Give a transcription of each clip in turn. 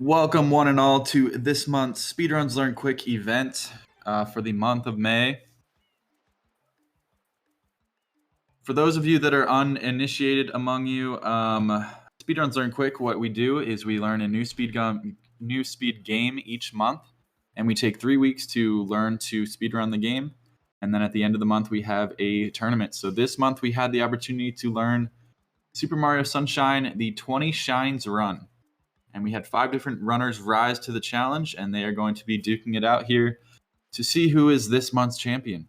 Welcome, one and all, to this month's Speedruns Learn Quick event for the month of May. For those of you that are uninitiated among you, Speedruns Learn Quick, what we do is we learn a new speed game each month, and we take 3 weeks to learn to speedrun the game. And then at the end of the month, we have a tournament. So this month, we had the opportunity to learn Super Mario Sunshine, the 20 Shines run. And we had 5 different runners rise to the challenge, and they are going to be duking it out here to see who is this month's champion.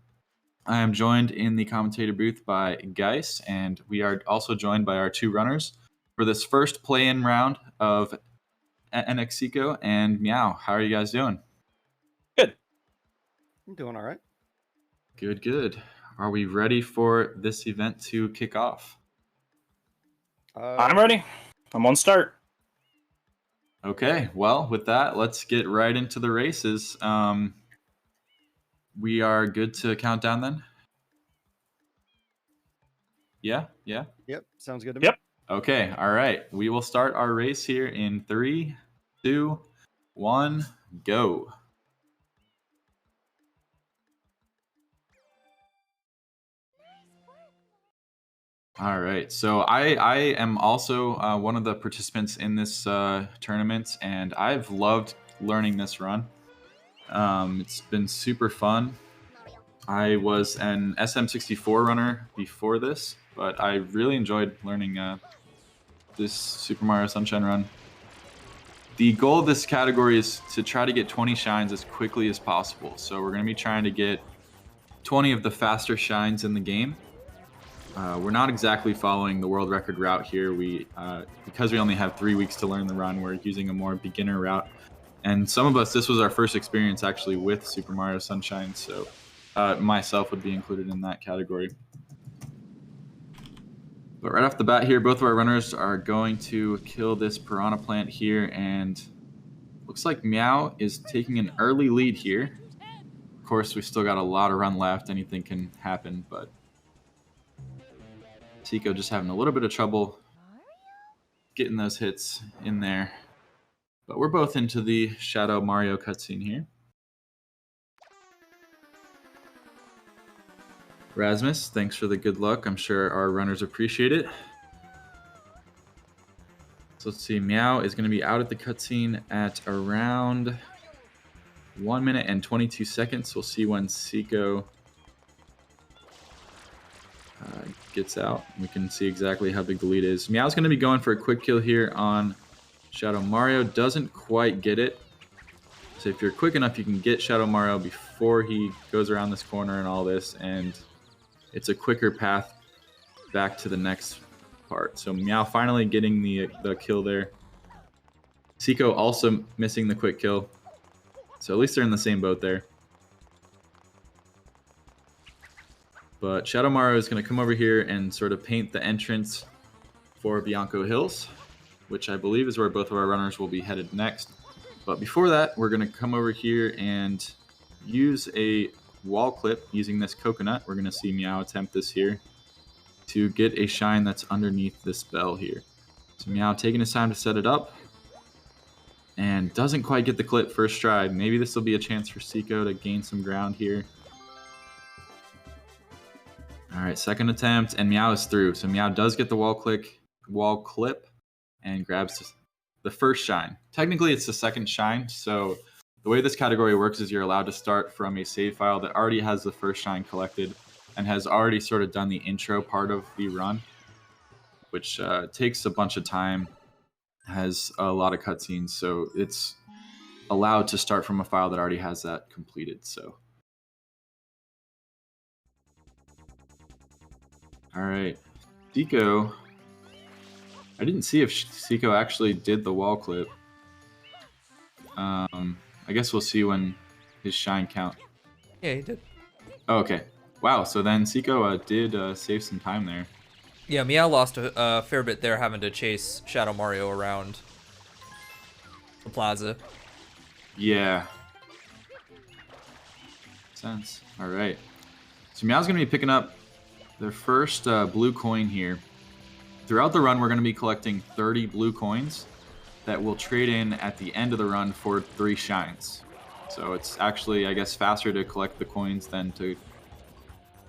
I am joined in the commentator booth by Geis, and we are also joined by our 2 runners for this first play-in round of NXeco and Meow. How are you guys doing? Good. I'm doing all right. Good, good. Are we ready for this event to kick off? I'm ready. I'm on start. Okay, well, with that, let's get right into the races. We are good to count down then? Yeah? Yep, sounds good to me. Yep. Okay, all right. We will start our race here in 3, 2, 1, go. All right. So I am also one of the participants in this tournament, and I've loved learning this run. It's been super fun. I was an SM64 runner before this, but I really enjoyed learning this Super Mario Sunshine run. The goal of this category is to try to get 20 shines as quickly as possible. So we're going to be trying to get 20 of the faster shines in the game. We're not exactly following the world record route here. Because we only have 3 weeks to learn the run, we're using a more beginner route. And some of us, this was our first experience actually with Super Mario Sunshine, so myself would be included in that category. But right off the bat here, both of our runners are going to kill this piranha plant here, and looks like Meow is taking an early lead here. Of course, we still got a lot of run left. Anything can happen, but Seiko just having a little bit of trouble getting those hits in there. But we're both into the Shadow Mario cutscene here. Rasmus, thanks for the good luck. I'm sure our runners appreciate it. So let's see, Meow is going to be out at the cutscene at around 1 minute and 22 seconds. We'll see when Seiko gets out. We can see exactly how big the lead is. Meow's going to be going for a quick kill here on Shadow Mario. Doesn't quite get it. So if you're quick enough, you can get Shadow Mario before he goes around this corner and all this, and it's a quicker path back to the next part. So Meow finally getting the kill there. Seiko also missing the quick kill. So at least they're in the same boat there. But Shadow Mario is going to come over here and sort of paint the entrance for Bianco Hills, which I believe is where both of our runners will be headed next. But before that, we're going to come over here and use a wall clip using this coconut. We're going to see Meow attempt this here to get a shine that's underneath this bell here. So Meow taking his time to set it up and doesn't quite get the clip first stride. Maybe this will be a chance for Seiko to gain some ground here. All right, second attempt, and Meow is through. So Meow does get the wall clip and grabs the first shine. Technically, it's the second shine. So the way this category works is you're allowed to start from a save file that already has the first shine collected and has already sort of done the intro part of the run, which takes a bunch of time, has a lot of cutscenes. So it's allowed to start from a file that already has that completed. So. All right, Seiko. I didn't see if Seiko actually did the wall clip. I guess we'll see when his shine count. Yeah, he did. Oh, okay. Wow, so then Seiko did save some time there. Yeah, Meow lost a fair bit there having to chase Shadow Mario around the plaza. Yeah. Makes sense. All right. So Meow's going to be picking up their first blue coin here. Throughout the run, we're going to be collecting 30 blue coins that we'll trade in at the end of the run for 3 shines. So it's actually, I guess, faster to collect the coins than to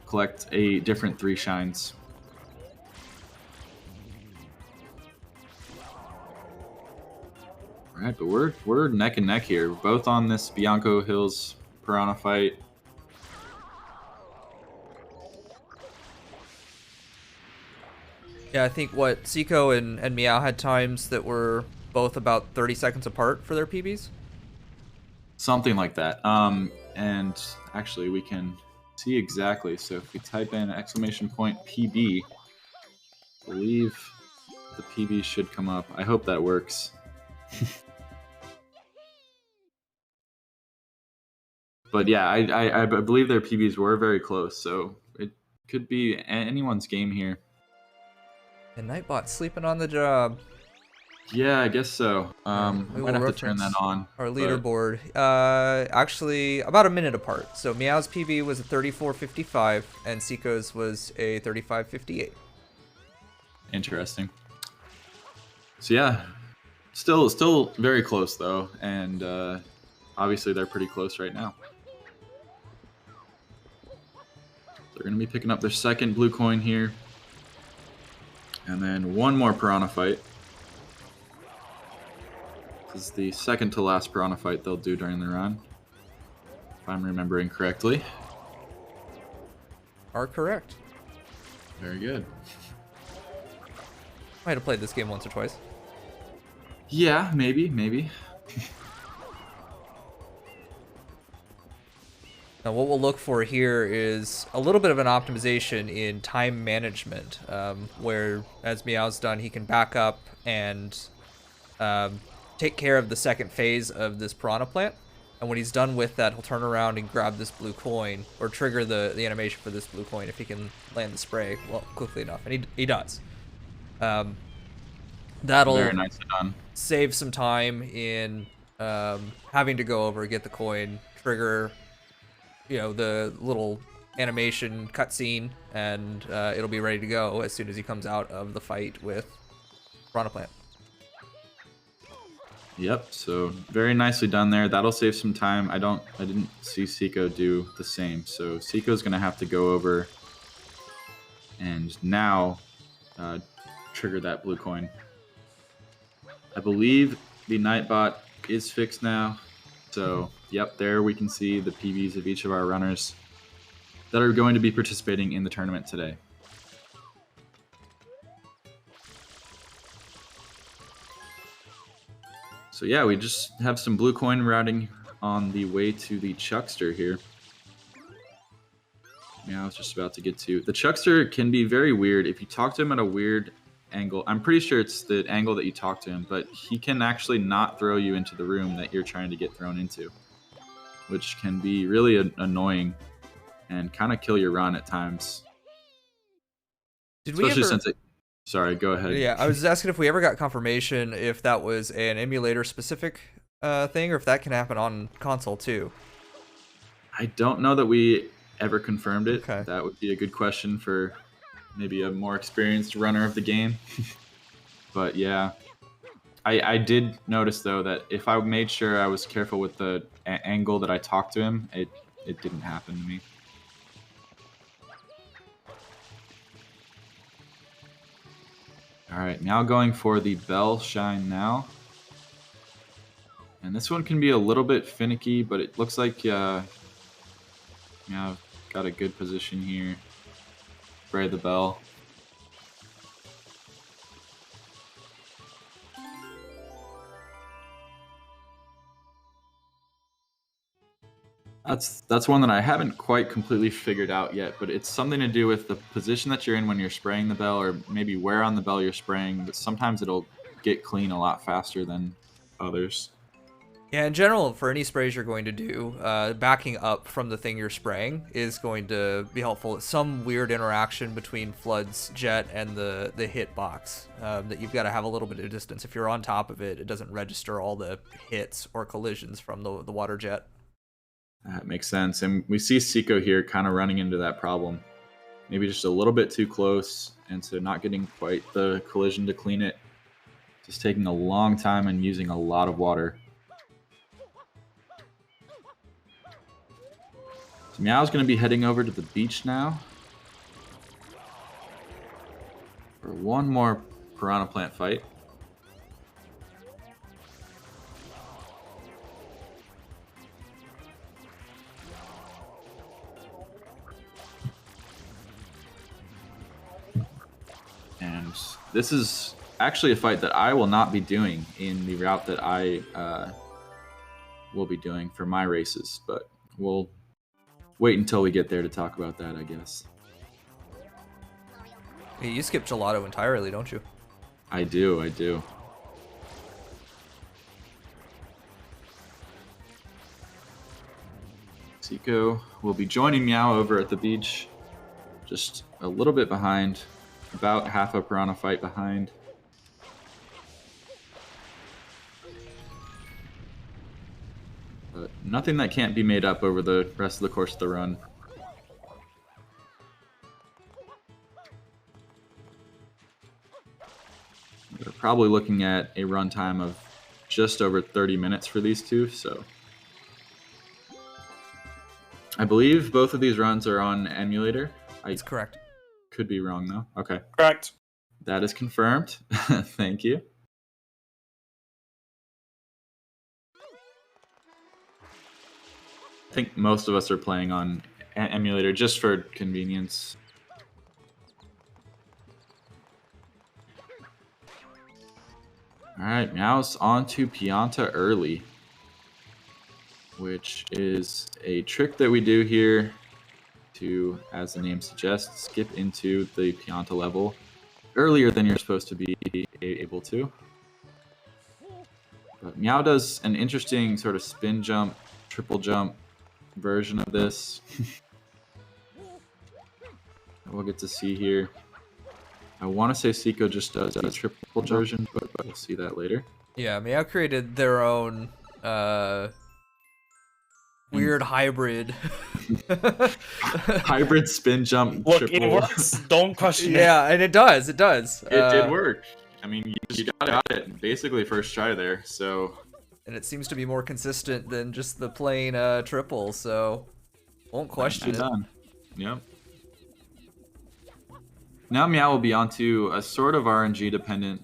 collect a different 3 shines. All right, but we're neck and neck here. We're both on this Bianco Hills Piranha fight. Yeah, I think Seiko and Meow had times that were both about 30 seconds apart for their PBs. Something like that. And actually we can see exactly. So if we type in !PB, I believe the PB should come up. I hope that works. But yeah, I believe their PBs were very close, so it could be anyone's game here. And Nightbot sleeping on the job. Yeah, I guess so. We Might will have to turn that reference on. our leaderboard. Actually, about a minute apart. So Meow's PB was a 34.55, and Seiko's was a 35.58. Interesting. So yeah, still very close though, and obviously they're pretty close right now. They're going to be picking up their second blue coin here. And then one more Piranha fight. This is the second to last Piranha fight they'll do during the run, if I'm remembering correctly. Are correct. Very good. Might have played this game once or twice. Yeah, maybe. Now what we'll look for here is a little bit of an optimization in time management, where as Meow's done, he can back up and take care of the second phase of this Piranha Plant. And when he's done with that, he'll turn around and grab this blue coin, or trigger the animation for this blue coin if he can land the spray quickly enough. And he does. That'll Very nicely done. save some time in having to go over, get the coin, trigger, the little animation cutscene, and it'll be ready to go as soon as he comes out of the fight with Piranha Plant. Yep, so very nicely done there. That'll save some time. I didn't see Seiko do the same. So Seiko's gonna have to go over and now trigger that blue coin. I believe the Nightbot is fixed now. So yep, there we can see the PBs of each of our runners that are going to be participating in the tournament today. So yeah, we just have some blue coin routing on the way to the Chuckster here. Yeah, I was just about to get to. The Chuckster can be very weird. If you talk to him at a weird angle, I'm pretty sure it's the angle that you talk to him, but he can actually not throw you into the room that you're trying to get thrown into, which can be really annoying and kind of kill your run at times. Especially since it... Sorry, go ahead. Yeah, I was just asking if we ever got confirmation if that was an emulator-specific thing, or if that can happen on console too. I don't know that we ever confirmed it. Okay. That would be a good question for maybe a more experienced runner of the game. But yeah, I did notice though that if I made sure I was careful with the angle that I talked to him, it didn't happen to me. All right, now going for the Bell Shine now. And this one can be a little bit finicky, but it looks like now got a good position here. Spray the bell. That's one that I haven't quite completely figured out yet, but it's something to do with the position that you're in when you're spraying the bell, or maybe where on the bell you're spraying, but sometimes it'll get clean a lot faster than others. Yeah, in general, for any sprays you're going to do, backing up from the thing you're spraying is going to be helpful. It's some weird interaction between Flood's jet and the hit box that you've got to have a little bit of distance. If you're on top of it, it doesn't register all the hits or collisions from the water jet. That makes sense. And we see Seiko here kind of running into that problem. Maybe just a little bit too close, and so not getting quite the collision to clean it. Just taking a long time and using a lot of water. So Meow's going to be heading over to the beach now for one more Piranha Plant fight. And this is actually a fight that I will not be doing in the route that I will be doing for my races, but we'll wait until we get there to talk about that, I guess. Hey, you skip gelato entirely, don't you? I do. Seiko will be joining Meow over at the beach, just a little bit behind, about half a Piranha fight behind. But nothing that can't be made up over the rest of the course of the run. We're probably looking at a runtime of just over 30 minutes for these two, so... I believe both of these runs are on emulator. That's correct. Could be wrong, though. Okay. Correct. That is confirmed. Thank you. I think most of us are playing on emulator just for convenience. All right, now it's on to Pianta early, which is a trick that we do here to, as the name suggests, skip into the Pianta level earlier than you're supposed to be able to. But Meow does an interesting sort of spin jump, triple jump version of this. We'll get to see here. I want to say Seiko just does a triple version, but we'll see that later. Yeah, Meow created their own weird hybrid. Hybrid spin jump. Look, triple. it works. Don't question it. Yeah, and it does. It does. It did work. I mean, you got it basically first try there. So. And it seems to be more consistent than just the plain triple. So, won't question it. Done. Yep. Now Meow will be onto a sort of RNG dependent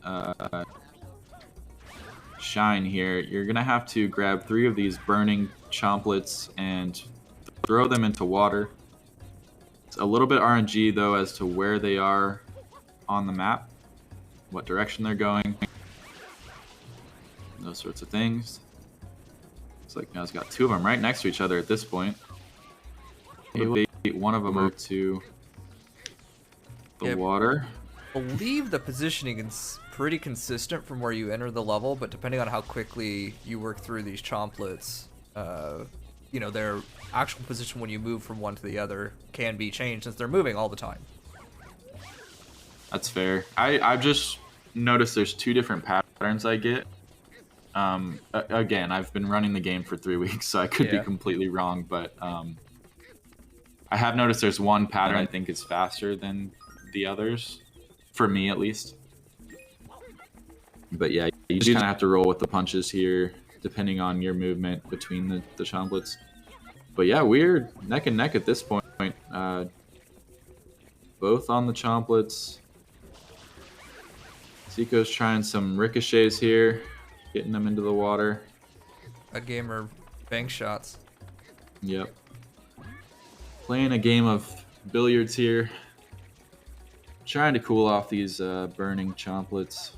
shine here. You're gonna have to grab 3 of these burning chomplets and throw them into water. It's a little bit RNG though as to where they are on the map, what direction they're going, those sorts of things. Looks like Meow's got 2 of them right next to each other at this point. Maybe one of them over to the water. I believe the positioning is pretty consistent from where you enter the level, but depending on how quickly you work through these chomplets, you know, their actual position when you move from one to the other can be changed since they're moving all the time. That's fair. I've just noticed there's 2 different patterns I get. Again, I've been running the game for 3 weeks, so I could be completely wrong, but I have noticed there's one pattern I think is faster than the others, for me at least. But yeah, you just kind of have to roll with the punches here, depending on your movement between the chomplets. But yeah, we're neck and neck at this point. Both on the chomplets. Seiko's trying some ricochets here, getting them into the water. A gamer bank shots. Yep. Playing a game of billiards here. Trying to cool off these burning chomplets.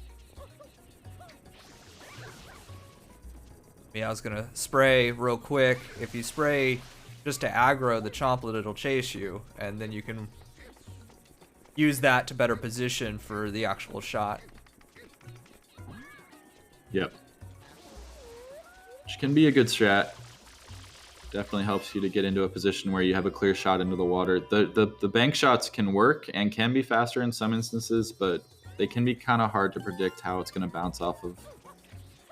Yeah, I was gonna spray real quick. If you spray just to aggro the chomplet, it'll chase you, and then you can use that to better position for the actual shot. Yep. Which can be a good strat. Definitely helps you to get into a position where you have a clear shot into the water. The bank shots can work and can be faster in some instances, but they can be kind of hard to predict how it's going to bounce off of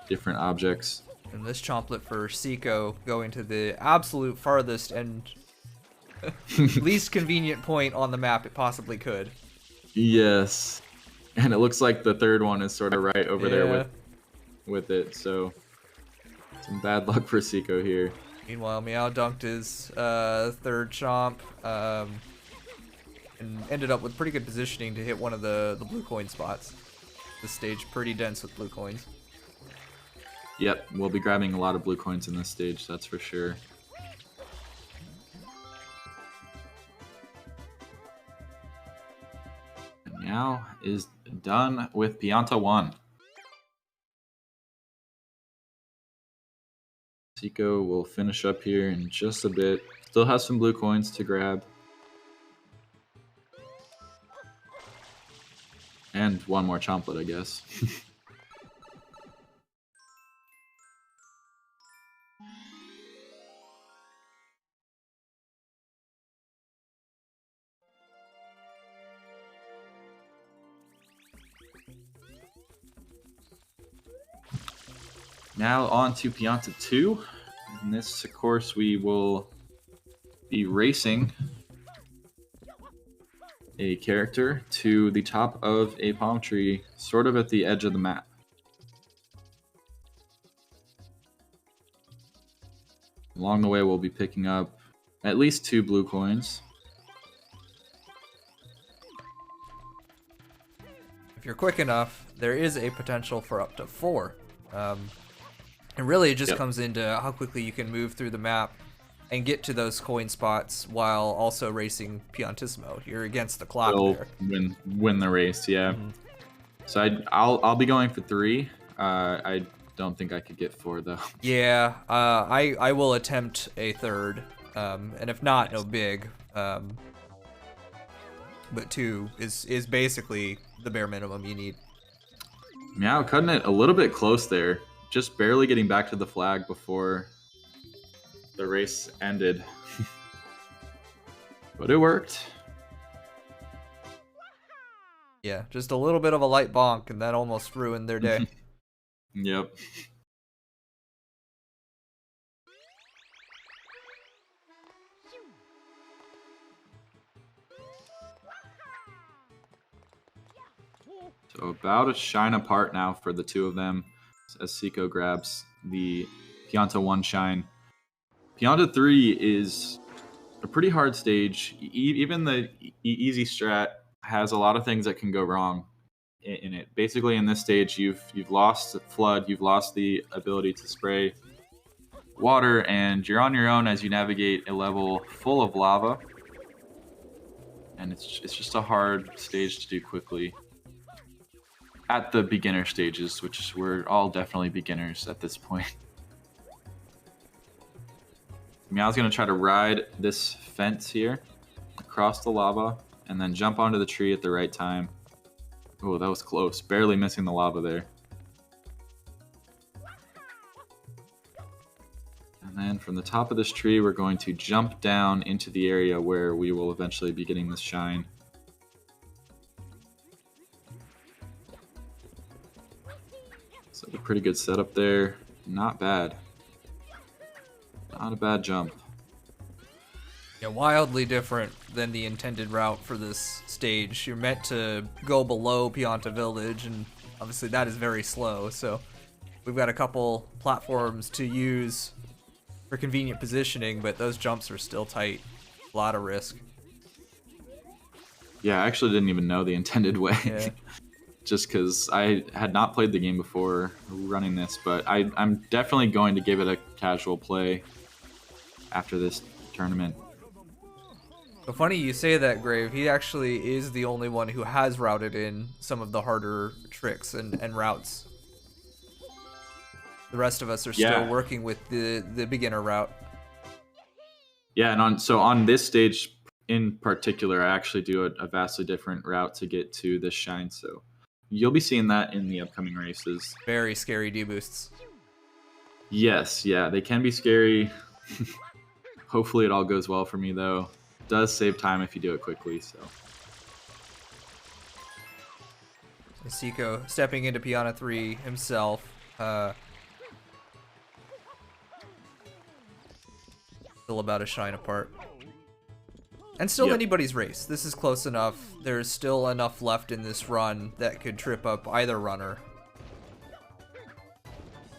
different objects. And this chomplet for Seiko going to the absolute farthest and least convenient point on the map it possibly could. Yes. And it looks like the third one is sort of right over there with it, so some bad luck for Seiko here. Meanwhile, Meow dunked his third chomp and ended up with pretty good positioning to hit one of the blue coin spots. This stage pretty dense with blue coins. Yep, we'll be grabbing a lot of blue coins in this stage, that's for sure. And now is done with Pianta 1. Seiko will finish up here in just a bit. Still has some blue coins to grab. And one more chomplet, I guess. Now on to Pianta 2. In this, of course, we will be racing a character to the top of a palm tree, sort of at the edge of the map. Along the way, we'll be picking up at least 2 blue coins. you're quick enough, there is a potential for up to 4. And really, it just comes into how quickly you can move through the map and get to those coin spots while also racing Piantissimo. You're against the clock there. Win the race, yeah. So I'll be going for 3. I don't think I could get 4 though. Yeah, I will attempt a 3rd, and if not, no big. But 2 is basically the bare minimum you need. Meow cutting it a little bit close there, just barely getting back to the flag before the race ended. But it worked. Yeah, just a little bit of a light bonk, and that almost ruined their day. Yep. So about a shine apart now for the two of them as Seiko grabs the Pianta 1 shine. Pianta 3 is a pretty hard stage. Even the easy strat has a lot of things that can go wrong in it. Basically, in this stage, you've lost Flood, you've lost the ability to spray water, and you're on your own as you navigate a level full of lava. And it's just a hard stage to do quickly. At the beginner stages, which we're all definitely beginners at this point. Meow's going to try to ride this fence here across the lava and then jump onto the tree at the right time. Oh, that was close. Barely missing the lava there. And then from the top of this tree, we're going to jump down into the area where we will eventually be getting this shine. So a pretty good setup there. Not bad. Not a bad jump. Yeah, wildly different than the intended route for this stage. You're meant to go below Pianta Village, and obviously that is very slow, so we've got a couple platforms to use for convenient positioning, but those jumps are still tight. A lot of risk. Yeah, I actually didn't even know the intended way. Yeah. Just because I had not played the game before running this, but I'm definitely going to give it a casual play after this tournament. So funny you say that, Grave. He actually is the only one who has routed in some of the harder tricks and routes. The rest of us are still working with the beginner route. Yeah, and on this stage in particular, I actually do a vastly different route to get to this shine, so you'll be seeing that in the upcoming races. Very scary deboosts. Yes, yeah, they can be scary. Hopefully it all goes well for me, though. It does save time if you do it quickly, so. Seiko stepping into Pianta 3 himself. Still about a shine apart. And still anybody's race. This is close enough. There's still enough left in this run that could trip up either runner.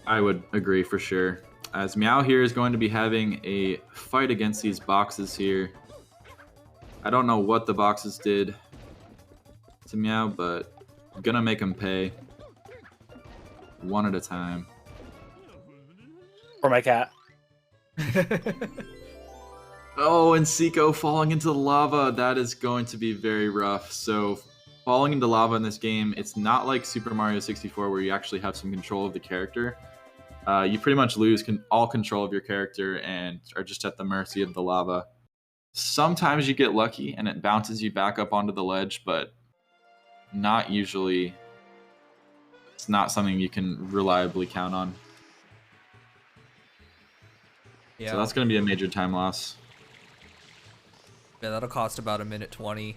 I would agree for sure. As Meow here is going to be having a fight against these boxes here. I don't know what the boxes did to Meow, but I'm gonna make him pay. One at a time. For my cat. Oh, and Seiko falling into the lava. That is going to be very rough. So falling into lava in this game, it's not like Super Mario 64 where you actually have some control of the character. You pretty much lose all control of your character and are just at the mercy of the lava. Sometimes you get lucky and it bounces you back up onto the ledge, but not usually. It's not something you can reliably count on. Yeah. So that's going to be a major time loss. Yeah, that'll cost about 1:20.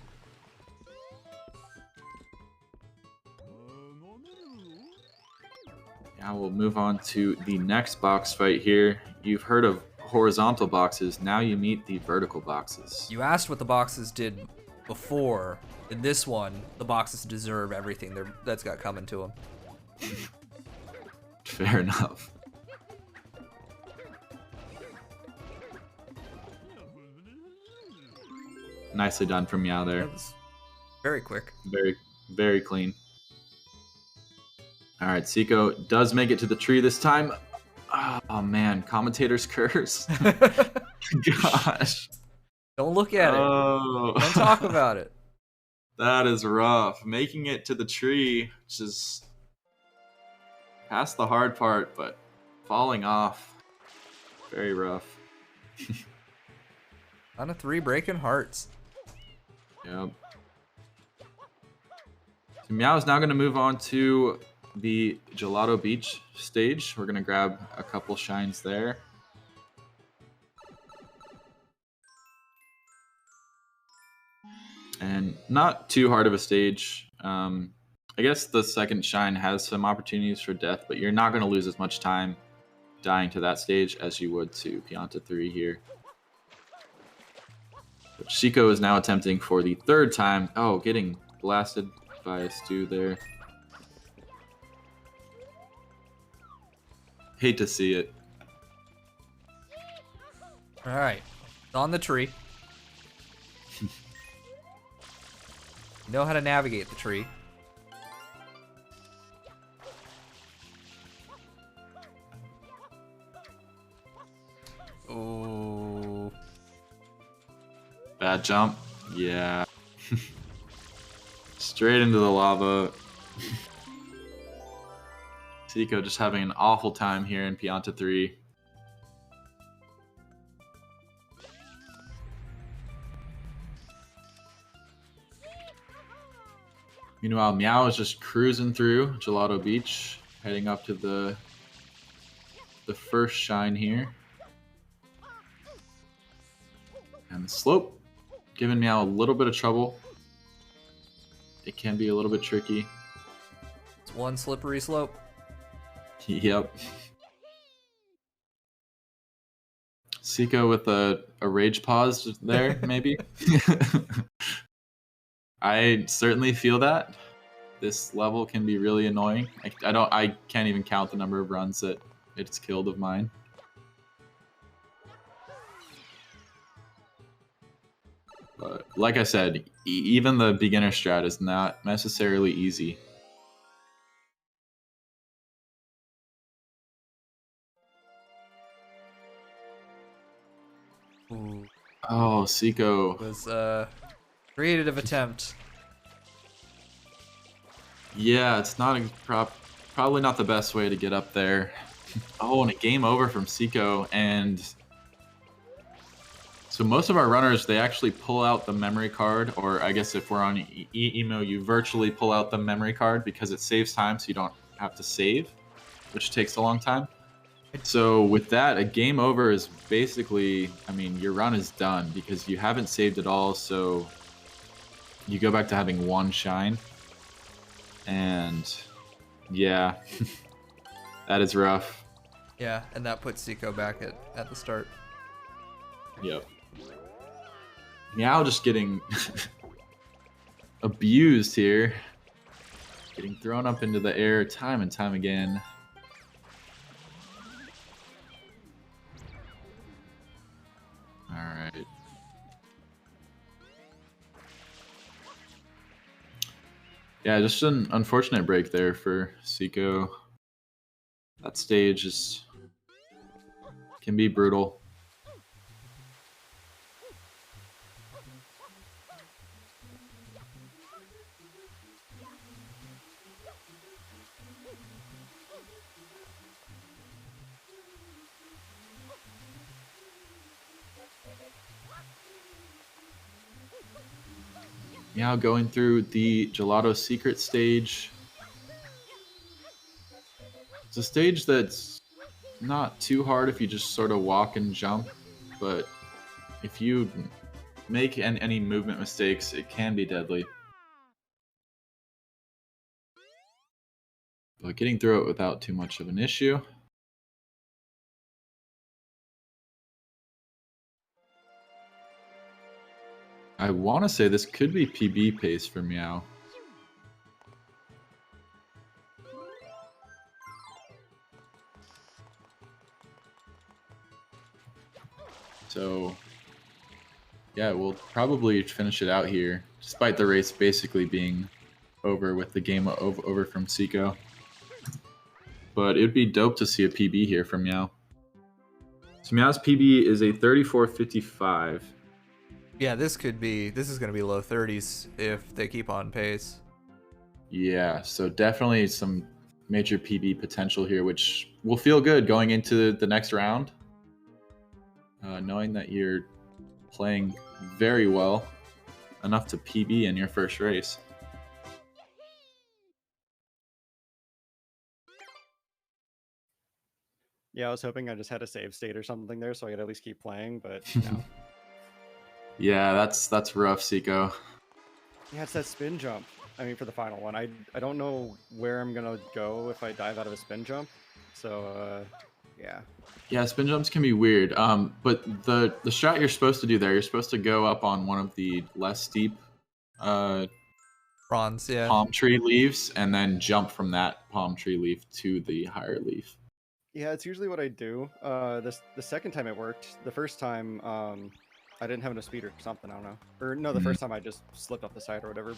Now we'll move on to the next box fight here. You've heard of horizontal boxes. Now you meet the vertical boxes. You asked what the boxes did before. In this one, the boxes deserve everything that's got coming to them. Fair enough. Nicely done from Meow there. That was very quick. Very, very clean. All right, Seiko does make it to the tree this time. Oh man, commentator's curse. Gosh. Don't look at it. Don't talk about it. That is rough. Making it to the tree, which is past the hard part, but falling off. Very rough. On a 3 breaking hearts. Yep. So Meow is now going to move on to the Gelato Beach stage. We're going to grab a couple shines there. And not too hard of a stage. I guess the second shine has some opportunities for death, but you're not going to lose as much time dying to that stage as you would to Pianta 3 here. Which Seiko is now attempting for the third time. Oh, getting blasted by a stew there. Hate to see it. All right, it's on the tree. Know how to navigate the tree. Oh. Bad jump. Yeah. Straight into the lava. Seiko just having an awful time here in Pianta 3. Meanwhile, Meow is just cruising through Gelato Beach, heading up to the first shine here. And the slope, giving Meow a little bit of trouble. It can be a little bit tricky. It's one slippery slope. Yep. Seiko with a rage pause there, maybe. I certainly feel that. This level can be really annoying. I can't even count the number of runs that it's killed of mine. But like I said, even the beginner strat is not necessarily easy. Ooh. Oh, Seiko. Was a creative attempt. Yeah, it's not probably not the best way to get up there. Oh, and a game over from Seiko. And so most of our runners, they actually pull out the memory card, or I guess if we're on emo, you virtually pull out the memory card because it saves time so you don't have to save, which takes a long time. So with that, a game over is basically, I mean, your run is done because you haven't saved at all, so you go back to having one shine. And yeah, that is rough. Yeah, and that puts Seiko back at the start. Yep. Meow just getting abused here. Getting thrown up into the air time and time again. Alright. Yeah, just an unfortunate break there for Seiko. That stage can be brutal. Now going through the Gelato Secret stage. It's a stage that's not too hard if you just sort of walk and jump, but if you make any movement mistakes, it can be deadly. But getting through it without too much of an issue. I want to say this could be PB pace for Meow. So, yeah, we'll probably finish it out here, despite the race basically being over with the game over from Seiko. but it'd be dope to see a PB here from Meow. So Meow's PB is a 34.55. Yeah, this is gonna be low 30s if they keep on pace. Yeah, so definitely some major PB potential here, which will feel good going into the next round. Knowing that you're playing very well, enough to PB in your first race. Yeah, I was hoping I just had a save state or something there so I could at least keep playing, but no. Yeah, that's rough, Seiko. Yeah, it's that spin jump. I mean, for the final one. I don't know where I'm going to go if I dive out of a spin jump. So, yeah. Yeah, spin jumps can be weird. But the strat you're supposed to do there, you're supposed to go up on one of the less steep Bronze, yeah. palm tree leaves and then jump from that palm tree leaf to the higher leaf. Yeah, it's usually what I do. The second time it worked. The first time, I didn't have enough speed or something. I don't know. Or no, the first time I just slipped off the side or whatever.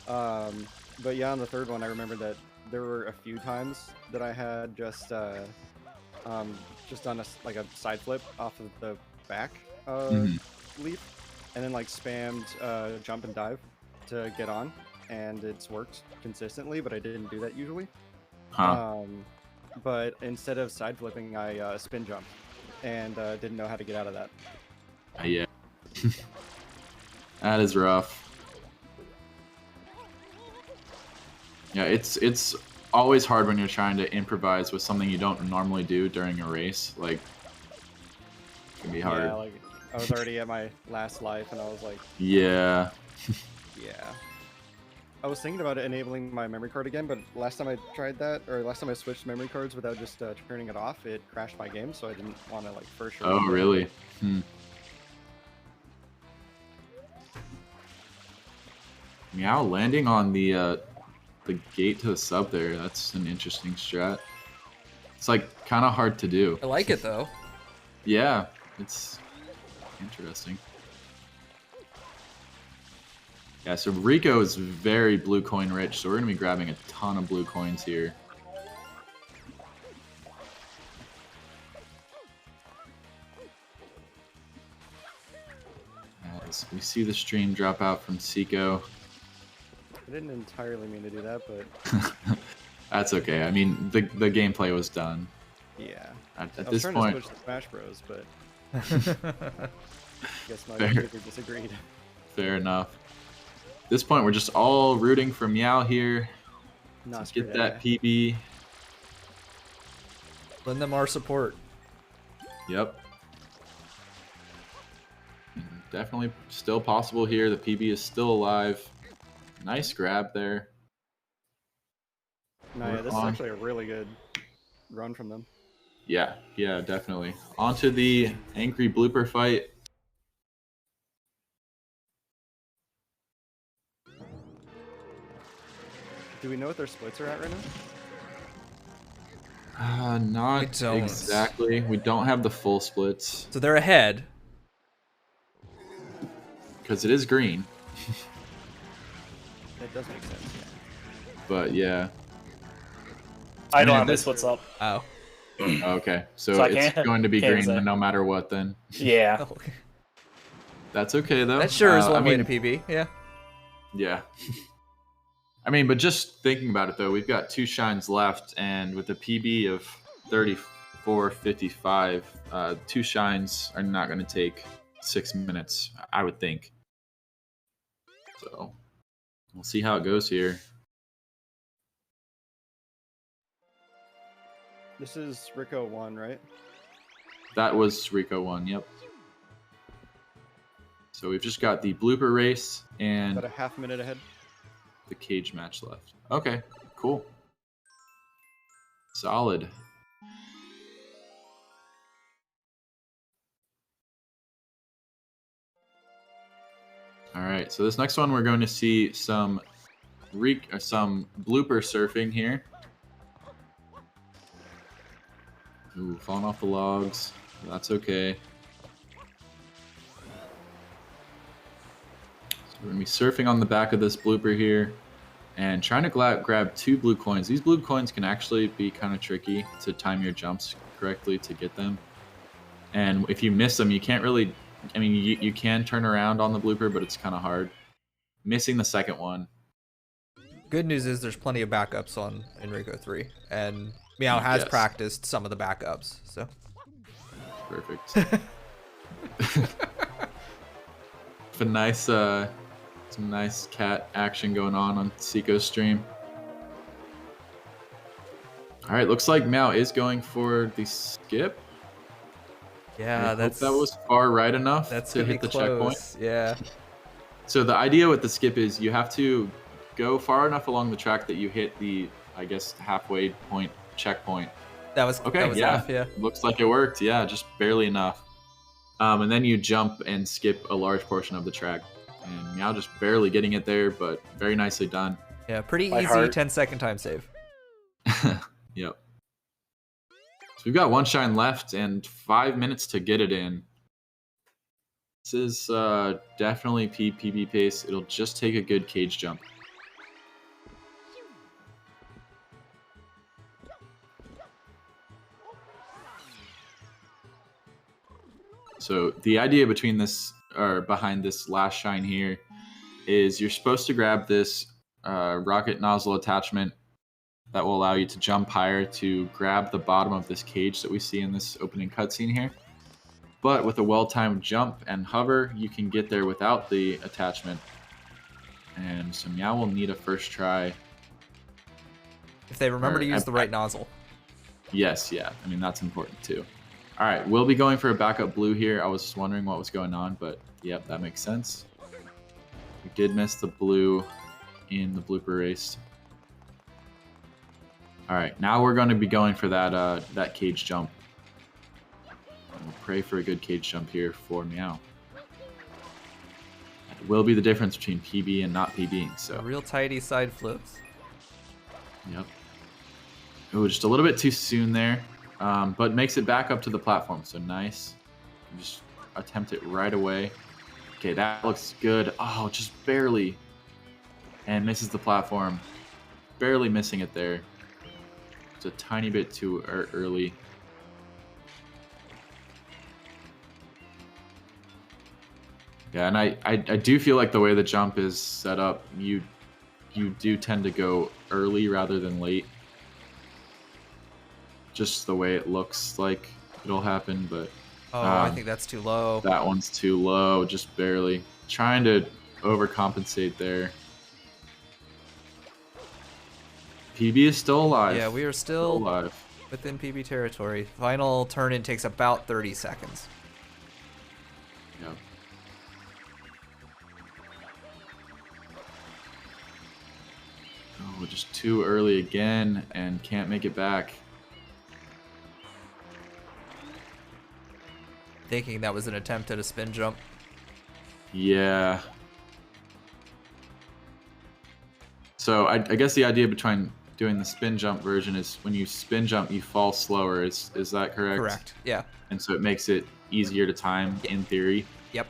But yeah, on the third one, I remember that there were a few times that I had just done a side flip off of the back leaf, and then like spammed jump and dive to get on, and it's worked consistently. But I didn't do that usually. But instead of side flipping, I spin jumped, and didn't know how to get out of that. Yeah. That is rough. Yeah, it's always hard when you're trying to improvise with something you don't normally do during a race. Like, it can be hard. Yeah, like I was already at my last life, and I was like, yeah. yeah. I was thinking about enabling my memory card again, but last time I tried that, or last time I switched memory cards without just turning it off, it crashed my game, so I didn't want to like first. Oh, really? Meow landing on the gate to the sub there. That's an interesting strat. It's like kind of hard to do. I like it though. Yeah, it's interesting. Yeah, so Rico is very blue coin rich, so we're going to be grabbing a ton of blue coins here. As we see the stream drop out from Seiko. I didn't entirely mean to do that, but that's okay. I mean, the gameplay was done. Yeah. At I was this trying point, to switch to Smash Bros, but I guess my computer disagreed. Fair enough. At this point, we're just all rooting for Meow here to get that PB. Lend them our support. Yep. Definitely still possible here. The PB is still alive. Nice grab there. No, yeah, this is actually a really good run from them. Yeah, definitely. On to the angry blooper fight. Do we know what their splits are at right Not now? We don't. exactly. We don't have the full splits. So they're ahead. Because it is green. That does make sense, yeah. But yeah. I don't have my splits up. Oh. Okay, so it's going to be green no matter what then. Yeah. That's okay though. That sure is one way to PB, yeah. Yeah. I mean, but just thinking about it though, we've got 2 shines left, and with a PB of 34.55, 2 shines are not going to take 6 minutes, I would think. So we'll see how it goes here. This is Rico 1, right? That was Rico 1, yep. So we've just got the blooper race and About a half minute ahead. the cage match left. Okay, cool. Solid. All right, so this next one we're going to see some blooper surfing here. Ooh, falling off the logs. That's okay. So we're gonna be surfing on the back of this blooper here. and trying to grab 2 blue coins. These blue coins can actually be kind of tricky to time your jumps correctly to get them. And if you miss them, you can't really... I mean, you can turn around on the blooper, but it's kind of hard. Missing the second one. Good news is there's plenty of backups on Enrico 3, and Meow has Yes. practiced some of the backups, so. Perfect. A nice, some nice cat action going on Seiko's stream. All right, looks like Meow is going for the skip. Yeah, I hope that was far right enough to hit the checkpoint. Yeah. So the idea with the skip is you have to go far enough along the track that you hit the, I guess, halfway point checkpoint. That was Okay, that was yeah. half, yeah. Looks like it worked. Yeah, just barely enough. And then you jump and skip a large portion of the track. And Meow just barely getting it there, but very nicely done. Yeah, pretty My easy heart. 10-second time save. Yep. So we've got 1 shine left and 5 minutes to get it in. This is definitely PB pace. It'll just take a good cage jump. So the idea between this or behind this last shine here is you're supposed to grab this rocket nozzle attachment that will allow you to jump higher to grab the bottom of this cage that we see in this opening cutscene here. But with a well-timed jump and hover, you can get there without the attachment. And so Meow will need a first try. If they remember to use the right nozzle. Yes, yeah. I mean, that's important too. All right, we'll be going for a backup blue here. I was just wondering what was going on, but yep, that makes sense. We did miss the blue in the blooper race. All right, now we're going to be going for that cage jump. We'll pray for a good cage jump here for Meow. It will be the difference between PB and not PBing. So Real tidy side flips. Yep. Oh, just a little bit too soon there, but makes it back up to the platform. So nice. Just attempt it right away. Okay, that looks good. Oh, just barely. And misses the platform. Barely missing it there. It's a tiny bit too early. Yeah, and I do feel like the way the jump is set up, you do tend to go early rather than late. Just the way it looks like it'll happen, but Oh, I think that's too low. that one's too low, just barely. Trying to overcompensate there. PB is still alive. Yeah, we are still alive. within PB territory. Final turn-in takes about 30 seconds. Yep. Oh, just too early again and can't make it back. Thinking that was an attempt at a spin jump. Yeah. So I guess the idea between doing the spin jump version is when you spin jump, you fall slower. Is that correct? Correct. Yeah. And so it makes it easier to time in theory. Yep.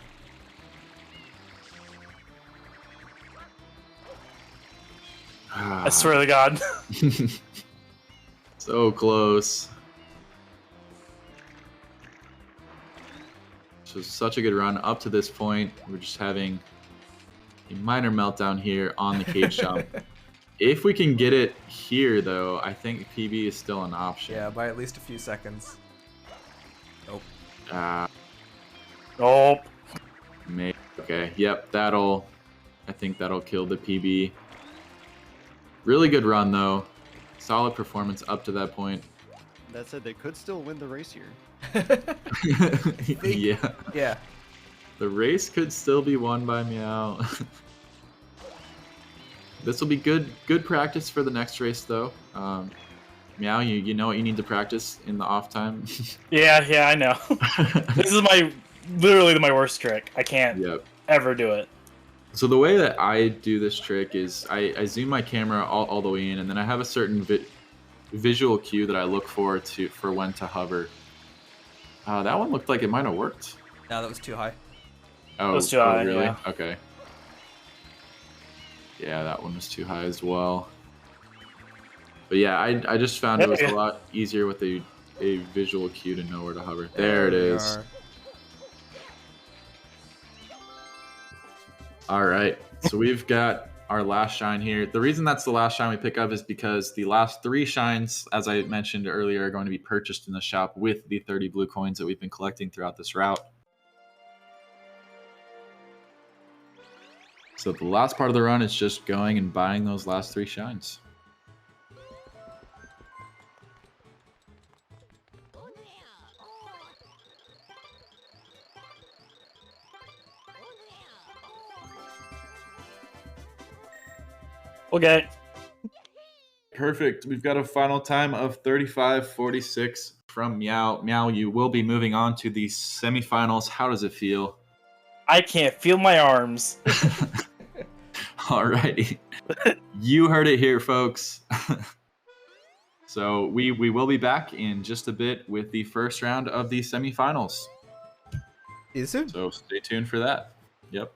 I swear to God. So close. So such a good run up to this point. We're just having a minor meltdown here on the cage jump. If we can get it here, though, I think PB is still an option. Yeah, by at least a few seconds. Nope. Nope. Maybe. Okay. Yep. I think that'll kill the PB. Really good run, though. Solid performance up to that point. That said, they could still win the race here. Yeah. Yeah. The race could still be won by Meow. This will be good practice for the next race, though. Meow, you know what you need to practice in the off time. Yeah, I know. This is literally my worst trick. I can't ever do it. So the way that I do this trick is I zoom my camera all the way in, and then I have a certain visual cue that I look for when to hover. That one looked like it might have worked. No, that was too high. Oh, It was too high, really? yeah. Okay. Yeah, that one was too high as well. But yeah, I just found it was a lot easier with a visual cue to know where to hover. There it is. All right, so we've got our last shine here. The reason that's the last shine we pick up is because the last 3 shines, as I mentioned earlier, are going to be purchased in the shop with the 30 blue coins that we've been collecting throughout this route. So the last part of the run is just going and buying those last 3 shines. Okay. Perfect. We've got a final time of 35:46 from Meow. Meow, you will be moving on to the semifinals. How does it feel? I can't feel my arms. Alrighty. You heard it here, folks. So we will be back in just a bit with the first round of the semifinals. See you soon. So stay tuned for that. Yep.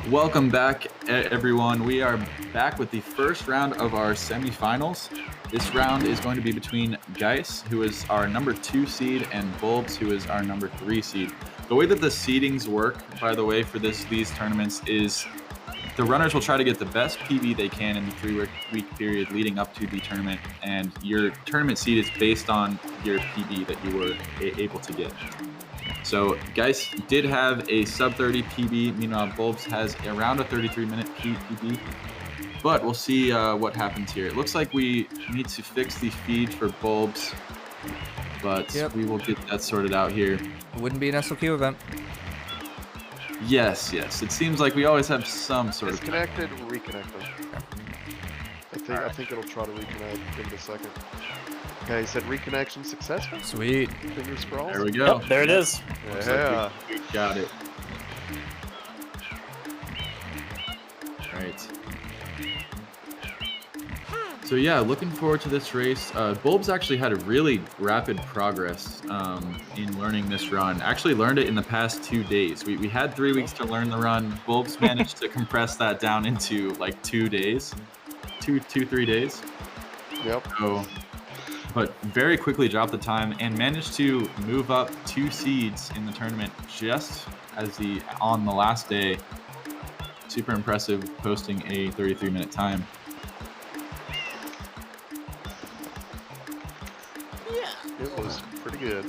Welcome back, everyone. We are back with the first round of our semifinals. This round is going to be between Geis, who is our number 2 seed, and Bulbs, who is our number 3 seed. The way that the seedings work, by the way, for these tournaments is the runners will try to get the best PB they can in the 3-week period leading up to the tournament, and your tournament seed is based on your PB that you were able to get. So Geis did have a sub-30 PB, meanwhile Bulbs has around a 33-minute PB. But we'll see what happens here. It looks like we need to fix the feed for Bulbs, but we will get that sorted out here. It wouldn't be an SLQ event. Yes. It seems like we always have some sort of... Disconnected, reconnected. I think it'll try to reconnect in a second. Okay, he said reconnection successful. Sweet. Fingers crossed. There we go. Yep, there it is. Yeah. We got it. Right. So yeah, looking forward to this race. Bulbs actually had a really rapid progress in learning this run. Actually learned it in the past 2 days. We had 3 weeks to learn the run. Bulbs managed to compress that down into like 2 days. 3 days. Yep. So, but very quickly dropped the time and managed to move up 2 seeds in the tournament just as on the last day. Super impressive, posting a 33-minute time. It was pretty good.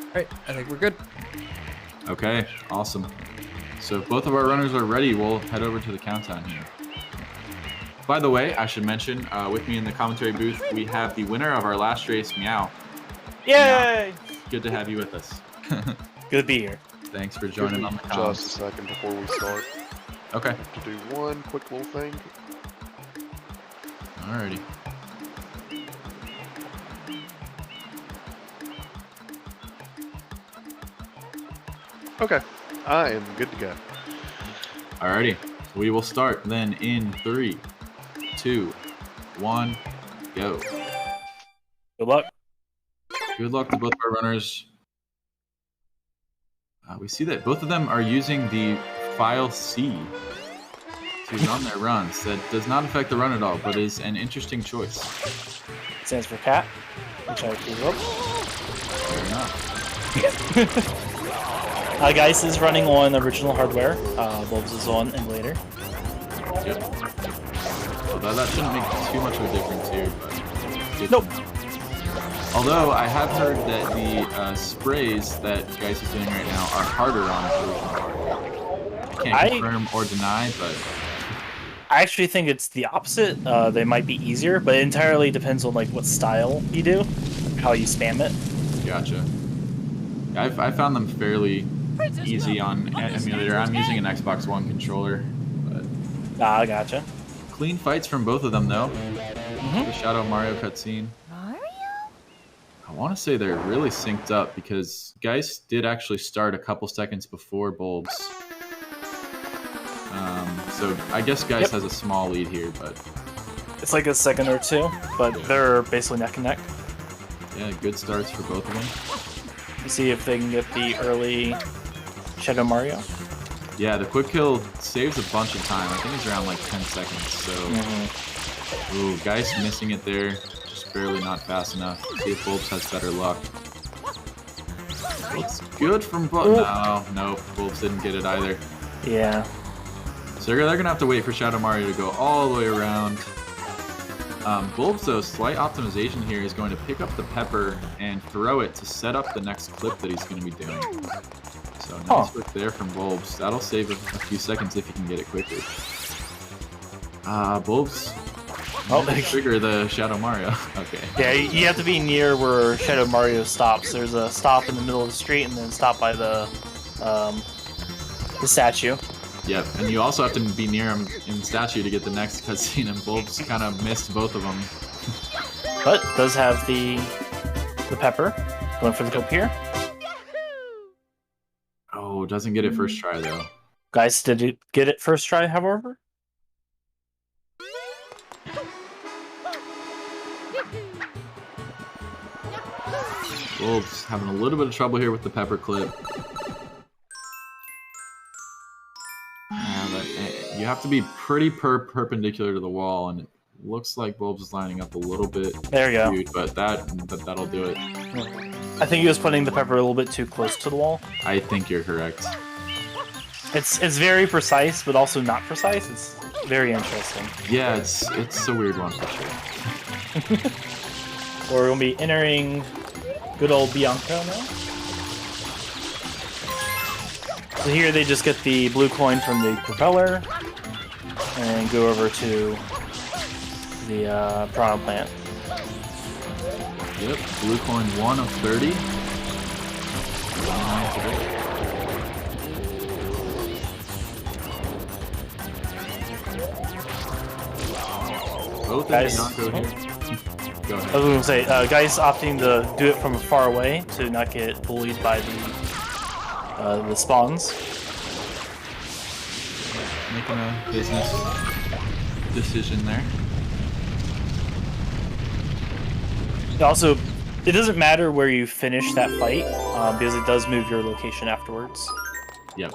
Alright, I think we're good. Okay, awesome. So if both of our runners are ready, we'll head over to the countdown here. By the way, I should mention, with me in the commentary booth, we have the winner of our last race, Meow. Yay! Meow, good to have you with us. Good to be here. Thanks for joining on the comms. Just a second before we start. Okay. I have to do one quick little thing. Alrighty. Okay, I am good to go. Alrighty. We will start then in 3, 2, 1, go. Good luck. Good luck to both our runners. We see that both of them are using the file C to run their runs. That does not affect the run at all, but is an interesting choice. Stands for cat, which I approve of. Fair enough. Geis is running on original hardware. Bulbs is on emulator. Yep. Although that shouldn't make too much of a difference here, but... Nope. Although I have heard that the sprays that Geis is doing right now are harder on original hardware. I can't confirm or deny, but... I actually think it's the opposite. They might be easier, but it entirely depends on like what style you do, how you spam it. Gotcha. I found them fairly easy on emulator. I'm using an Xbox One controller. But Gotcha. clean fights from both of them, though. The Shadow Mario cutscene. I want to say they're really synced up because Geis did actually start a couple seconds before Bulbs. So I guess Geis has a small lead here, but... It's like a second or two, but they're basically neck and neck. Yeah, good starts for both of them. You see if they can get the early Shadow Mario. Yeah, the quick kill saves a bunch of time. I think it's around like 10 seconds, so... Ooh, Geis missing it there. Just barely not fast enough. See if Bulbs has better luck. Looks good from Bulbs. No, nope, Bulbs didn't get it either. Yeah. So they're going to have to wait for Shadow Mario to go all the way around. Bulbs, though, slight optimization here is going to pick up the pepper and throw it to set up the next clip that he's going to be doing. So nice work there from Bulbs. That'll save a few seconds if you can get it quickly. Bulbs. Trigger the Shadow Mario. Okay. Yeah, you have to be near where Shadow Mario stops. There's a stop in the middle of the street and then stop by the statue. Yep, and you also have to be near him in the statue to get the next cutscene, and Bulbs kind of missed both of them. But does have the pepper. Going for the clip here. Oh, doesn't get it first try, though. Guys, did it get it first try, however? Bulbs having a little bit of trouble here with the pepper clip. you have to be pretty perpendicular to the wall, and it looks like Bulbs is lining up a little bit There we go. skewed, but that'll do it. I think he was putting the pepper a little bit too close to the wall. I think you're correct. It's very precise, but also not precise. It's very interesting. Yeah, it's a weird one for sure. We're gonna be entering good old Bianca now. So here they just get the blue coin from the propeller and go over to the piranha plant. Yep, blue coin 1 of 30. Both Guys. Bianco here. Go ahead. I was gonna say, guys opting to do it from far away to not get bullied by the spawns. Making a business decision there. Also, it doesn't matter where you finish that fight, because it does move your location afterwards. Yep.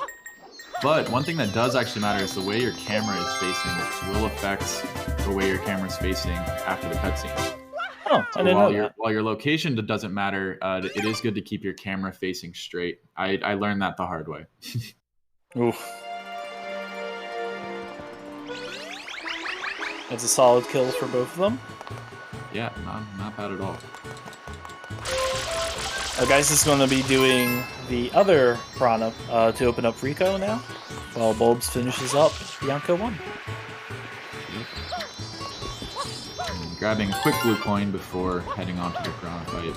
But one thing that does actually matter is the way your camera is facing will affect the way your camera is facing after the cutscene. Oh, I didn't know that. While your location doesn't matter, it is good to keep your camera facing straight. I learned that the hard way. Oof. That's a solid kill for both of them. Yeah, not bad at all. Guys, this is going to be doing the other piranha to open up Rico now, while Bulbs finishes up Bianca 1. And grabbing a quick blue coin before heading on to the piranha fight.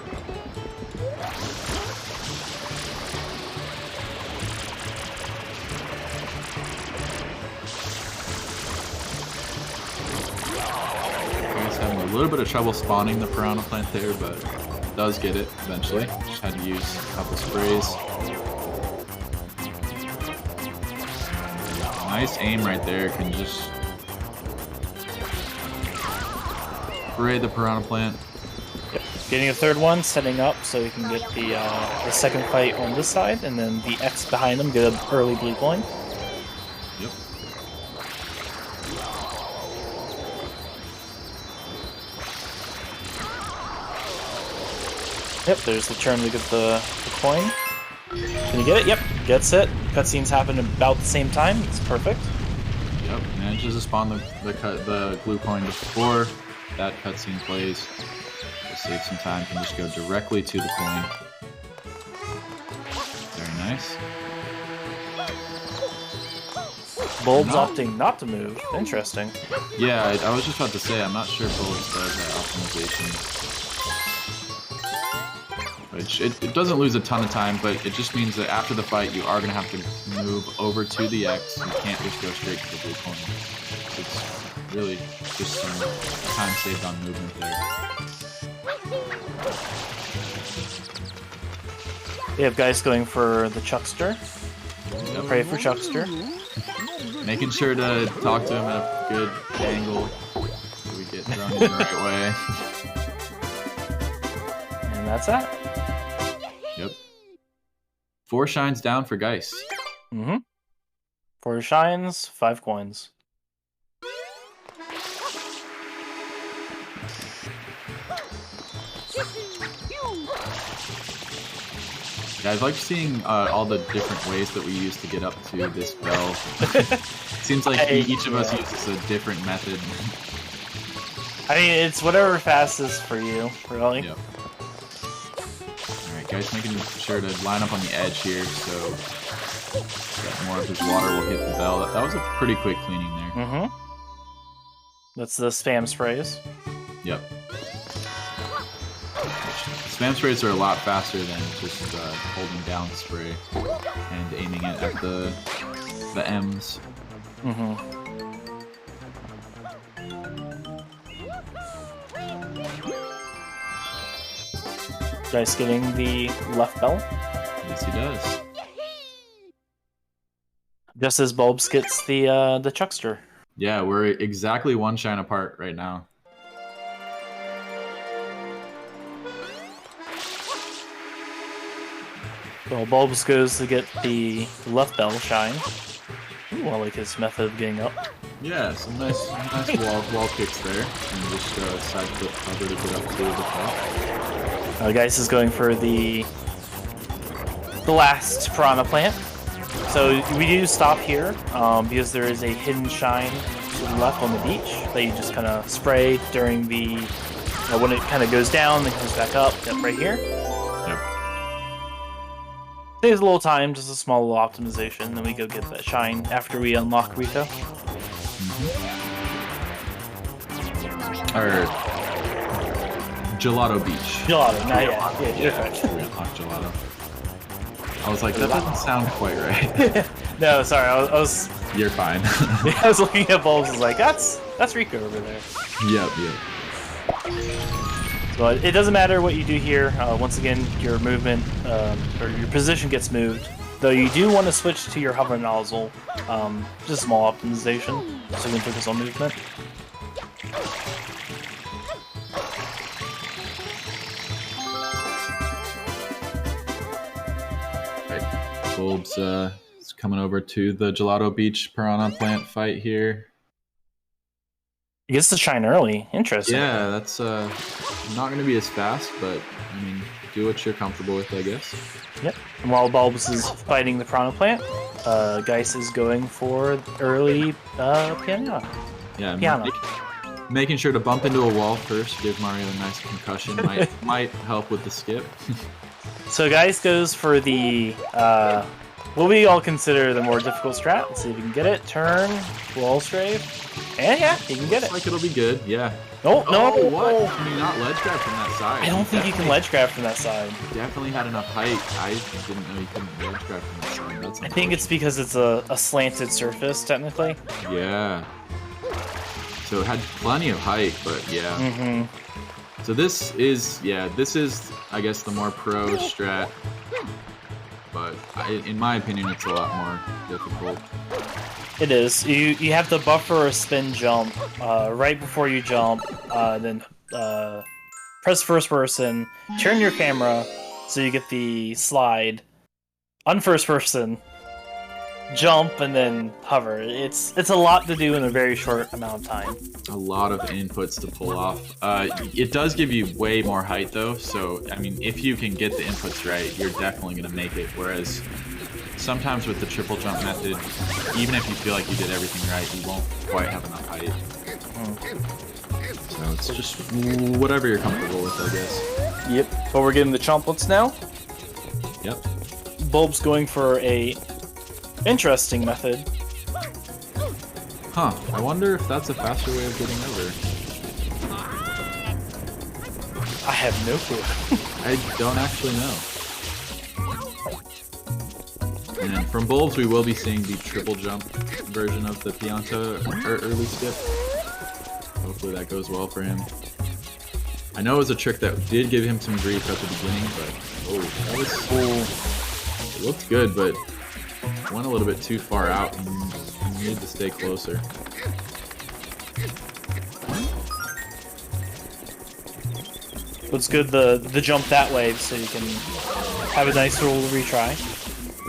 Guys having a little bit of trouble spawning the piranha plant there, but does get it eventually. Just had to use a couple sprays. Nice aim right there. Can just spray the piranha plant. Yep. Getting a third one, setting up so you can get the second fight on this side, and then the X behind them get an early blue coin. Yep. Yep, there's the turn to get the coin. Can you get it? Yep, gets it. Cutscenes happen about the same time. It's perfect. Yep. Manages to spawn the blue coin before that cutscene plays. To save some time, can just go directly to the coin. Very nice. Bulbs opting not to move. Interesting. Yeah, I was just about to say, I'm not sure if Bulbs does that optimization. Which it doesn't lose a ton of time, but it just means that after the fight, you are going to have to move over to the X. You can't just go straight to the blue coin. It's really just some time saved on movement there. We have guys going for the Chuckster. Yep. Pray for Chuckster. Making sure to talk to him at a good angle so we get thrown in the right way. And that's that. Yep. 4 shines down for Geist. Mm-hmm. 4 shines, 5 coins. Yeah, I like seeing all the different ways that we use to get up to this bell. Seems like each of us uses a different method. I mean, it's whatever fastest for you, really. Yep. Alright, guys, making sure to line up on the edge here so that more of his water will hit the bell. That was a pretty quick cleaning there. Mm-hmm. That's the spam sprays. Yep. Spam sprays are a lot faster than just holding down the spray and aiming it at the M's. Mm-hmm. Dice getting the left bell. Yes, he does. Just as Bulbs gets the Chuckster. Yeah, we're exactly 1 shine apart right now. So Bulbs goes to get the left bell shine. Ooh, I like his method of getting up. Yeah, some nice wall kicks there, and just side flip cover to get up to the top. Geist is going for the last Piranha Plant. So we do stop here because there is a hidden shine to the left on the beach that you just kind of spray during the when it kind of goes down, then comes back up. Yep, right here. Yep. Saves a little time, just a small little optimization. Then we go get that shine after we unlock Rico. Or Gelato Beach. Gelato, not yet. Yeah, you're correct. We unlock Gelato. I was like, that doesn't sound quite right. No, sorry, I was You're fine. I was looking at Bulbs. I was like, that's Rico over there. Yep. So it doesn't matter what you do here. Once again, your movement or your position gets moved. Though you do want to switch to your hover nozzle. Just a small optimization, so you can focus on movement. Right. Bulbs is coming over to the Gelato Beach Piranha Plant fight here. He gets to shine early. Interesting. Yeah, that's not going to be as fast, but I mean, do what you're comfortable with, I guess. Yep. And while Bulbs is fighting the Piranha Plant, Geist is going for early piano. Yeah, Piano. Making sure to bump into a wall first, give Mario a nice concussion might help with the skip. So Geist goes for the what we all consider the more difficult strat. Let's see if we can get it. Turn, wall strafe. And yeah, he can get it. Looks like it'll be good, yeah. No, no. What? Can you not ledge grab from that side? I don't think you can ledge grab from that side. Definitely had enough height. I didn't know you couldn't ledge grab from that side. That's I think it's because it's a slanted surface, technically. Yeah. So it had plenty of height, but yeah. Mm-hmm. So this is, I guess, the more pro strat. But in my opinion, it's a lot more difficult. It is. You have to buffer a spin jump right before you jump, then press first person, turn your camera so you get the slide, on first person, jump, and then hover. It's a lot to do in a very short amount of time. A lot of inputs to pull off. It does give you way more height though, so I mean, if you can get the inputs right, you're definitely gonna make it. Whereas sometimes with the triple jump method, even if you feel like you did everything right, you won't quite have enough height. So it's just whatever you're comfortable with, I guess. Yep. But we're getting the chomplets now. Yep. Bulb's going for a interesting method. Huh. I wonder if that's a faster way of getting over. I have no clue. I don't actually know. And from Bulbs, we will be seeing the triple jump version of the Pianta early skip. Hopefully that goes well for him. I know it was a trick that did give him some grief at the beginning, but that was cool. It looked good, but went a little bit too far out and needed to stay closer. It's good the jump that way so you can have a nice little retry.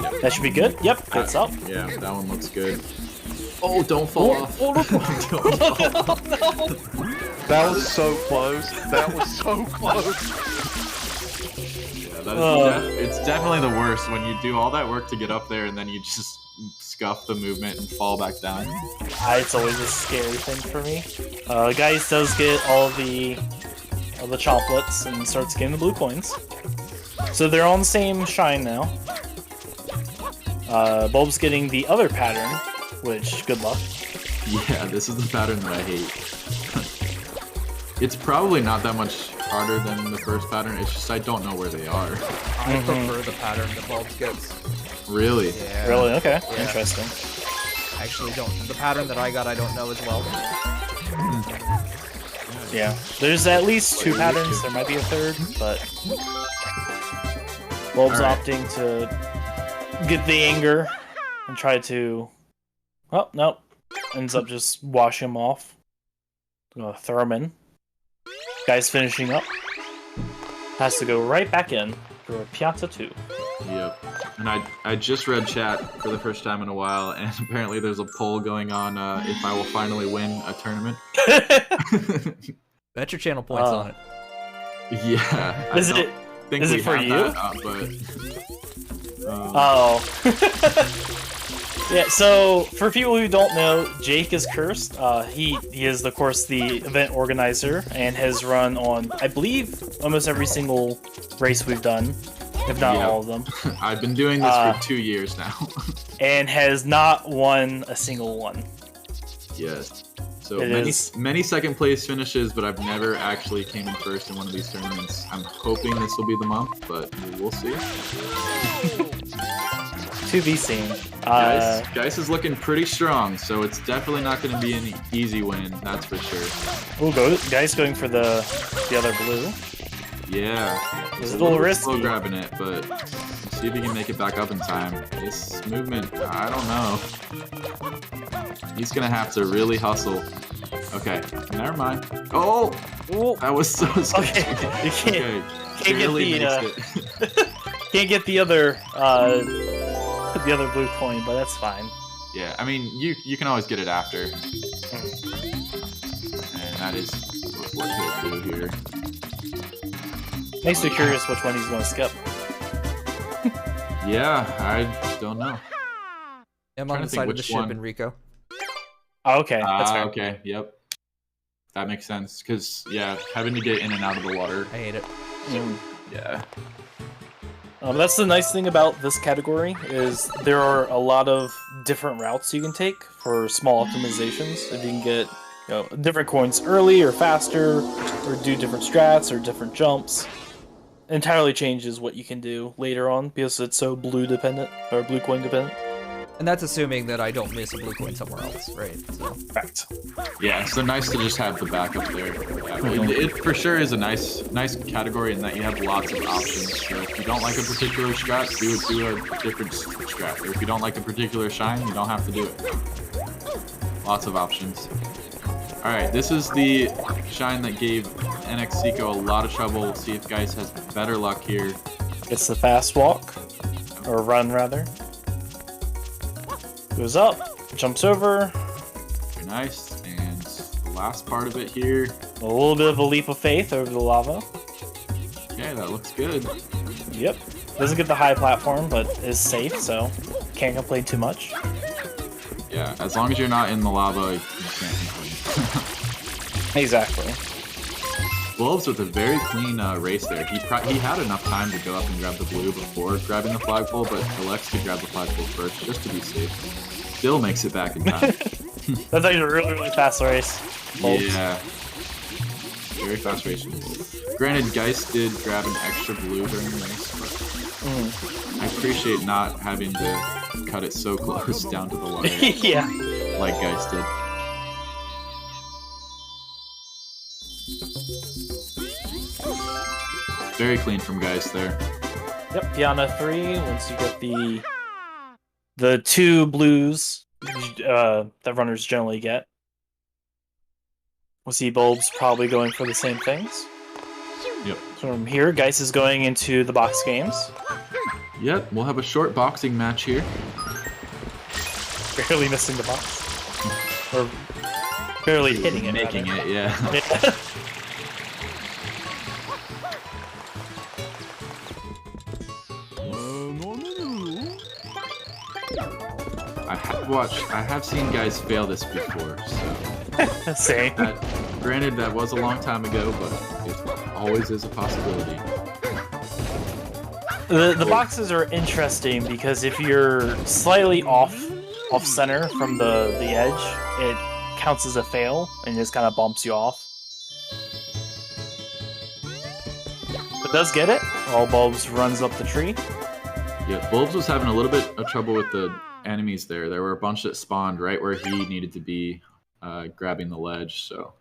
Yep. That should be good. Yep, it's up. Yeah, that one looks good. Oh, don't fall off. Oh, no. That was so close. That was so close. Yeah, it's definitely the worst when you do all that work to get up there and then you just scuff the movement and fall back down. It's always a scary thing for me. Geist does get all the chomplets and starts getting the blue coins. So they're on the same shine now. Bulb's getting the other pattern, which, good luck. Yeah, this is the pattern that I hate. It's probably not that much harder than the first pattern, it's just I don't know where they are. I prefer the pattern that Bulbs gets. Really? Yeah. Really? Okay. Yeah. Interesting. I actually don't. The pattern that I got, I don't know as well. Yeah. There's at least two patterns. There might be a third, but Bulb's opting to get the anger and try to... Oh, nope. Ends up just washing him off. Gonna throw him in. Guy's finishing up. Has to go right back in for a Piazza 2. Yep. And I just read chat for the first time in a while, and apparently there's a poll going on if I will finally win a tournament. Bet your channel points on it. Yeah. Is I don't it? think is we it for have you? that, but. Oh. Yeah, so for people who don't know, Jake is cursed. He is, of course, the event organizer and has run on, I believe, almost every single race we've done, if not Yeah. all of them, I've been doing this for 2 years now. and has not won a single one. Yes. So It is. many second place finishes, but I've never actually came in first in one of these tournaments. I'm hoping this will be the month, but we'll see. To be seen. Geis is looking pretty strong, so it's definitely not going to be an easy win, that's for sure. Oh, guy's going for the other blue. Yeah. It's He's a little bit risky. slow grabbing it, but we'll see if he can make it back up in time. This movement, I don't know. He's going to have to really hustle. Okay, never mind. Oh! Ooh. That was so sketchy. Okay, you can't Barely get makes the, it. can't get the other blue coin, but that's fine. Yeah, I mean, you can always get it after. And that is what he'll do here. Makes me curious which one he's going to skip. Yeah, I don't know. I'm Trying on to the think side of the which ship, one. Enrico. Oh, okay, that's fair. Okay, yep. That makes sense, because, yeah, having to get in and out of the water. I hate it. Yeah. That's the nice thing about this category, is there are a lot of different routes you can take for small optimizations. If you can get different coins early or faster, or do different strats or different jumps, entirely changes what you can do later on because it's so blue dependent or blue coin dependent. And that's assuming that I don't miss a blue coin somewhere else, right? So. Fact. Yeah, so nice to just have the backup there. Yeah, it for sure is a nice category in that you have lots of options. So if you don't like a particular strat, do a different strat. Or if you don't like a particular shine, you don't have to do it. Lots of options. Alright, this is the shine that gave NX Seiko a lot of trouble. We'll see if Geis has better luck here. It's the fast walk, or run rather. Goes up, jumps over. Very nice. And the last part of it here. A little bit of a leap of faith over the lava. Okay, that looks good. Yep. Doesn't get the high platform, but is safe, so can't complain too much. Yeah, as long as you're not in the lava, you can't complain. Exactly. Wolves with a very clean race there. He had enough time to go up and grab the blue before grabbing the flagpole, but elects to grab the flagpole first just to be safe. Still makes it back in time. That's actually a really, really fast race. Bolts. Yeah. Very fast race. Granted, Geist did grab an extra blue during the race, but I appreciate not having to cut it so close down to the wire Yeah. like Geist did. Very clean from Geist there. Yep, piano 3, once you get the 2 blues that runners generally get. We'll see Bulbs probably going for the same things. Yep. So from here, Geist is going into the box games. Yep, we'll have a short boxing match here. Barely missing the box. Or barely hitting it. Making rather. it, yeah. I have seen guys fail this before, so. Same. Granted, that was a long time ago, but it always is a possibility. The boxes are interesting because if you're slightly off center from the edge, it counts as a fail and just kind of bumps you off. But does get it. All Bulbs runs up the tree. Yeah, Bulbs was having a little bit of trouble with the enemies there. There were a bunch that spawned right where he needed to be grabbing the ledge, so.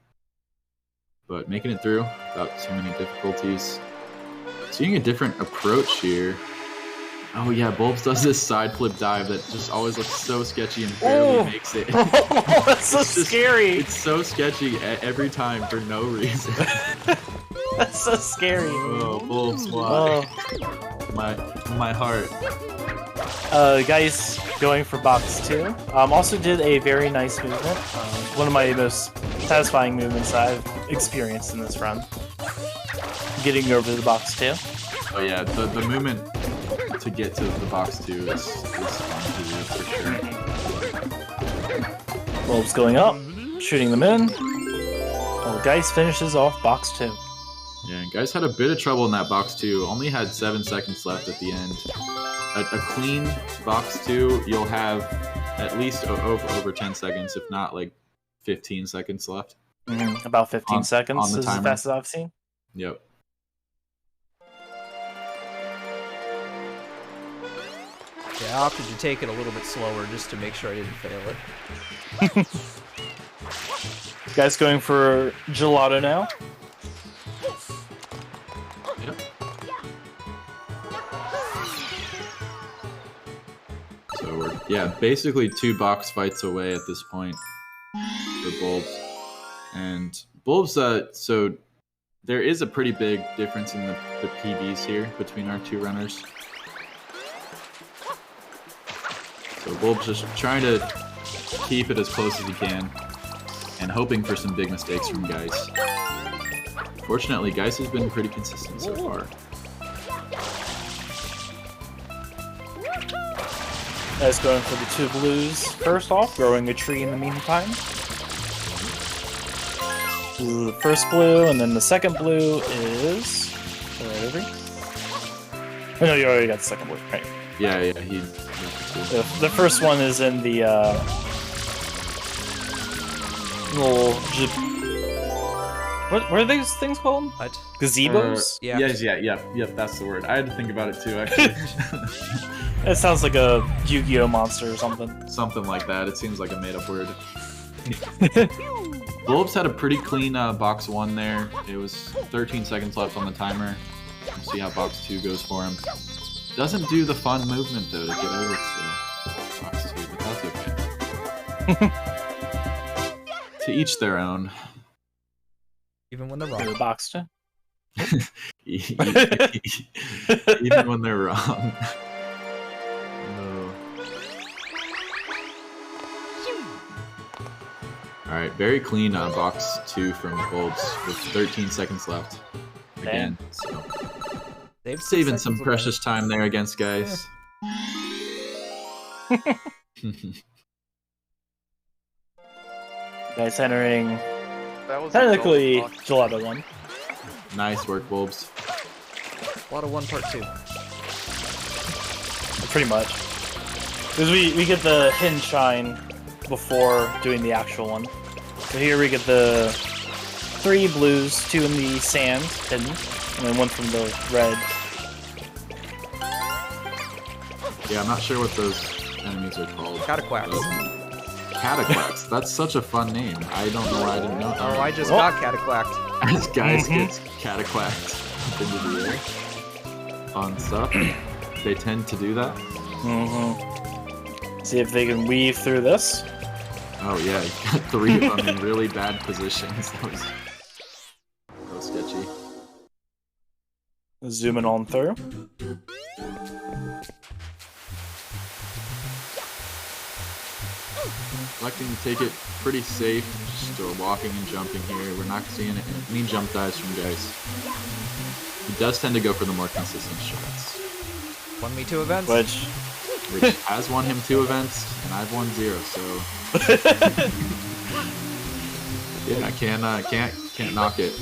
But making it through without too many difficulties. Seeing a different approach here. Oh yeah, Bulbs does this side flip dive that just always looks so sketchy and barely makes it. Oh, that's so It's just- scary. It's so sketchy every time for no reason. That's so scary. Oh, Bulbs, why? Oh. My heart. Guys going for box 2. Also did a very nice movement. One of my most satisfying movements I've experienced in this run. Getting over the box 2. Oh yeah, the movement to get to the box 2 is fun to do for sure. Bulbs going up, shooting them in. Oh, Geist finishes off box 2. Yeah, and guys had a bit of trouble in that box 2. Only had 7 seconds left at the end. A clean box 2, you'll have at least over 10 seconds, if not like 15 seconds left. About 15 on seconds the is as timer. fast as I've seen. Yep. Yeah, I opted to take it a little bit slower just to make sure I didn't fail it. Guys going for gelato now. Yep. So we're basically 2 box fights away at this point for Bulbs. And Bulbs, so there is a pretty big difference in the PBs here between our 2 runners. So Bulb's just trying to keep it as close as he can and hoping for some big mistakes from Geist. Fortunately, Geist has been pretty consistent so far. Guys going for the 2 blues first off, growing a tree in the meantime. The first blue, and then the second blue is... Right over. Oh, no, you already got the second blue, right? Yeah, he... The first one is in the little... What are these things called? What? Gazebos? Yeah. Yep, that's the word. I had to think about it too, actually. It sounds like a Yu-Gi-Oh monster or something. Something like that. It seems like a made-up word. Bulbs had a pretty clean box 1 there. It was 13 seconds left on the timer. We'll see how box 2 goes for him. Doesn't do the fun movement though to get over to box 2, but that's okay. To each their own. Even when they're For the wrong. box 2. Even when they're wrong. No. Alright, very clean box 2 from Bulbs with 13 seconds left. Again, so They've saving some precious time there against Geist. Guys entering That was technically a gold box. gelato 1. Nice work, Bulbs. Lot of 1 part 2. Pretty much. Because we get the hidden shine before doing the actual one. So here we get the 3 blues, 2 in the sand, hidden, and then 1 from the red. Yeah, I'm not sure what those enemies are called. Cataquacks. Cataquacks. That's such a fun name. I don't know why I didn't know that. Oh, I just Oh. got cataquacked. As Geist gets cataquacked up into the air on stuff. They tend to do that. See if they can weave through this. Oh yeah, you got 3 of them in really bad positions. That was sketchy. Zooming on through. Electing to take it pretty safe, just walking and jumping here. We're not seeing any jump dives from Geist. He does tend to go for the more consistent shots. Won me 2 events. Which, Which has won him 2 events, and I've won 0, so... yeah, I can't knock it.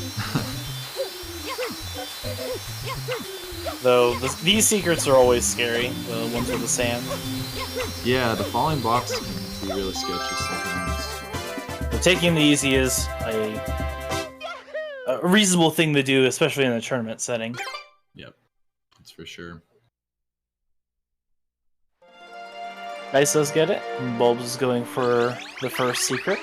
though, these secrets are always scary. The ones with the sand. Yeah, the falling blocks can be really sketchy sometimes. But taking the easy is a reasonable thing to do, especially in a tournament setting. Yep, that's for sure. Dice does get it. And Bulbs is going for the first secret.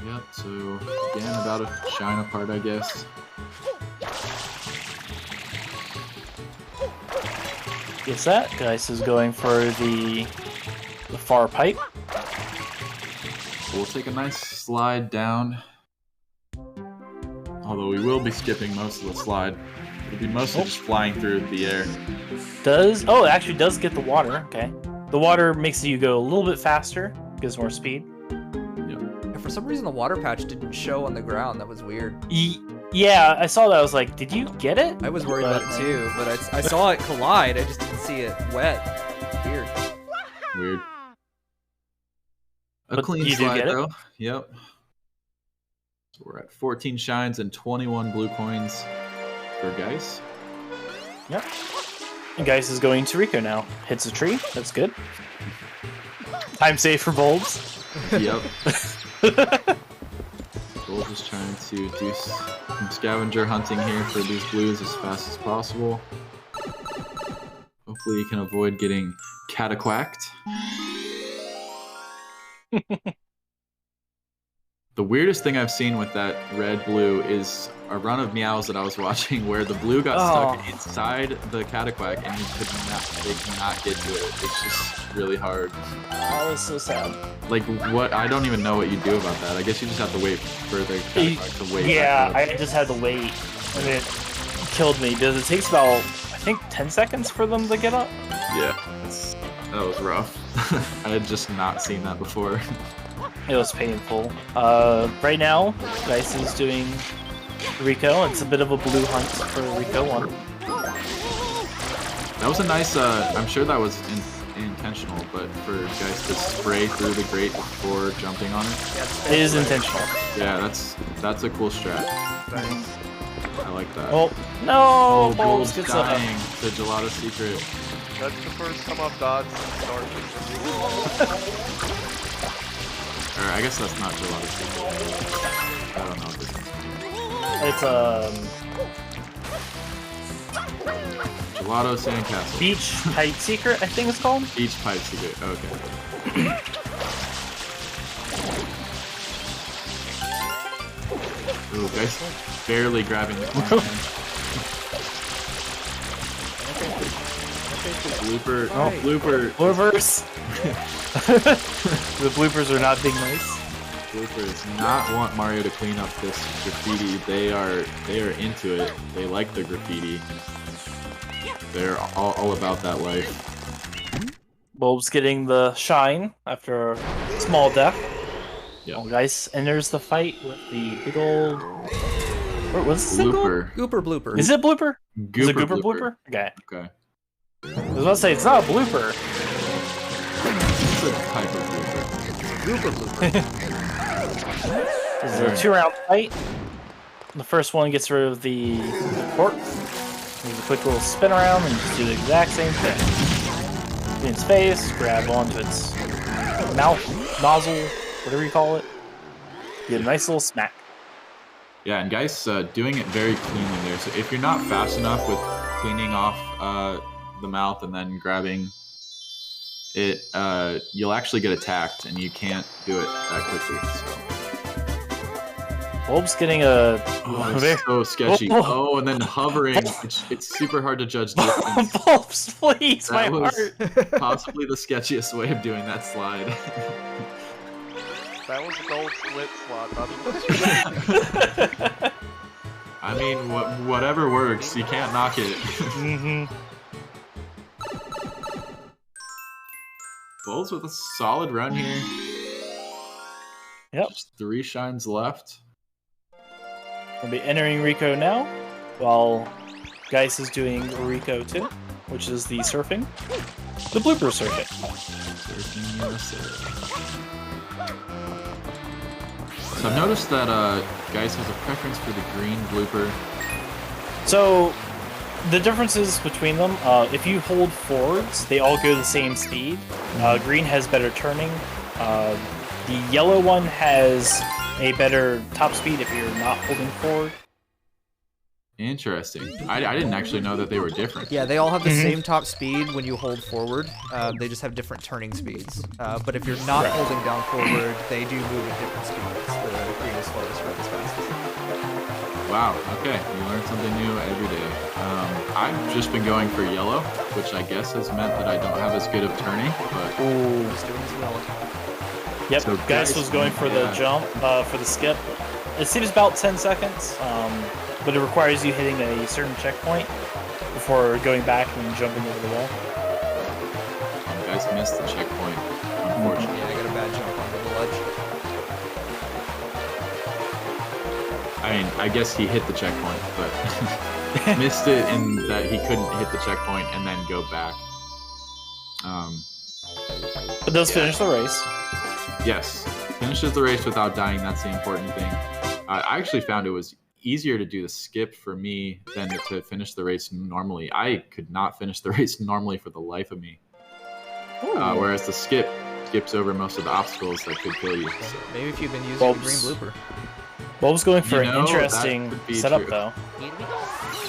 Yep, so again, about a shine apart, I guess. Gets that. Dice is going for the far pipe. So we'll take a nice slide down. Although we will be skipping most of the slide It'd be mostly just flying through the air. Oh, it actually does get the water. Okay. The water makes you go a little bit faster, gives more speed. Yeah, for some reason, the water patch didn't show on the ground. That was weird. Yeah, I saw that. I was like, did you get it? I was worried about it too, but I saw it collide. I just didn't see it wet. Weird. Weird. A But clean you do slide, get it? though. Yep. So we're at 14 shines and 21 blue coins for Geis. Yep. And Geis is going to Rico now. Hits a tree. That's good. Time save for bulbs. Yep. Bulbs is trying to do some scavenger hunting here for these blues as fast as possible. Hopefully you can avoid getting cataquacked. The weirdest thing I've seen with that red-blue is a run of meows that I was watching where the blue got stuck inside the cataquack and they cannot get to it. It's just really hard. That was so sad. Like, what? I don't even know what you do about that. I guess you just have to wait for the cataquack to wait. Yeah, I just had to wait. And it killed me because it takes about, I think, 10 seconds for them to get up. Yeah, that was rough. I had just not seen that before. It was painful. Right now, Geis is doing Rico. It's a bit of a blue hunt for Rico 1. That was a nice, I'm sure that was intentional, but for Geis to spray through the grate before jumping on it. It is intentional. Yeah, that's a cool strat. Thanks. I like that. Oh, no! Bulbs Bulbs gets up. dying. The gelato secret. That's the first time I've dodged Starfish. Or I guess that's not gelato secret. I don't know if It's gelato sandcastle. Beach Pipe Secret, I think it's called. Beach pipe secret. Okay. Ooh, guys, barely grabbing the corner. Blooper. Oh. Blooper. Bloopers. The bloopers are not being nice. Blooper does not want Mario to clean up this graffiti. They are into it. They like the graffiti. They're all about that life. Bulb's getting the shine after a small death. Yeah. Oh, Geis enters the fight with the big old. What's this thing called? Blooper. Gooper blooper. Is it blooper? Is it Gooper Gooper blooper? Okay. Okay. I was about to say it's not a blooper. It's a type of blooper. Gooper blooper. This is a 2-round fight. The first one gets rid of the cork. Leave a quick little spin around and just do the exact same thing. In its face, grab onto its mouth, nozzle, whatever you call it. Get a nice little smack. Yeah, and guys, doing it very cleanly there. So if you're not fast enough with cleaning off the mouth and then grabbing it, you'll actually get attacked, and you can't do it that quickly. So. Bulb's getting a. Oh, it's so sketchy. Oh, and then hovering. It's super hard to judge distance. Bulbs, please, my That was heart. possibly the sketchiest way of doing that slide. That was a gold split slot, buddy. I mean, whatever works. You can't knock it. Mm-hmm. Bulls with a solid run here. Yep. Just 3 shines left. We'll be entering Rico now, while Geis is doing Rico 2, which is the surfing. The blooper circuit. Surfing USA. So I've noticed that Geis has a preference for the green blooper. So, the differences between them, if you hold forwards, they all go the same speed. Green has better turning. The yellow one has a better top speed if you're not holding forward. Interesting. I didn't actually know that they were different. Yeah, they all have the same top speed when you hold forward. They just have different turning speeds. But if you're not holding down forward, they do move at different speeds. The green is slowest, red is fastest. Wow, okay. You learn something new every day. I've just been going for yellow, which I guess has meant that I don't have as good of turning, but... Ooh. Just doing as well. Yep, So Geis was going for the jump, for the skip. It seems about 10 seconds. but it requires you hitting a certain checkpoint before going back and jumping over the wall. You guys missed the checkpoint, unfortunately. Yeah, I got a bad jump onto the ledge. I mean, I guess he hit the checkpoint, but missed it in that he couldn't hit the checkpoint and then go back. But does finish the race. Yes, finishes the race without dying. That's the important thing. I actually found it was easier to do the skip for me than to finish the race normally. I could not finish the race normally for the life of me. Whereas the skip skips over most of the obstacles that could kill you. So. Maybe if you've been using the green Bulbs. blooper. Bulb's going for You an know, interesting that could be setup, true. though.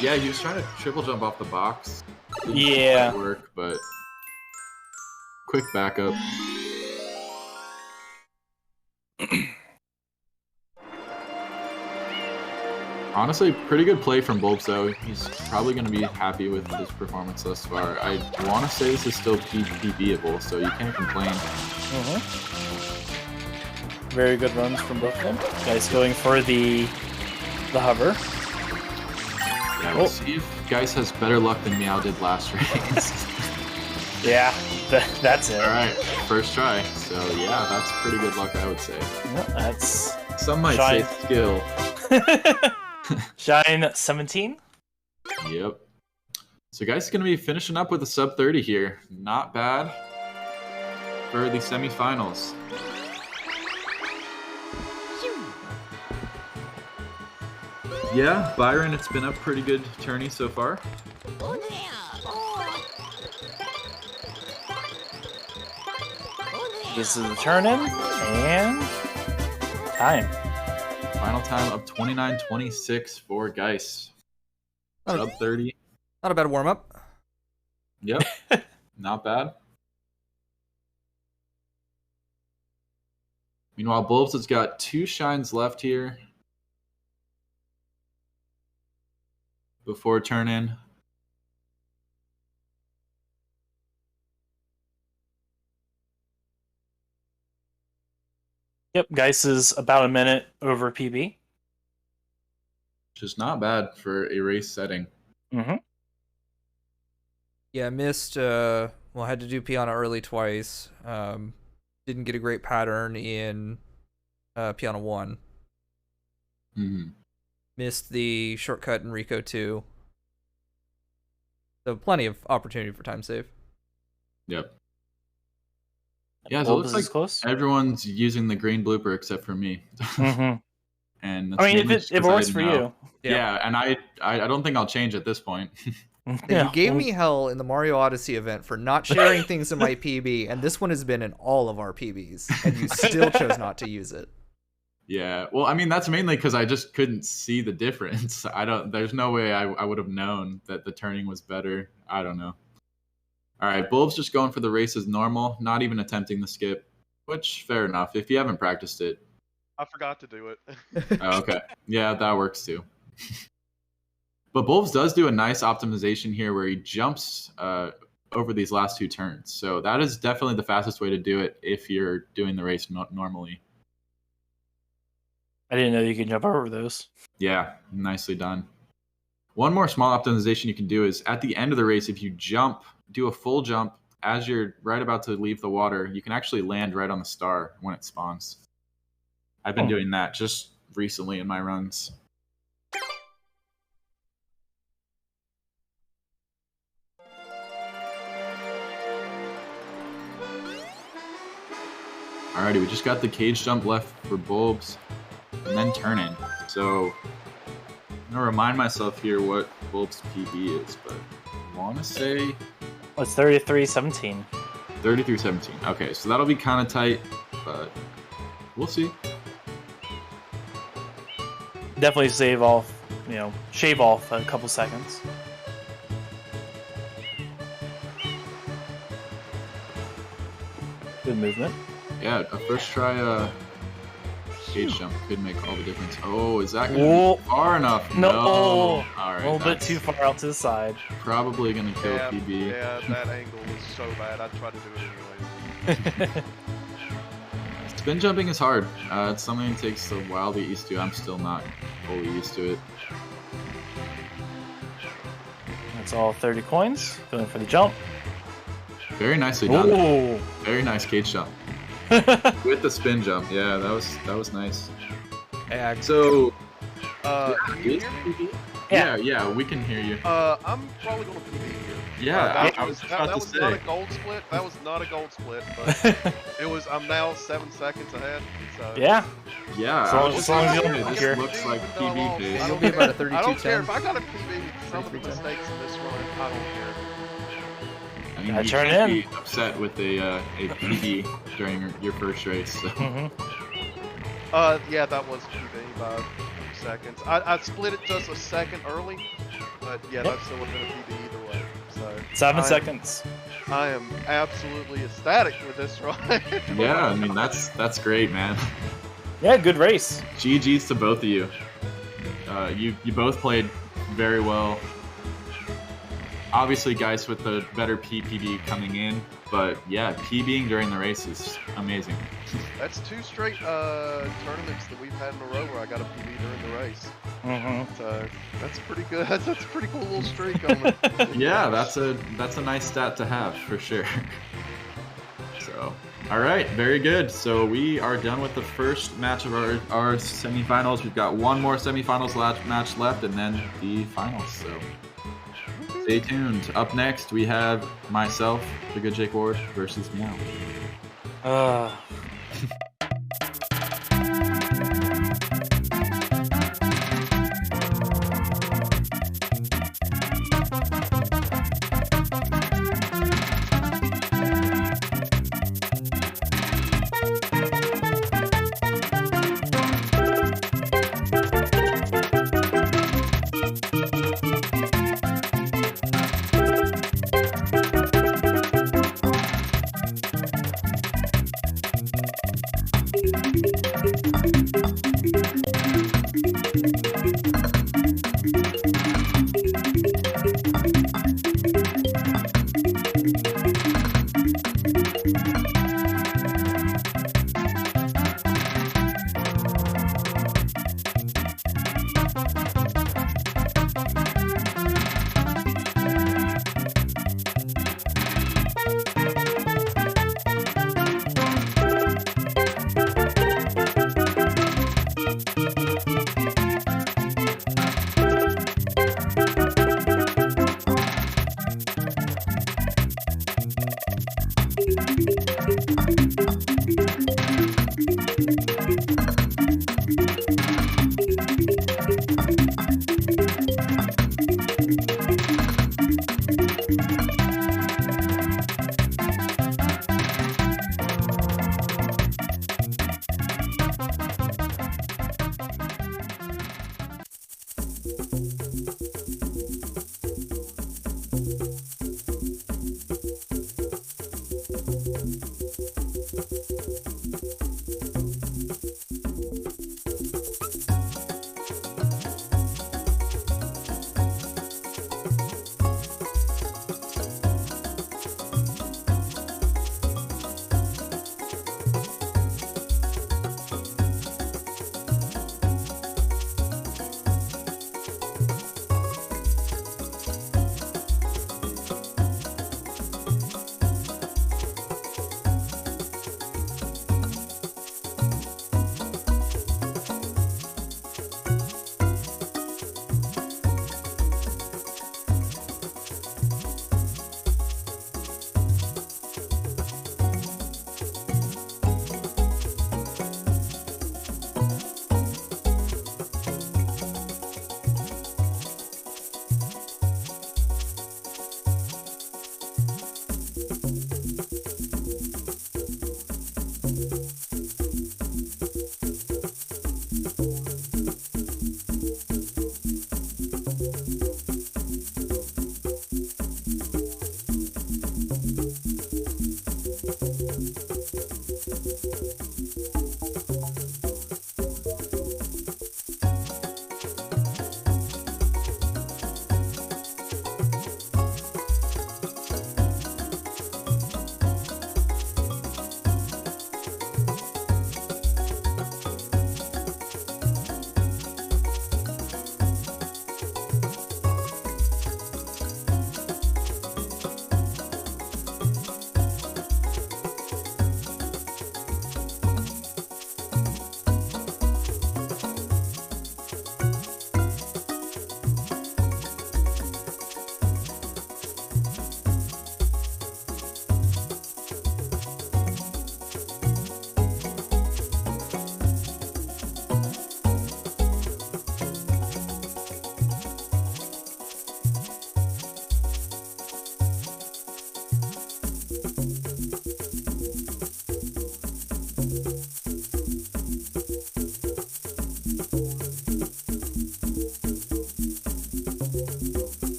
Yeah, he was trying to triple jump off the box. Didn't Yeah. quite work, but quick backup. Honestly, pretty good play from Bulbs, though. He's probably going to be happy with his performance thus far. I want to say this is still PvP-able, so you can't complain. Very good runs from both of them. Guys going for the hover. Yeah, we'll see if Geist has better luck than Meow did last race. Yeah, that's it. All right, first try. So yeah, that's pretty good luck, I would say. Well, that's Some might Shine. say skill. Shine 17. Yep. So Geist is going to be finishing up with a sub 30 here. Not bad for the semifinals. Yeah, Byron, it's been a pretty good tourney so far. This is the turn in, and time. Final time of 29:26 for Geist. Sub 30. Not a bad warm up. Yep. Not bad. Meanwhile, Bulbs has got 2 shines left here before turn in. Yep, Geist is about a minute over PB. Which is not bad for a race setting. Yeah, missed. Well, had to do Piana early twice. Didn't get a great pattern in Piana 1. Missed the shortcut in Rico 2. So plenty of opportunity for time save. Yep. Yeah, so it looks like close. everyone's using the green blooper except for me. And I mean, mainly if just it 'cause I works didn't for know. you. Yeah, and I don't think I'll change at this point. You gave me hell in the Mario Odyssey event for not sharing things in my PB, and this one has been in all of our PBs, and you still chose not to use it. Yeah, well, I mean, that's mainly because I just couldn't see the difference. There's no way I would have known that the turning was better. I don't know. All right, Bulb's just going for the race as normal, not even attempting the skip, which, fair enough. If you haven't practiced it. I forgot to do it. Oh, okay. Yeah, that works too. But Bulbs does do a nice optimization here where he jumps over these last 2 turns. So that is definitely the fastest way to do it if you're doing the race normally. I didn't know you could jump over those. Yeah, nicely done. One more small optimization you can do is at the end of the race, if you do a full jump as you're right about to leave the water, you can actually land right on the star when it spawns. I've been doing that just recently in my runs. Alrighty, we just got the cage jump left for Bulbs, and then turn in. So I'm gonna remind myself here what Bulb's PB is, but I want to say It's 33-17. 33-17. Okay, so that'll be kind of tight, but we'll see. Definitely shave off a couple seconds. Good movement. Yeah, a first try cage jump could make all the difference. Oh, is that gonna be far enough? No. All right, A little bit too far out to the side. Probably gonna kill PB. Yeah, that angle was so bad. I tried to do it anyways. Spin jumping is hard. It's something that takes a while to get used to. I'm still not fully used to it. That's all 30 coins. Going for the jump. Very nicely done. Ooh. Very nice cage jump with the spin jump. Yeah, that was nice. Yeah, So, Can you is hear me? PB? Yeah. Yeah, we can hear you. I'm probably gonna PB here. Yeah, That I was, was that, about that to was not a say. gold split. That was not a gold split, but it was. I'm now 7 seconds ahead. So. Yeah. Yeah, So I as was long as just you gonna don't say, care. this looks like Even though I PB lost, pace. I You'll don't be about a care. I don't care 32-10. if I got a PB. Some of the 33-10. mistakes in this run, I don't care. I mean, Gotta you turn can't in. be upset with a PB during your first race. So. Hmm. Yeah, that was PB by a few seconds. I split it just a second early, but yeah, Yep. that still would have been a PB either way. So 7 seconds. I am absolutely ecstatic with this run. Yeah, I mean that's great, man. Yeah, good race. GG's to both of you. You both played very well. Obviously, guys with the better PPB coming in, but yeah, PBing during the race is amazing. That's 2 straight tournaments that we've had in a row where I got a PB during the race. Mm-hmm. So that's pretty good. That's a pretty cool little streak on it. Yeah, that's a nice stat to have for sure. So, all right, very good. So we are done with the first match of our semifinals. We've got one more semifinals match left, and then the finals. So stay tuned. Up next, we have myself, the good Jake Ward, versus Meow.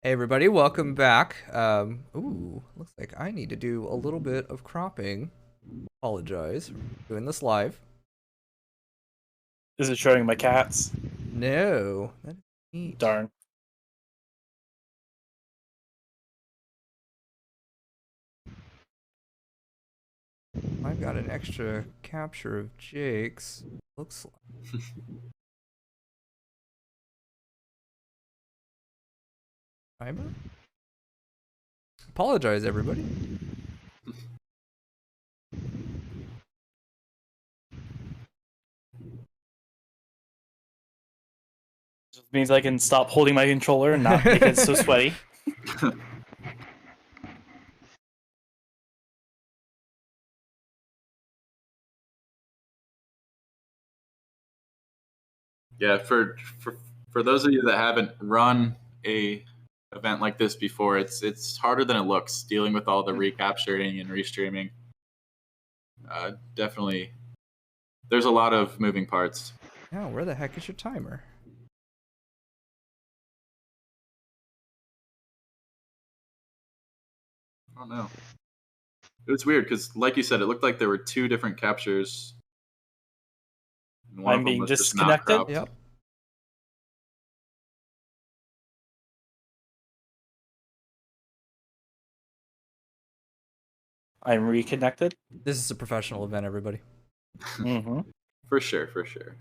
Hey everybody, welcome back. Ooh, looks like I need to do a little bit of cropping. Apologize for doing this live. Is it showing my cats? No, that is neat. Darn. I've got an extra capture of Jake's. Looks like. Timer? Apologize, everybody. Just means I can stop holding my controller and not make it so sweaty. Yeah, for those of you that haven't run a event like this before, it's harder than it looks dealing with all the recapturing and restreaming. Definitely, there's a lot of moving parts. Yeah, where the heck is your timer? I don't know. It was weird because, like you said, it looked like there were two different captures. And one I'm of them being was just not disconnected. cropped. Yep. I'm reconnected. This is a professional event, everybody. Mm-hmm. For sure, for sure.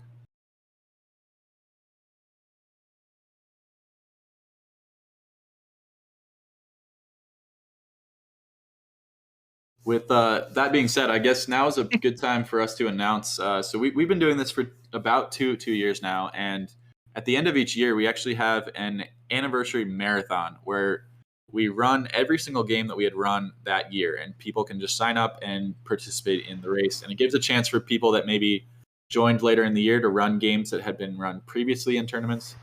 With that being said, I guess now is a good time for us to announce. So we've been doing this for about two years now, and at the end of each year, we actually have an anniversary marathon where we run every single game that we had run that year, and people can just sign up and participate in the race. And it gives a chance for people that maybe joined later in the year to run games that had been run previously in tournaments.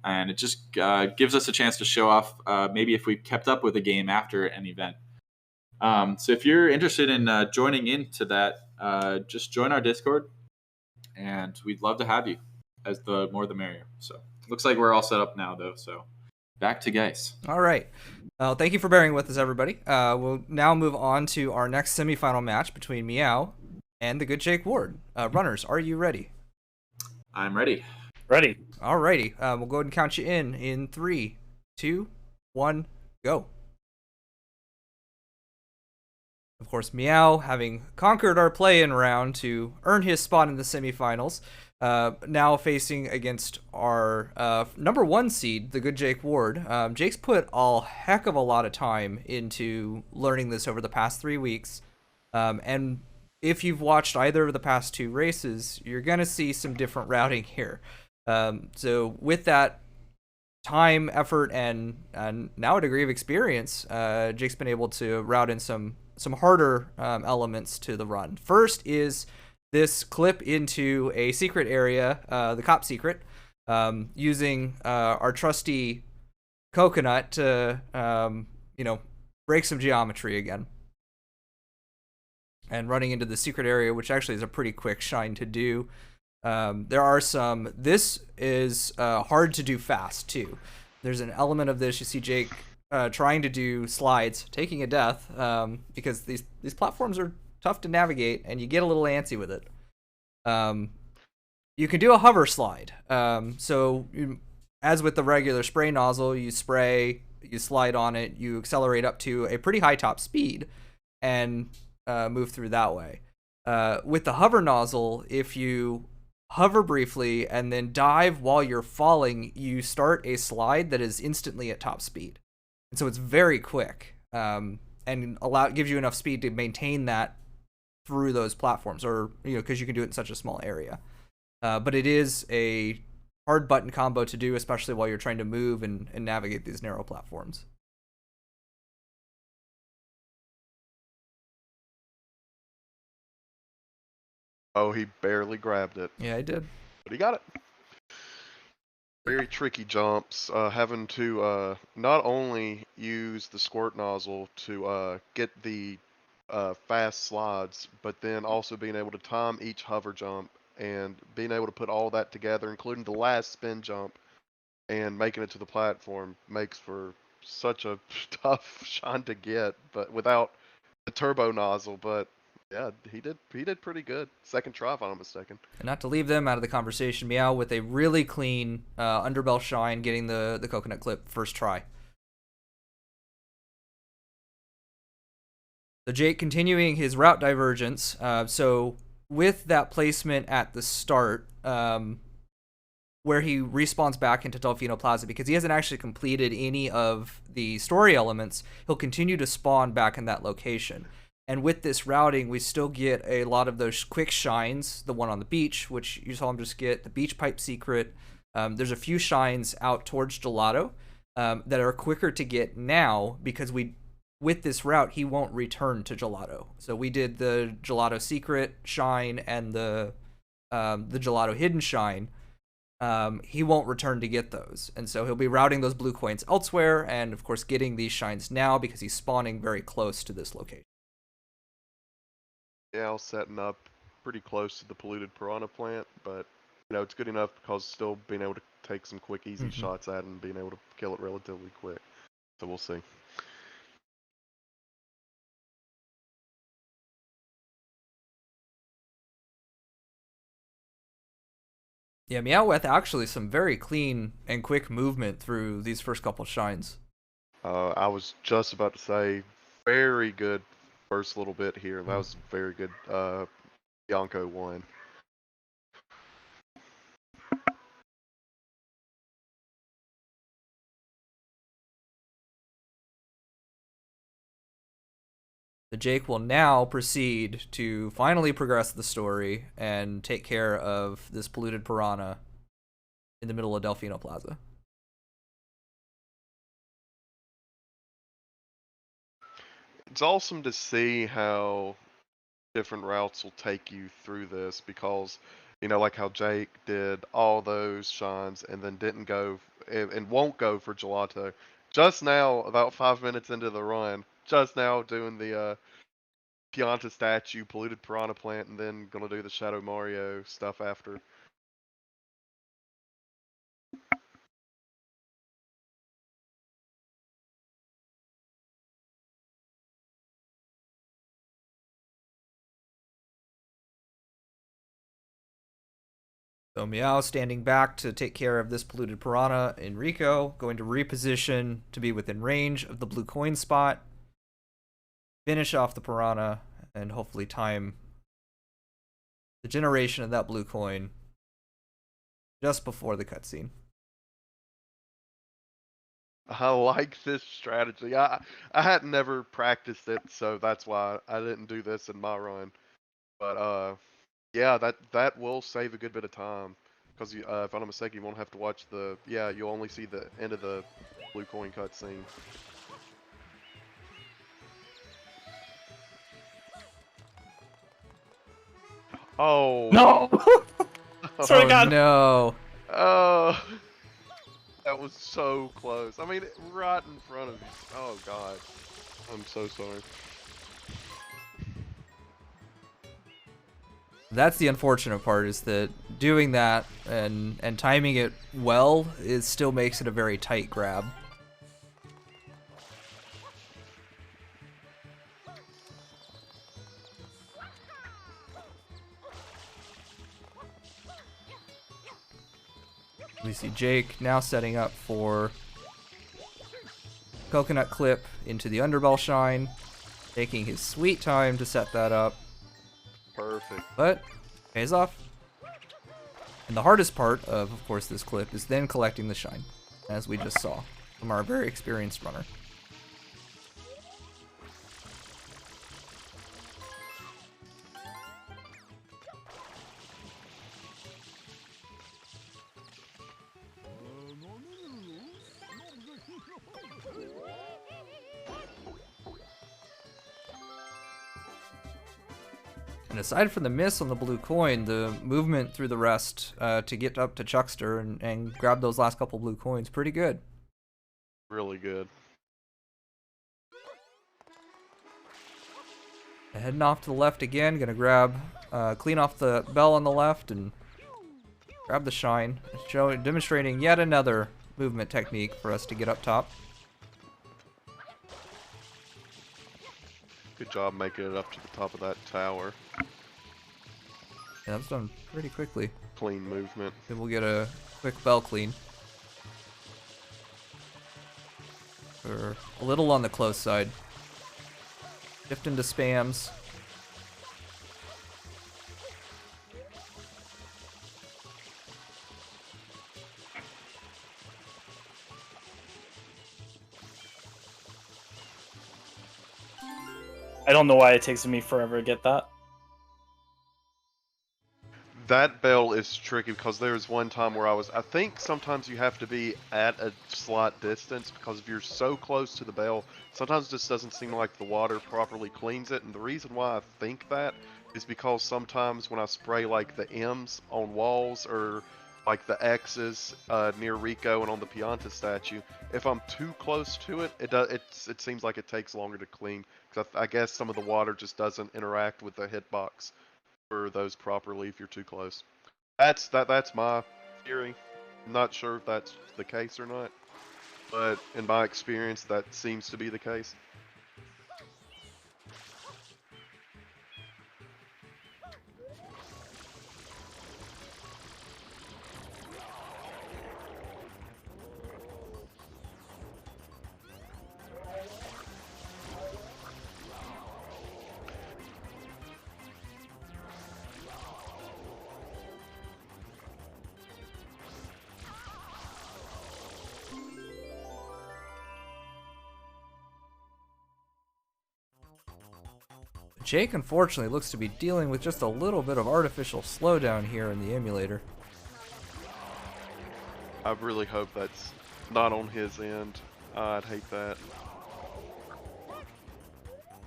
And it just gives us a chance to show off maybe if we kept up with a game after an event. So if you're interested in joining into that, just join our Discord, and we'd love to have you. As the more the merrier. So looks like we're all set up now, though. So back to Geis. All right. Thank you for bearing with us, everybody. We'll now move on to our next semifinal match between Meow and the good Jake Ward. Runners, are you ready? I'm ready. Ready. Alrighty. We'll go ahead and count you in 3, 2, 1, go. Of course, Meow, having conquered our play-in round to earn his spot in the semifinals, now facing against our number 1 seed, the good Jake Ward. Jake's put a heck of a lot of time into learning this over the past 3 weeks, and if you've watched either of the past 2 races, you're going to see some different routing here. So with that time, effort, and now a degree of experience, Jake's been able to route in some harder elements to the run. First is this clip into a secret area, the cop secret, using our trusty coconut to, break some geometry again. And running into the secret area, which actually is a pretty quick shine to do. There are some. This is hard to do fast too. There's an element of this. You see Jake trying to do slides, taking a death because these platforms are tough to navigate, and you get a little antsy with it. You can do a hover slide. As with the regular spray nozzle, you spray, you slide on it, you accelerate up to a pretty high top speed, and move through that way. With the hover nozzle, if you hover briefly and then dive while you're falling, you start a slide that is instantly at top speed. And so it's very quick, and gives you enough speed to maintain that through those platforms, or because you can do it in such a small area. But it is a hard button combo to do, especially while you're trying to move and navigate these narrow platforms. Oh, he barely grabbed it, Yeah, I did. but he got it. Very tricky jumps, having to not only use the squirt nozzle to get the fast slides, but then also being able to time each hover jump and being able to put all that together, including the last spin jump, and making it to the platform makes for such a tough shine to get, but without the turbo nozzle. But yeah, he did pretty good. Second try, if I'm not mistaken. And not to leave them out of the conversation, Meow with a really clean underbell shine, getting the coconut clip first try. So Jake continuing his route divergence. So with that placement at the start, where he respawns back into Delfino Plaza, because he hasn't actually completed any of the story elements, he'll continue to spawn back in that location. And with this routing, we still get a lot of those quick shines, the one on the beach, which you saw him just get, the beach pipe secret. There's a few shines out towards Gelato that are quicker to get now, because with this route, he won't return to Gelato. So we did the Gelato secret shine and the Gelato hidden shine. He won't return to get those. And so he'll be routing those blue coins elsewhere, and of course getting these shines now because he's spawning very close to this location. Yeah, I was setting up pretty close to the polluted piranha plant, but it's good enough because still being able to take some quick, easy shots at it and being able to kill it relatively quick. So we'll see. Yeah, Meow with actually some very clean and quick movement through these first couple shines. I was just about to say, very good first little bit here. That was very good. Yonko won. The Jake will now proceed to finally progress the story and take care of this polluted piranha in the middle of Delfino Plaza. It's awesome to see how different routes will take you through this because, like how Jake did all those shines and then didn't go and won't go for Gelato. Just now, about 5 minutes into the run, just now doing the Pianta statue, polluted piranha plant, and then gonna do the Shadow Mario stuff after. So Meow standing back to take care of this polluted piranha. Enrico going to reposition to be within range of the blue coin spot. Finish off the piranha and hopefully time the generation of that blue coin just before the cutscene. I like this strategy. I had never practiced it, so that's why I didn't do this in my run. But yeah, that will save a good bit of time because if I'm not mistaken, you won't have to watch you'll only see the end of the blue coin cutscene. Oh No! Sorry, God. No. Oh, that was so close. I mean, right in front of you. Oh God, I'm so sorry. That's the unfortunate part, is that doing that and timing it well still makes it a very tight grab. We see Jake now setting up for coconut clip into the underbell shine, taking his sweet time to set that up. Perfect. But pays off. And the hardest part of course, this clip is then collecting the shine, as we just saw from our very experienced runner. And aside from the miss on the blue coin, the movement through the rest to get up to Chuckster and grab those last couple blue coins, pretty good. Really good. Heading off to the left again, gonna grab, clean off the bell on the left and grab the shine, demonstrating yet another movement technique for us to get up top. Good job making it up to the top of that tower. Yeah, that's done pretty quickly. Clean movement. Then we'll get a quick bell clean. We're a little on the close side. Shift into spams. I don't know why it takes me forever to get that. That bell is tricky because there was one time where I think sometimes you have to be at a slight distance because if you're so close to the bell, sometimes it just doesn't seem like the water properly cleans it. And the reason why I think that is because sometimes when I spray like the M's on walls or like the X's near Rico and on the Pianta statue, if I'm too close to it, it seems like it takes longer to clean. Because I guess some of the water just doesn't interact with the hitbox for those properly if you're too close. That's my theory. I'm not sure if that's the case or not, but in my experience, that seems to be the case. Jake, unfortunately, looks to be dealing with just a little bit of artificial slowdown here in the emulator. I really hope that's not on his end. I'd hate that.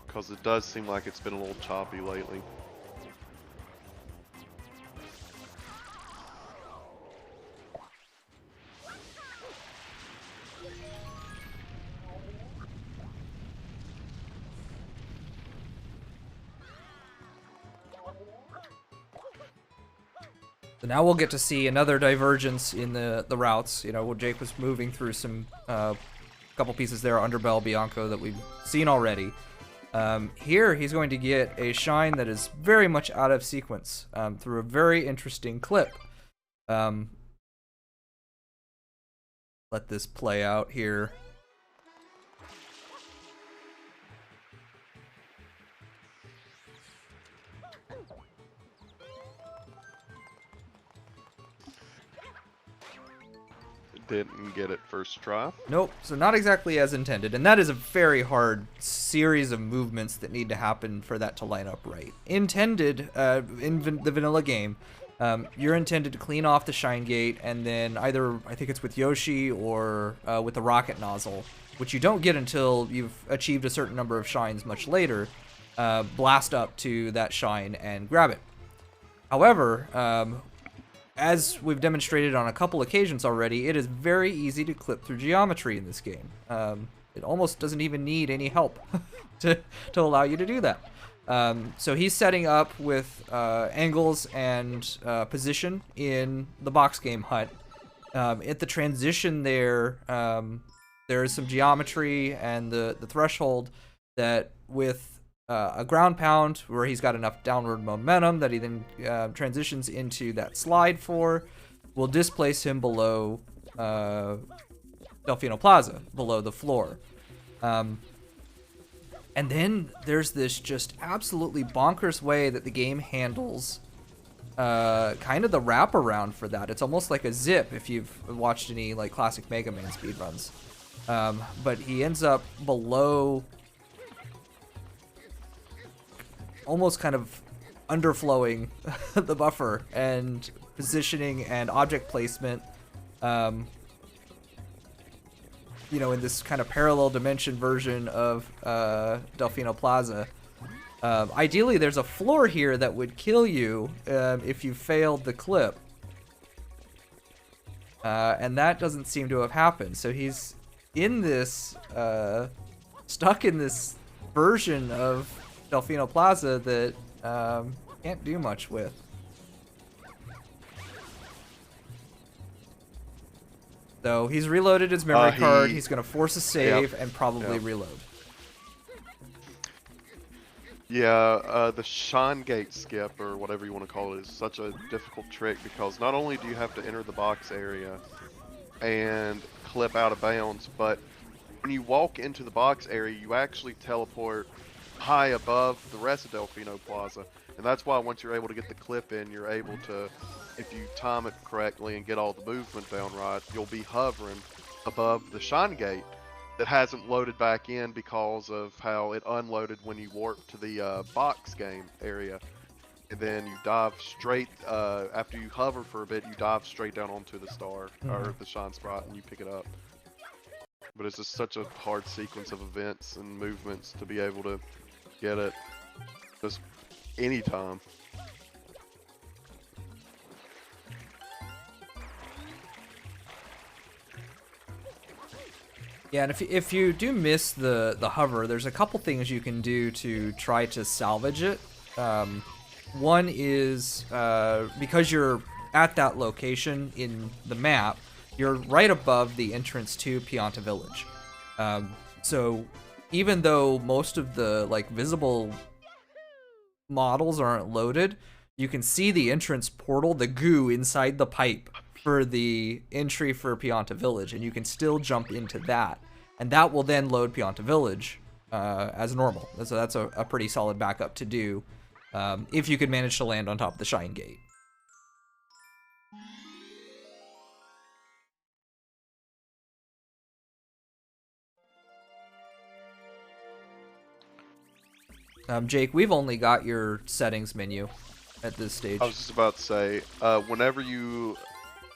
Because it does seem like it's been a little choppy lately. So now we'll get to see another divergence in the routes. You know, Jake was moving through some couple pieces there under Bell Bianco that we've seen already. Here he's going to get a shine that is very much out of sequence through a very interesting clip. Let this play out here. Didn't get it first try. Nope, so not exactly as intended, and that is a very hard series of movements that need to happen for that to line up right. Intended, in the vanilla game, you're intended to clean off the shine gate, and then either, I think it's with Yoshi or with the rocket nozzle, which you don't get until you've achieved a certain number of shines much later, blast up to that shine and grab it. However, as we've demonstrated on a couple occasions already, it is very easy to clip through geometry in this game. It almost doesn't even need any help to allow you to do that. So he's setting up with angles and position in the box game hut. At the transition there, there is some geometry and the threshold that with a ground pound where he's got enough downward momentum that he then transitions into that slide for will displace him below Delfino Plaza, below the floor. And then there's this just absolutely bonkers way that the game handles kind of the wraparound for that. It's almost like a zip if you've watched any like classic Mega Man speedruns. But he ends up below, almost kind of underflowing the buffer, and positioning and object placement, you know, in this kind of parallel dimension version of Delfino Plaza. Ideally, there's a floor here that would kill you if you failed the clip. And that doesn't seem to have happened. So he's in this, stuck in this version of Delfino Plaza that can't do much with. So he's reloaded his memory card. He's going to force a save and probably reload. Yeah, the Shine Gate skip, or whatever you want to call it, is such a difficult trick because not only do you have to enter the box area and clip out of bounds, but when you walk into the box area, you actually teleport high above the rest of Delfino Plaza. And that's why once you're able to get the clip in, you're able to, if you time it correctly and get all the movement down right, you'll be hovering above the Shine Gate that hasn't loaded back in because of how it unloaded when you warp to the box game area. And then you dive straight, after you hover for a bit, you dive straight down onto the star, or the Shine Sprite, and you pick it up. But it's just such a hard sequence of events and movements to be able to get it just anytime. Yeah, and if you do miss the hover, there's a couple things you can do to try to salvage it. One is because you're at that location in the map, you're right above the entrance to Pianta Village. So even though most of the like visible models aren't loaded, you can see the entrance portal, the goo inside the pipe for the entry for Pianta Village, and you can still jump into that, and that will then load Pianta Village as normal. So that's a pretty solid backup to do if you could manage to land on top of the Shine Gate. Jake, we've only got your settings menu at this stage. I was just about to say, whenever you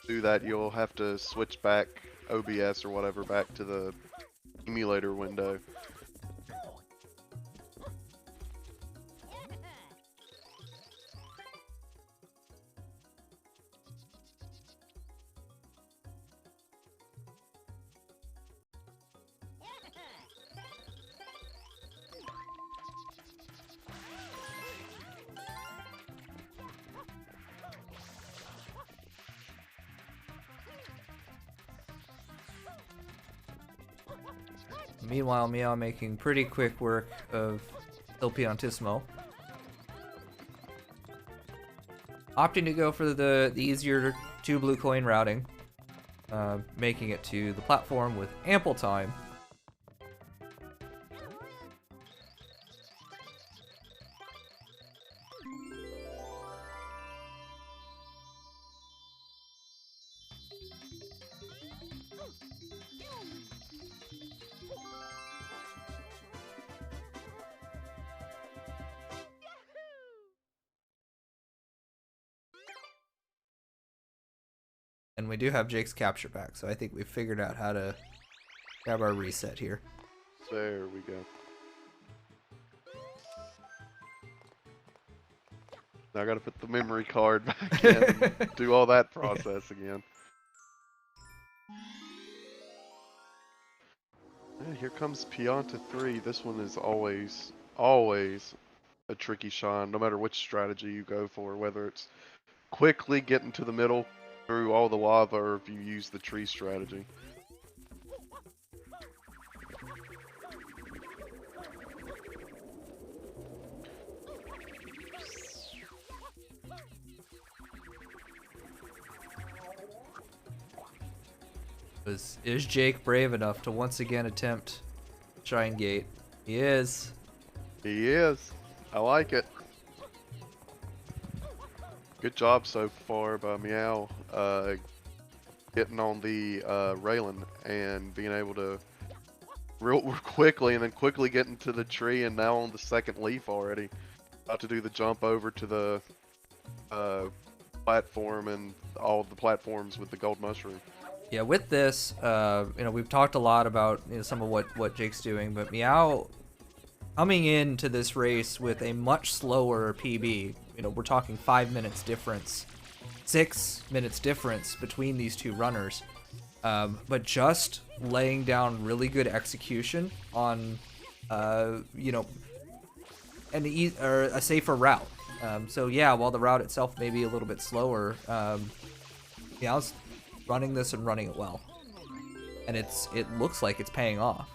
do that, you'll have to switch back OBS or whatever back to the emulator window. Meanwhile, Meow making pretty quick work of Il Piantissimo. Opting to go for the easier 2 blue coin routing, making it to the platform with ample time. And we do have Jake's capture back, so I think we've figured out how to grab our reset here. There we go. Now I gotta put the memory card back in and do all that process again. Yeah, here comes Pianta 3. This one is always a tricky shine, no matter which strategy you go for, whether it's quickly getting to the middle through all the lava or if you use the tree strategy. Is Jake brave enough to once again attempt Shine Gate? He is. He is. I like it. Good job so far by Meow, getting on the railing and being able to real quickly and then quickly get into the tree, and now on the second leaf already. About to do the jump over to the platform and all of the platforms with the gold mushroom. Yeah, with this, we've talked a lot about some of what Jake's doing, but Meow coming into this race with a much slower PB. We're talking 5 minutes difference, 6 minutes difference between these two runners, but just laying down really good execution on, a safer route. So yeah, while the route itself may be a little bit slower, Meow's running this and running it well, and it looks like it's paying off.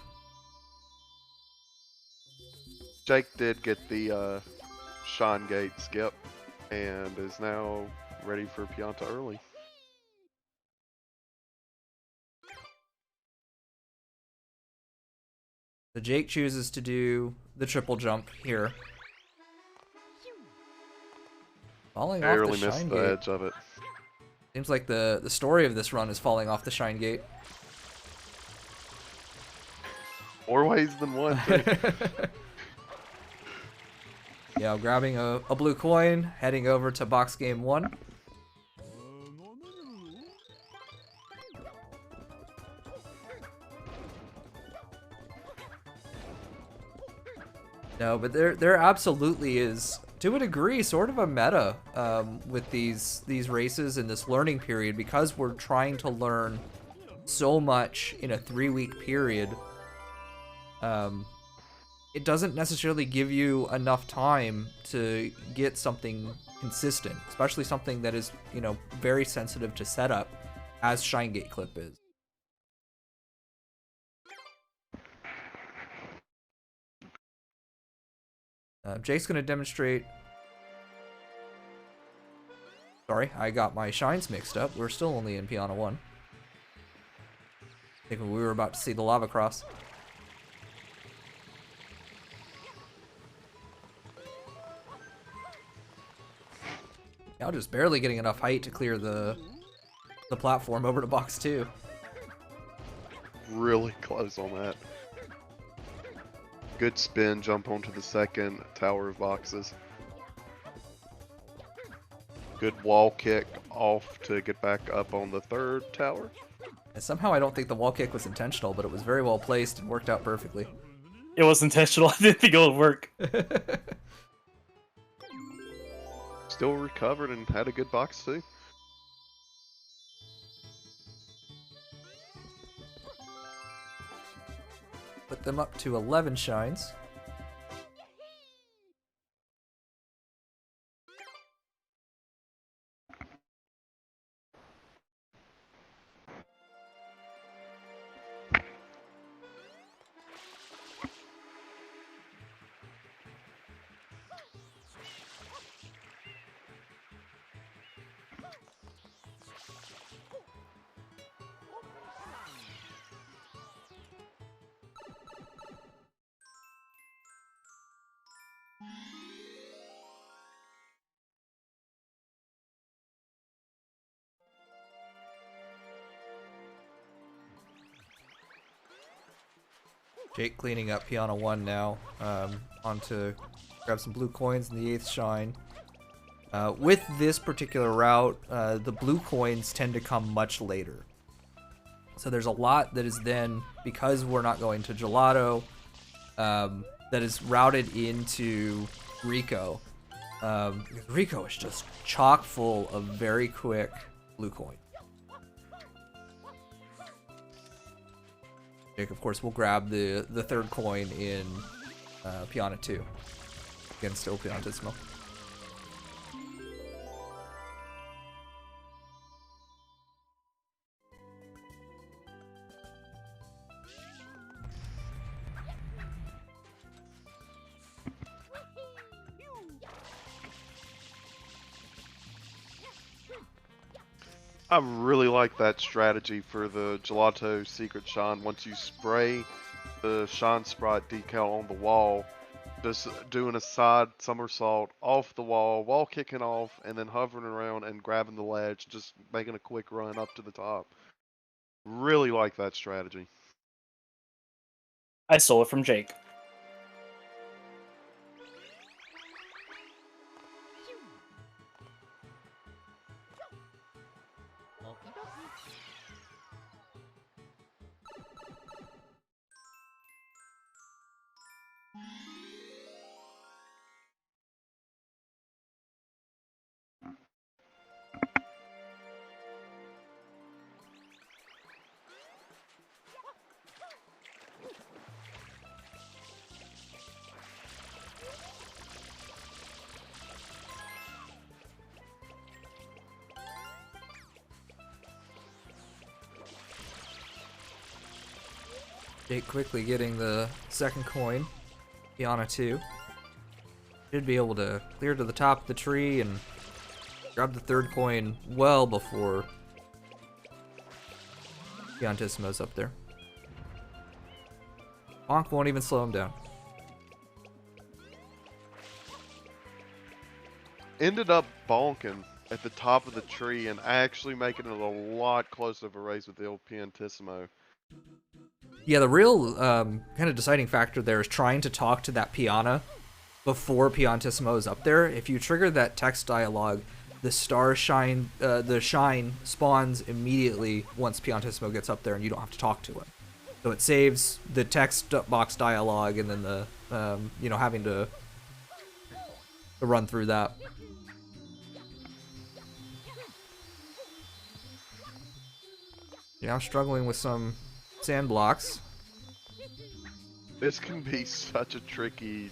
Jake did get the Shine Gate skip and is now ready for Pianta early. So Jake chooses to do the triple jump here. Falling off the Barely missed Shine the Gate. edge of it. Seems like the story of this run is falling off the Shine Gate. More ways than one, too. Yeah, grabbing a blue coin, heading over to box game 1. No, but there absolutely is, to a degree, sort of a meta with these races in this learning period, because we're trying to learn so much in a 3-week period. It doesn't necessarily give you enough time to get something consistent, especially something that is, you know, very sensitive to setup, as Shine Gate Clip is. Jake's gonna demonstrate. Sorry, I got my shines mixed up. We're still only in Piana 1. Thinking we were about to see the lava cross. Now just barely getting enough height to clear the platform over to box 2. Really close on that. Good spin, jump onto the second tower of boxes. Good wall kick off to get back up on the third tower. And somehow I don't think the wall kick was intentional, but it was very well placed and worked out perfectly. It was intentional. I didn't think it would work. Still recovered and had a good box too. Put them up to 11 shines. Jake cleaning up Piana 1 now. On to grab some blue coins in the 8th shine. With this particular route, the blue coins tend to come much later. So there's a lot that is then, because we're not going to Gelato, that is routed into Rico. Rico is just chock full of very quick blue coins. Jake, of course, will grab the third coin in Piana 2. Again, still Pianissimo. I really like that strategy for the Gelato Secret Shine. Once you spray the Shine Sprite decal on the wall, just doing a side somersault off the wall kicking off, and then hovering around and grabbing the ledge, just making a quick run up to the top. Really like that strategy. I stole it from Jake. Jake quickly getting the second coin Piana 2. Should be able to clear to the top of the tree and grab the third coin well before Piantissimo's up there. Bonk won't even slow him down. Ended up bonking at the top of the tree and actually making it a lot closer of a race with the old Piantissimo. Yeah, the real kind of deciding factor there is trying to talk to that Piana before Piantissimo is up there. If you trigger that text dialogue, the shine spawns immediately once Piantissimo gets up there, and you don't have to talk to him. So it saves the text box dialogue and then the having to run through that. Yeah, I'm struggling with some sand blocks. This can be such a tricky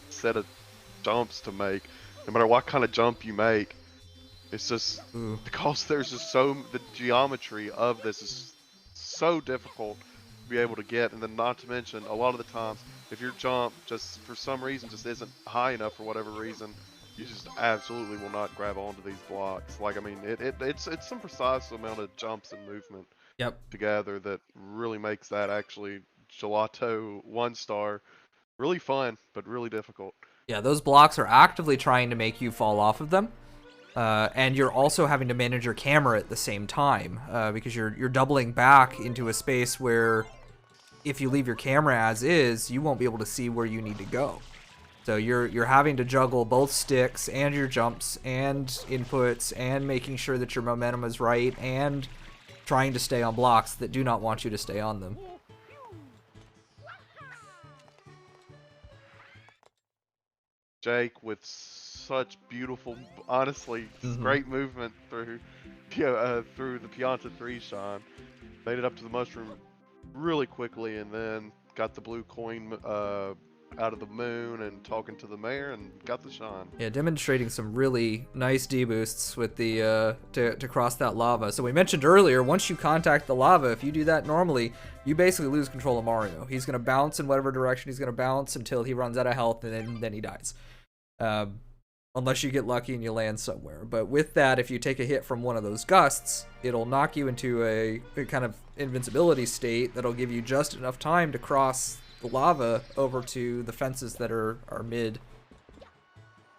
set of jumps to make. No matter what kind of jump you make, it's just because there's just the geometry of this is so difficult to be able to get, and then not to mention a lot of the times if your jump just for some reason just isn't high enough for whatever reason, you just absolutely will not grab onto these blocks. Like, I mean, it's some precise amount of jumps and movement together that really makes that actually Gelato 1-star really fun, but really difficult. Yeah, those blocks are actively trying to make you fall off of them. And you're also having to manage your camera at the same time because you're doubling back into a space where if you leave your camera as is, you won't be able to see where you need to go. So you're having to juggle both sticks and your jumps and inputs and making sure that your momentum is right and trying to stay on blocks that do not want you to stay on them. Jake with such beautiful, honestly, great movement through the Pianta 3 shine. Made it up to the mushroom really quickly and then got the blue coin out of the moon and talking to the mayor and got the shine. Yeah, demonstrating some really nice deboosts with the to cross that lava. So we mentioned earlier, once you contact the lava, if you do that normally, you basically lose control of Mario. He's gonna bounce in whatever direction he's gonna bounce until he runs out of health, and then he dies. Unless you get lucky and you land somewhere. But with that, if you take a hit from one of those gusts, it'll knock you into a kind of invincibility state that'll give you just enough time to cross the lava over to the fences that are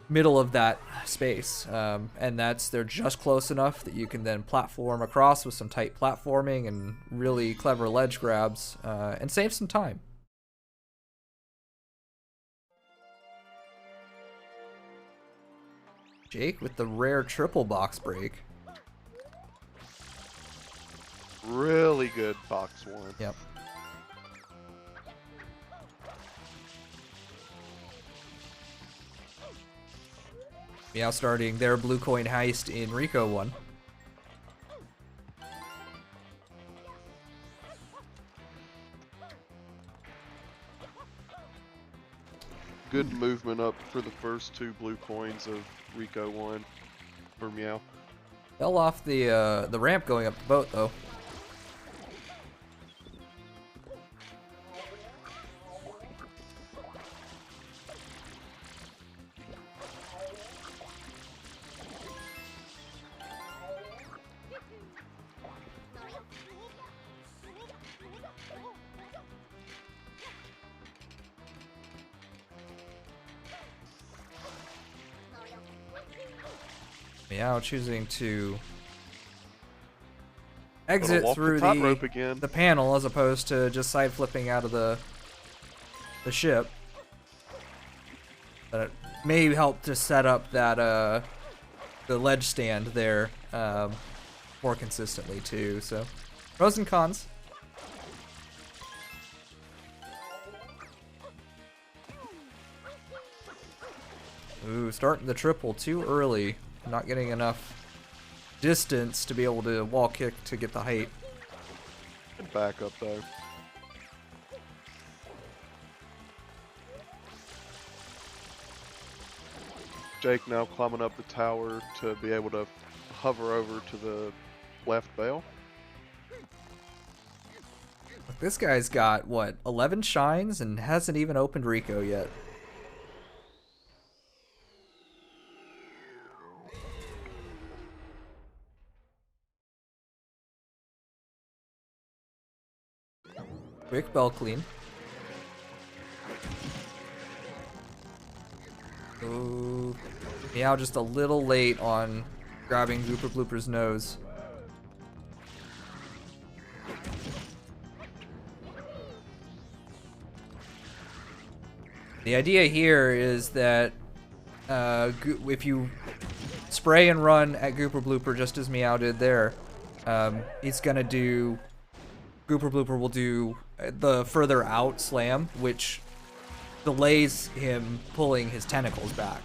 middle of that space. And they're just close enough that you can then platform across with some tight platforming and really clever ledge grabs and save some time. Jake with the rare triple box break. Really good box one. Yep. Meow starting their blue coin heist in Rico 1. Good movement up for the first 2 blue coins of Rico 1 for Meow. Fell off the ramp going up the boat though. Meow choosing to exit through the panel as opposed to just side flipping out of the ship. But it may help to set up that the ledge stand there more consistently too. So pros and cons. Ooh, starting the triple too early. Not getting enough distance to be able to wall kick to get the height. Good back up though. Jake now climbing up the tower to be able to hover over to the left bell. This guy's got, what, 11 shines and hasn't even opened Rico yet. Quick bell clean. Ooh. Meow just a little late on grabbing Gooper Blooper's nose. The idea here is that if you spray and run at Gooper Blooper just as Meow did there, he's gonna do... Gooper Blooper will do the further out slam, which delays him pulling his tentacles back.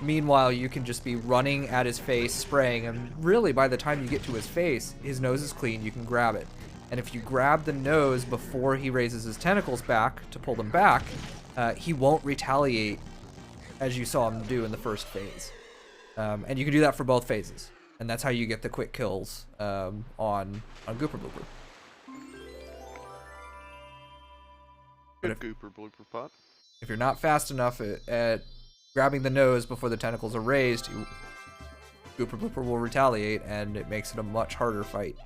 Meanwhile, you can just be running at his face, spraying, and really by the time you get to his face, his nose is clean, you can grab it. And if you grab the nose before he raises his tentacles back to pull them back, he won't retaliate as you saw him do in the first phase. And you can do that for both phases. And that's how you get the quick kills on Gooper Blooper. Good Gooper Blooper pot. If you're not fast enough at grabbing the nose before the tentacles are raised, Gooper Blooper will retaliate, and it makes it a much harder fight.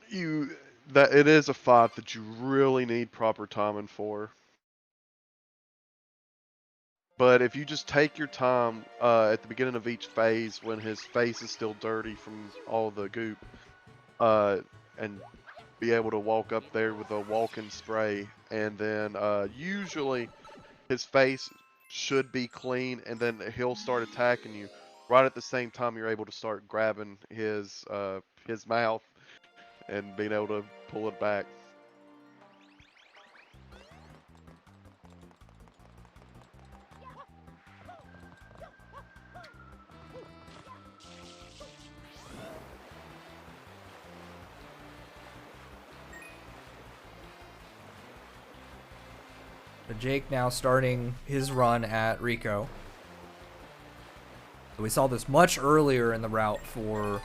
It is a fight that you really need proper timing for. But if you just take your time at the beginning of each phase when his face is still dirty from all the goop, and be able to walk up there with a walk-in spray, and then usually his face should be clean, and then he'll start attacking you. Right at the same time, you're able to start grabbing his mouth and being able to pull it back. Jake now starting his run at Rico. We saw this much earlier in the route for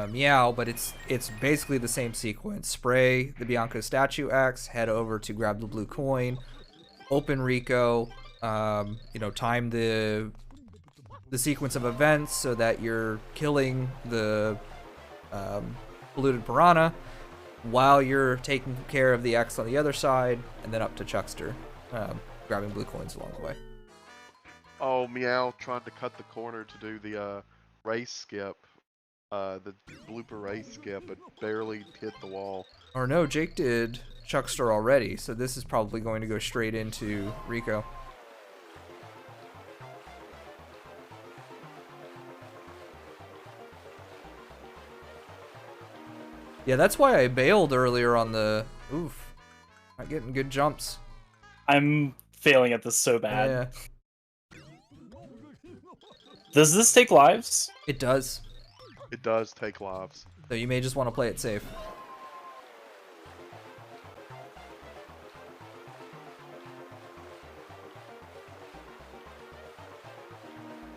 Meow, but it's basically the same sequence. Spray the Bianca statue X, head over to grab the blue coin, open Rico, time the sequence of events so that you're killing the polluted piranha while you're taking care of the X on the other side, and then up to Chuckster, grabbing blue coins along the way. Oh, Meow tried to cut the corner to do the race skip, the blooper race skip, but barely hit the wall. Or no, Jake did Chuckster already, so this is probably going to go straight into Rico. Yeah, that's why I bailed earlier on the... Oof. Not getting good jumps. I'm failing at this so bad. Yeah, Does this take lives? it does. It does take lives. So you may just want to play it safe.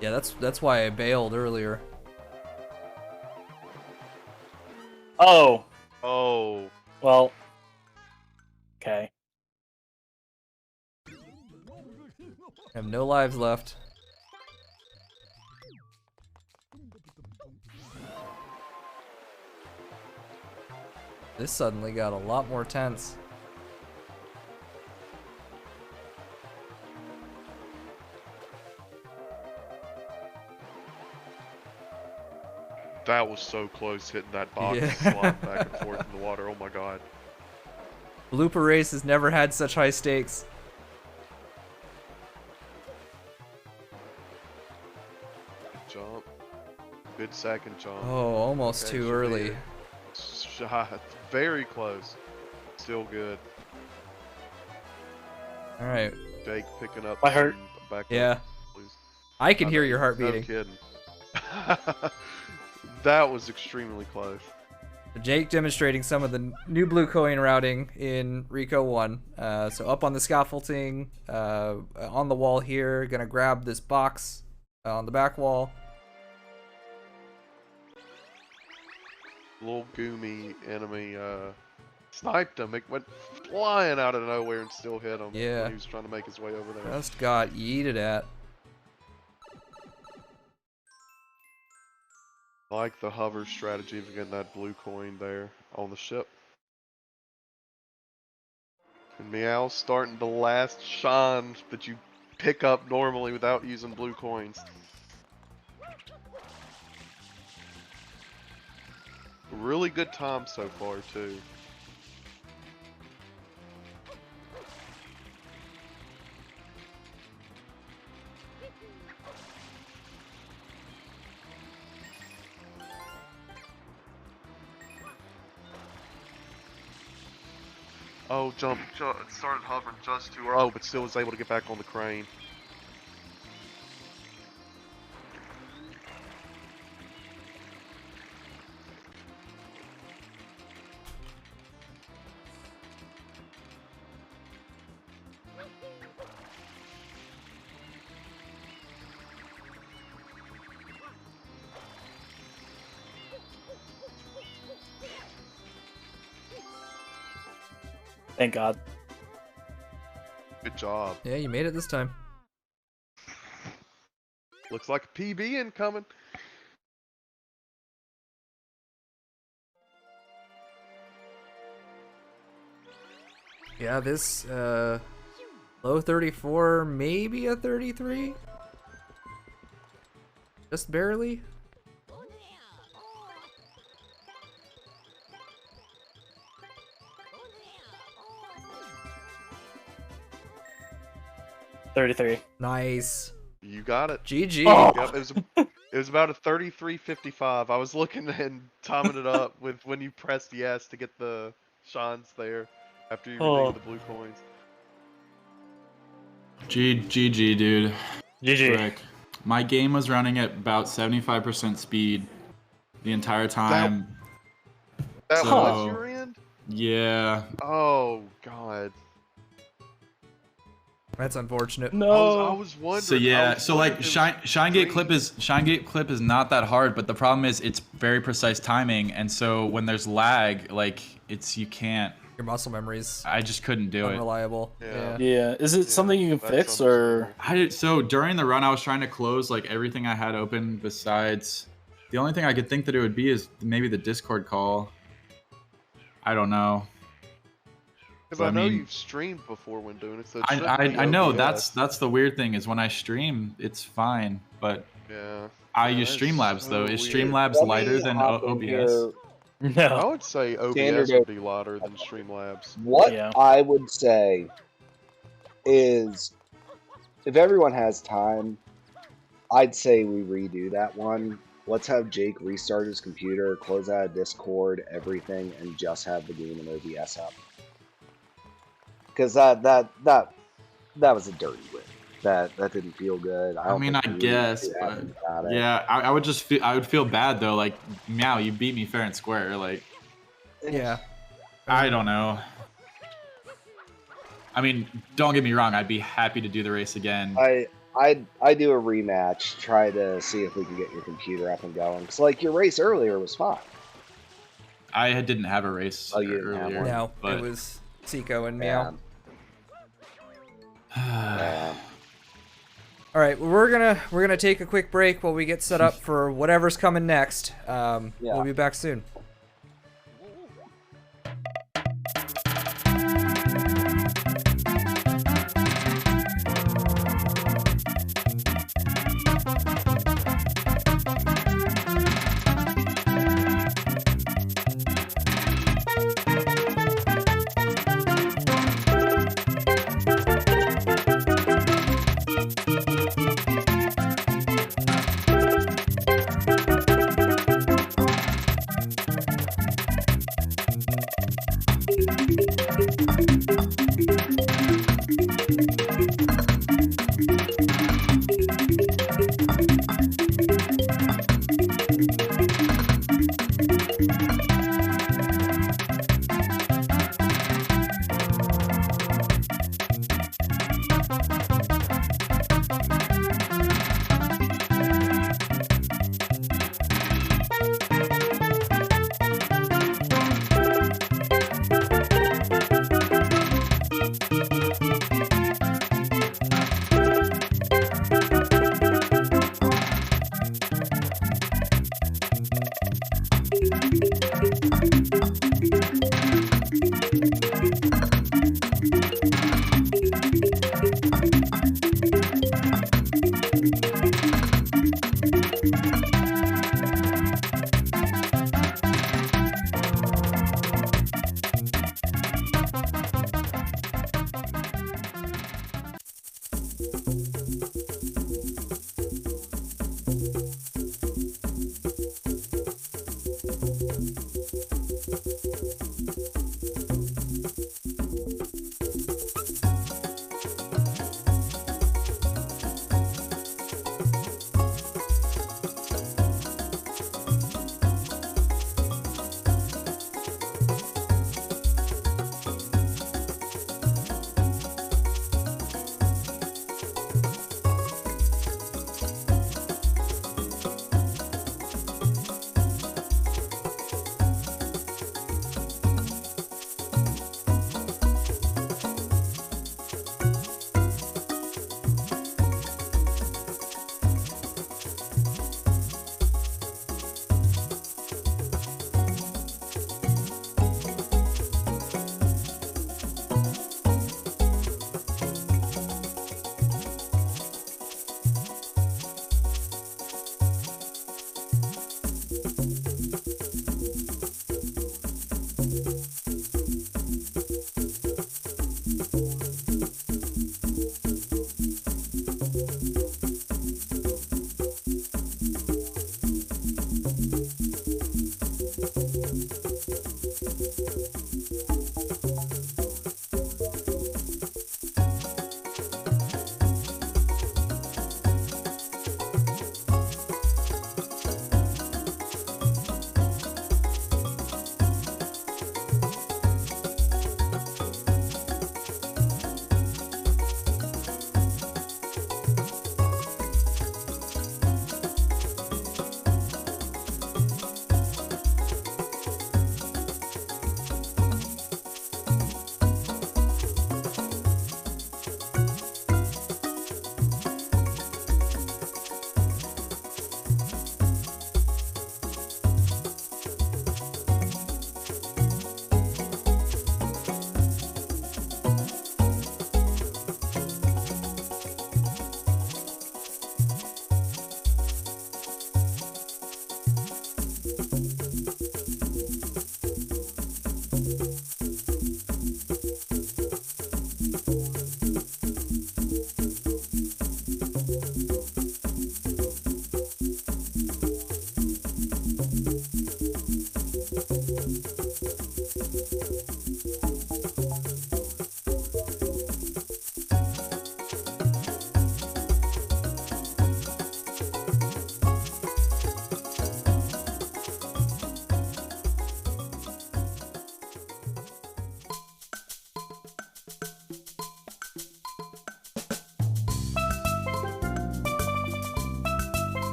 Yeah, that's why I bailed earlier. Oh, Oh, well. Okay. I have no lives left. This suddenly got a lot more tense. that was so close hitting that box Yeah. and sliding back and forth in the water. Oh my god. Blooper race has never had such high stakes. Good jump. Good second jump. Oh, almost Okay, too should be early. a shot. Very close. Still good. All right. Jake picking up. My heart. some back Yeah. up, please. I can I hear know, your heart no beating. kidding. That was extremely close. Jake demonstrating some of the new blue coin routing in Rico 1. So up on the scaffolding, on the wall here, gonna grab this box on the back wall. Little goomy enemy Sniped him. It went flying out of nowhere and still hit him Yeah. when he was trying to make his way over there. Just got yeeted at. I like the hover strategy of getting that blue coin there on the ship. And Meow's starting the last shine that you pick up normally without using blue coins. Really good time so far, too. Oh, it started hovering just too early. Oh, but still was able to get back on the crane. Thank God. Good job. Yeah, you made it this time. Looks like a PB incoming. Yeah, this low 34, maybe a 33. Just barely. $33. Nice. You got it. GG. Oh. Yep, it was about a 33.55. I was looking and timing it up with when you pressed yes to get the shines there after you redeemed the blue coins. GG, dude. GG. Frick. My game was running at about 75% speed the entire time. That So- was your end? Yeah. Oh god. That's unfortunate. No. I was wondering. So yeah, so like Shine Gate Clip is not that hard, but the problem is it's very precise timing, and so when there's lag, like you can't. Your muscle memory's I just couldn't do it. unreliable. Yeah. Yeah. Is it something you can that's fix or? So during the run, I was trying to close like everything I had open besides. The only thing I could think that it would be is maybe the Discord call. I don't know. Because But I I know mean- you've streamed before when doing it, so it shouldn't I be know OBS. that's the weird thing is when I stream, it's fine, but Yeah. I Yeah, use that's Streamlabs so though. Is weird. Streamlabs Let me lighter than hop in OBS? here. I No. would say OBS Standard would be lighter than Streamlabs. What Yeah. I would say is, if everyone has time, I'd say we redo that one. Let's have Jake restart his computer, close out of Discord, everything, and just have the game in OBS up. Because that was a dirty win. That didn't feel good. I mean, I think we guess, do but happy about it. yeah, I would just I would feel bad though. Like, Meow, you beat me fair and square. Like, Yeah. I don't know. I mean, don't get me wrong. I'd be happy to do the race again. I do a rematch, try to see if we can get your computer up and going. Because, like, your race earlier was fine. I didn't have a race Oh, you didn't have earlier. one? No, but it was Seiko and Meow. Yeah. All right, well, we're gonna take a quick break while we get set up for whatever's coming next. We'll be back soon.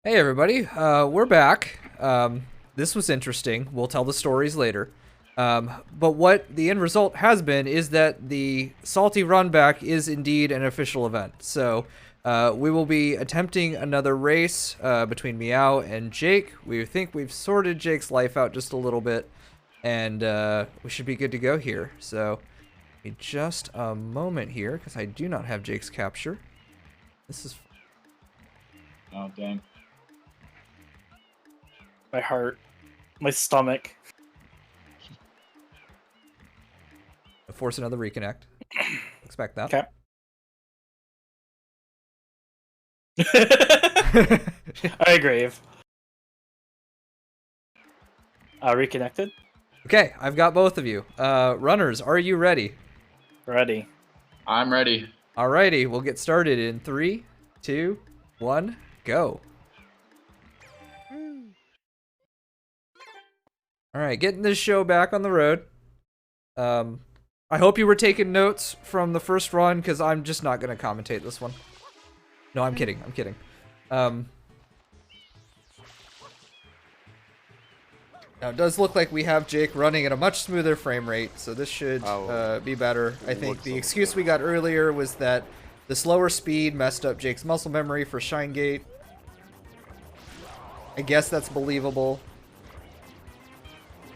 Hey everybody, we're back. This was interesting. We'll tell the stories later. But what the end result has been is that the Salty Run Back is indeed an official event. So we will be attempting another race between Meow and Jake. We think we've sorted Jake's life out just a little bit, and we should be good to go here. So give me just a moment here, because I do not have Jake's capture. This is... Oh, dang. My heart, my stomach. Force another reconnect. Expect that. Okay. I agree. Reconnected? Okay, I've got both of you. Runners, are you ready? Ready. I'm ready. Alrighty, we'll get started in 3, 2, 1, go. Alright, getting this show back on the road. I hope you were taking notes from the first run, because I'm just not going to commentate this one. No, I'm kidding, I'm kidding. Now, it does look like we have Jake running at a much smoother frame rate, so this should be better. I think the excuse we got earlier was that the slower speed messed up Jake's muscle memory for Shine Gate. I guess that's believable.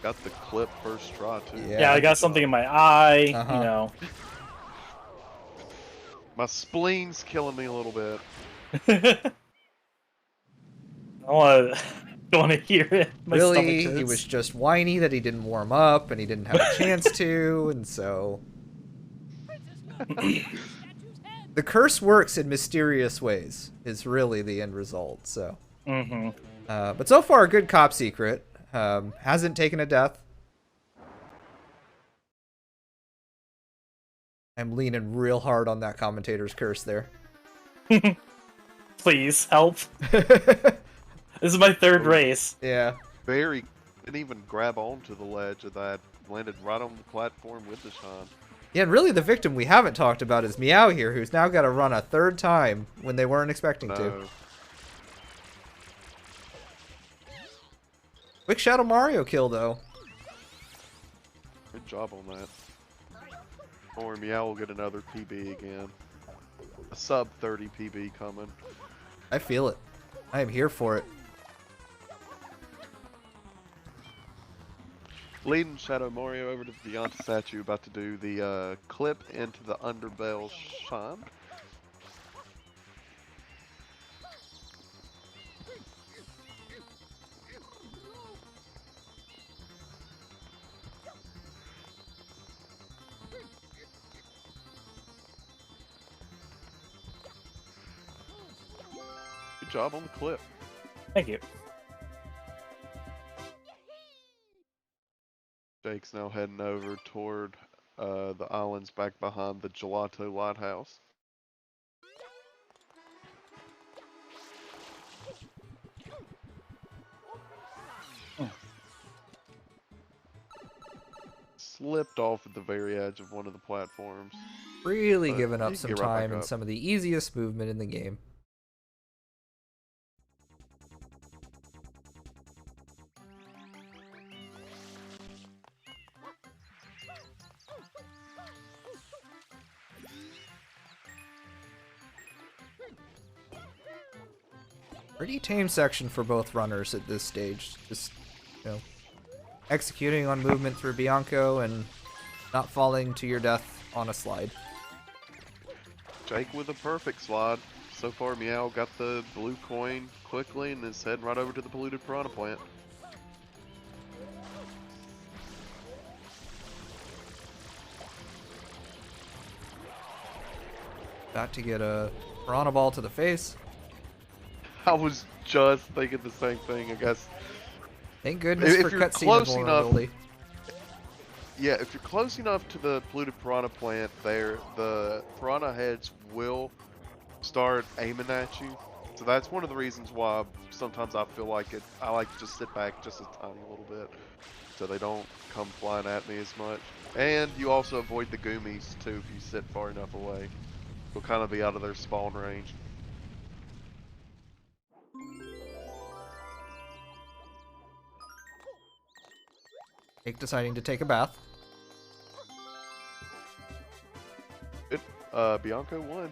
Got the clip first try, too. Yeah, I got something in my eye, you Uh-huh. know. My spleen's killing me a little bit. I don't want to hear it. My Really, stomach he hurts. was just whiny that he didn't warm up and he didn't have a chance to, and so... The curse works in mysterious ways, is really the end result, so... Mm-hmm. But so far, a good cop secret. Hasn't taken a death. I'm leaning real hard on that commentator's curse there. Please, help. This is my third race. Didn't even grab onto the ledge of that. Landed right on the platform with the shine. Yeah, and really the victim we haven't talked about is Meow here, who's now got to run a third time when they weren't expecting to. Quick Shadow Mario kill, though. Good job on that. Or Meow will get another PB again. A sub 30 PB coming. I feel it. I am here for it. Leading Shadow Mario over to the Beyond statue, about to do the clip into the Underbell Shine. Good job on the clip. Thank you. Jake's now heading over toward the islands back behind the Gelato Lighthouse. Slipped off at the very edge of one of the platforms. Really giving up you some can get right time back and up. some of the easiest movement in the game. Pretty tame section for both runners at this stage. Just, you know, executing on movement through Bianco and not falling to your death on a slide. Jake with a perfect slide. So far, Meow got the blue coin quickly and is heading right over to the polluted piranha plant. About to get a piranha ball to the face. I was just thinking the same thing, I guess. Thank goodness If for you're cutscene close enough- vulnerability. Yeah, if you're close enough to the polluted piranha plant there, the piranha heads will start aiming at you. So that's one of the reasons why sometimes I feel like I like to just sit back just a tiny little bit so they don't come flying at me as much. And you also avoid the goomies too if you sit far enough away. You'll kind of be out of their spawn range. Jake deciding to take a bath. It, Bianco won.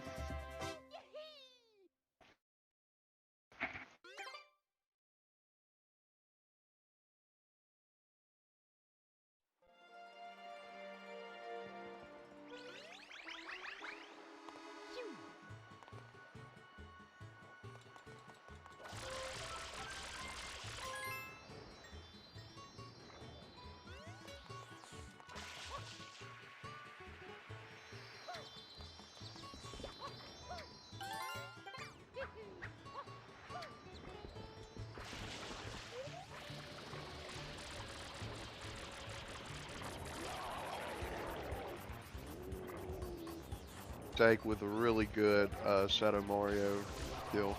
Jake with a really good Shadow Mario kill.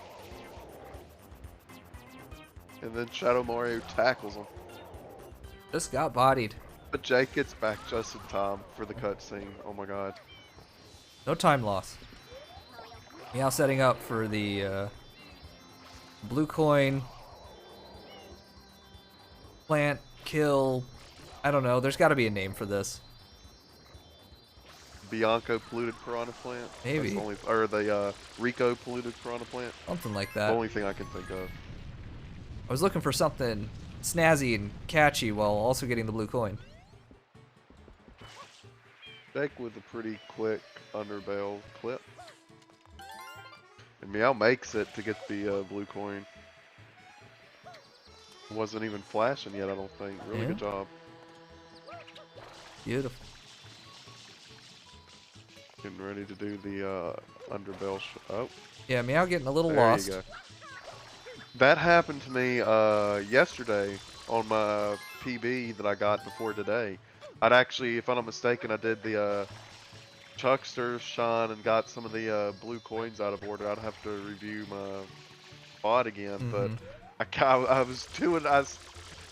And then Shadow Mario tackles him. Just got bodied. But Jake gets back just in time for the cutscene. Oh my god. No time loss. Meow setting up for the blue coin. Plant, kill. I don't know. There's got to be a name for this. Bianco polluted piranha plant. Maybe. That's the only, or the Rico polluted piranha plant. Something like The that. only thing I can think of. I was looking for something snazzy and catchy while also getting the blue coin. Jake with a pretty quick underbell clip. And Meow makes it to get the blue coin. Wasn't even flashing yet, I don't think. Really Yeah. good job. Beautiful. Getting ready to do the underbell. Oh, Yeah, Meow getting a little there lost. you go. That happened to me yesterday on my PB that I got before today. I'd actually, if I'm not mistaken, I did the Chuckster shine and got some of the blue coins out of order. I'd have to review my bot again, but I was doing,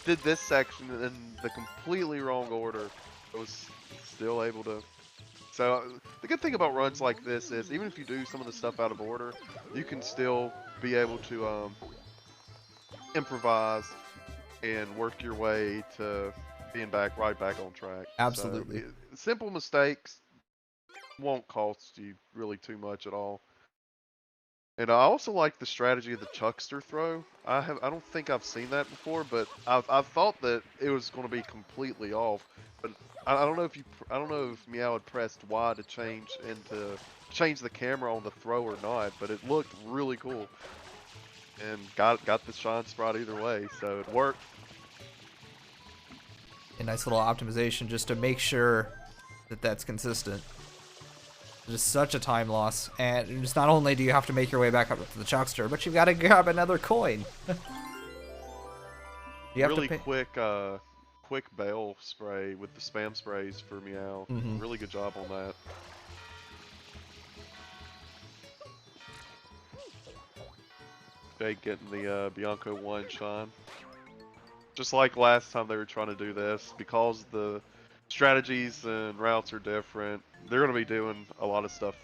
did this section in the completely wrong order. I was still able to. So the good thing about runs like this is even if you do some of the stuff out of order, you can still be able to improvise and work your way to being right back on track. Absolutely. So, simple mistakes won't cost you really too much at all. And I also like the strategy of the Chuckster throw. I don't think I've seen that before, but I've thought that it was going to be completely off. But I don't know if Meow had pressed Y to change the camera on the throw or not. But it looked really cool, and got the shine spot either way, so it worked. A nice little optimization just to make sure that that's consistent. It is such a time loss, and just not only do you have to make your way back up to the Chuckster, but you've got to grab another coin. You have Really to pay. quick bail spray with the spam sprays for Meow. Really good job on that. Jake getting the Bianco 1 shine. Just like last time they were trying to do this, because the strategies and routes are different, they're going to be doing a lot of stuff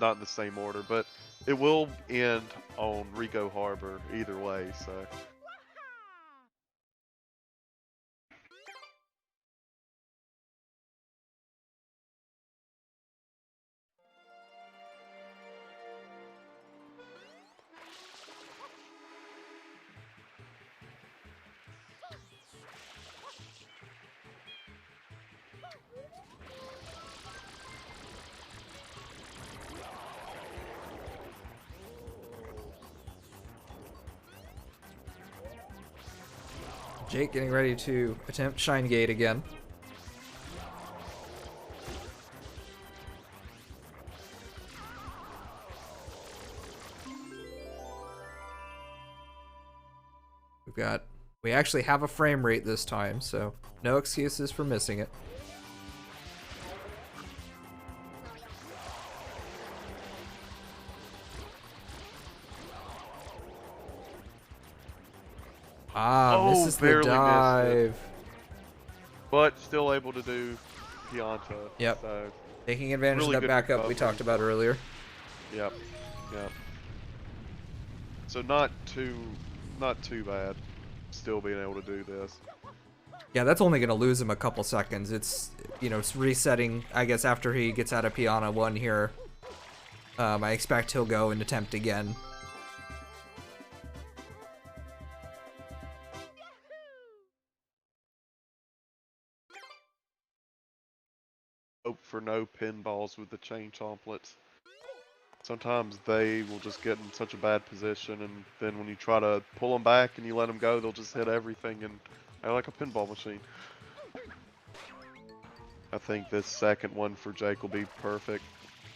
not in the same order, but it will end on Rico Harbor either way, so. Jake getting ready to attempt Shine Gate again. We actually have a frame rate this time, so no excuses for missing it. Misses the barely dive. missed it. But still able to do Pianta. Yep. So, Taking advantage really of that good backup we recovery. talked about earlier. yep. So not too bad. Still being able to do this. Yeah, that's only going to lose him a couple seconds. It's, you know, it's resetting, I guess, after he gets out of Piana 1 here. I expect he'll go and attempt again. Hope for no pinballs with the chain chomplets. Sometimes they will just get in such a bad position, and then when you try to pull them back and you let them go, they'll just hit everything, and they're like a pinball machine. I think this second one for Jake will be perfect.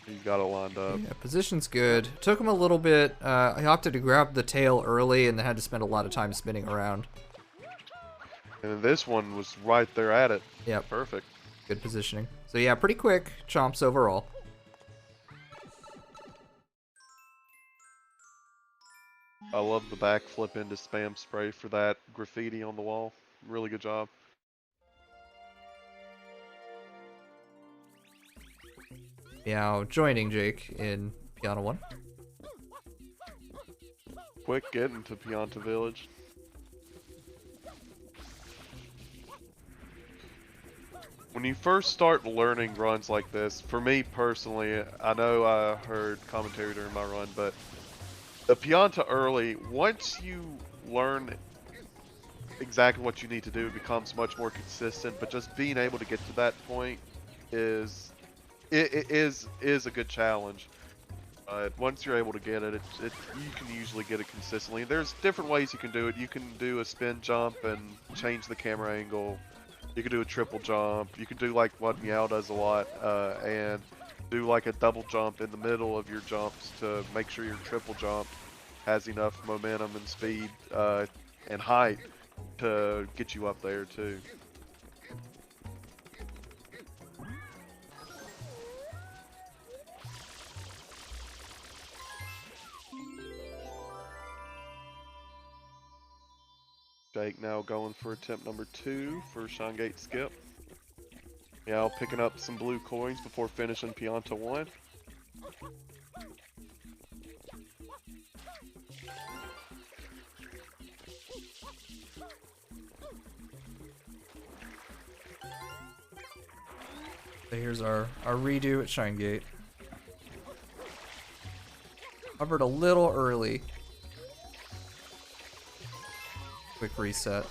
He's got it lined up. Yeah, position's good. Took him a little bit. He opted to grab the tail early and then had to spend a lot of time spinning around. And this one was right there at it. Yep. Perfect. Good positioning. So yeah, pretty quick chomps overall. I love the backflip into spam spray for that graffiti on the wall. Really good job. Meow joining Jake in Piano 1. Quick getting to Pianta Village. When you first start learning runs like this, for me personally, I know I heard commentary during my run, but the Pianta early, once you learn exactly what you need to do, it becomes much more consistent, but just being able to get to that point is a good challenge. Once you're able to get it, you can usually get it consistently. There's different ways you can do it. You can do a spin jump and change the camera angle. You can do a triple jump. You can do like what Meow does a lot, and do like a double jump in the middle of your jumps to make sure your triple jump has enough momentum and speed and height to get you up there too. Jake now going for attempt number 2 for Shine Gate skip. Meow picking up some blue coins before finishing Pianta 1. So here's our redo at Shine Gate. Hovered a little early. Quick reset.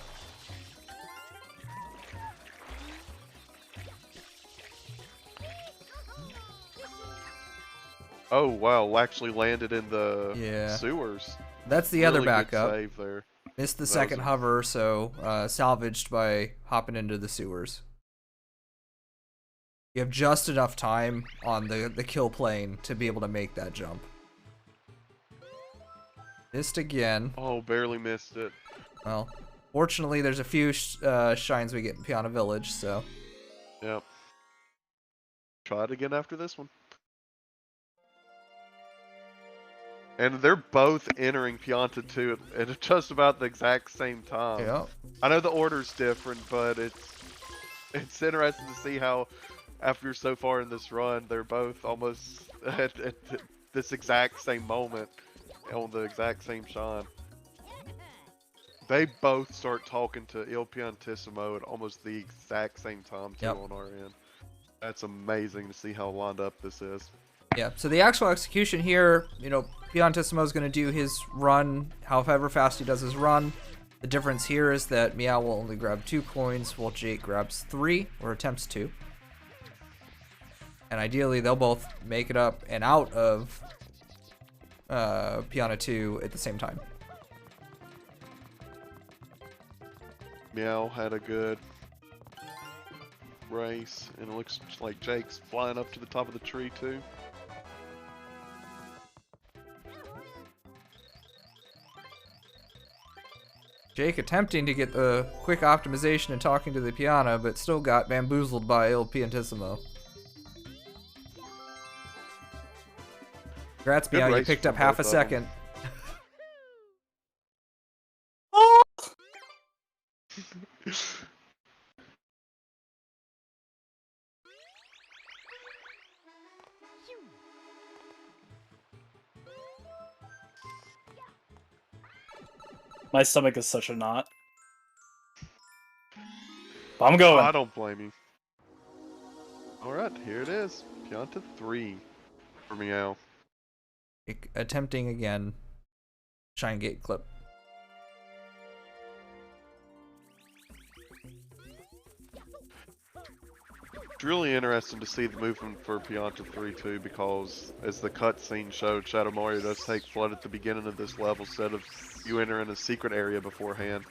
Oh wow, actually landed in the Yeah. sewers. That's the Really other good backup. save there. Missed the That second was a- hover, so salvaged by hopping into the sewers. You have just enough time on the kill plane to be able to make that jump. Missed again. Oh, barely missed it. Well, fortunately, there's a few shines we get in Piana Village, so. Yep. Try it again after this one. And they're both entering Pianta 2 at just about the exact same time. Yeah. I know the order's different, but it's interesting to see how, after you're so far in this run, they're both almost at this exact same moment on the exact same shine. They both start talking to Il Piantissimo at almost the exact same time too. Yep. On our end. That's amazing to see how lined up this is. Yeah, so the actual execution here, you know, Piantissimo is going to do his run however fast he does his run. The difference here is that Meow will only grab 2 coins, while Jake grabs 3, or attempts to. And ideally, they'll both make it up and out of Piana 2 at the same time. Meow had a good race, and it looks like Jake's flying up to the top of the tree too. Jake attempting to get the quick optimization and talking to the Piana, but still got bamboozled by Il Piantissimo. Congrats, Good Meow, you race picked up from half a both of 'em. second. My stomach is such a knot. I'm Oh, going. I don't blame you. Alright, here it is. Pianta 3 for Meow. Attempting again. Shine Gate clip. It's really interesting to see the movement for Pianta 3 too, because as the cutscene showed, Shadow Mario does take Flood at the beginning of this level instead of you entering a secret area beforehand.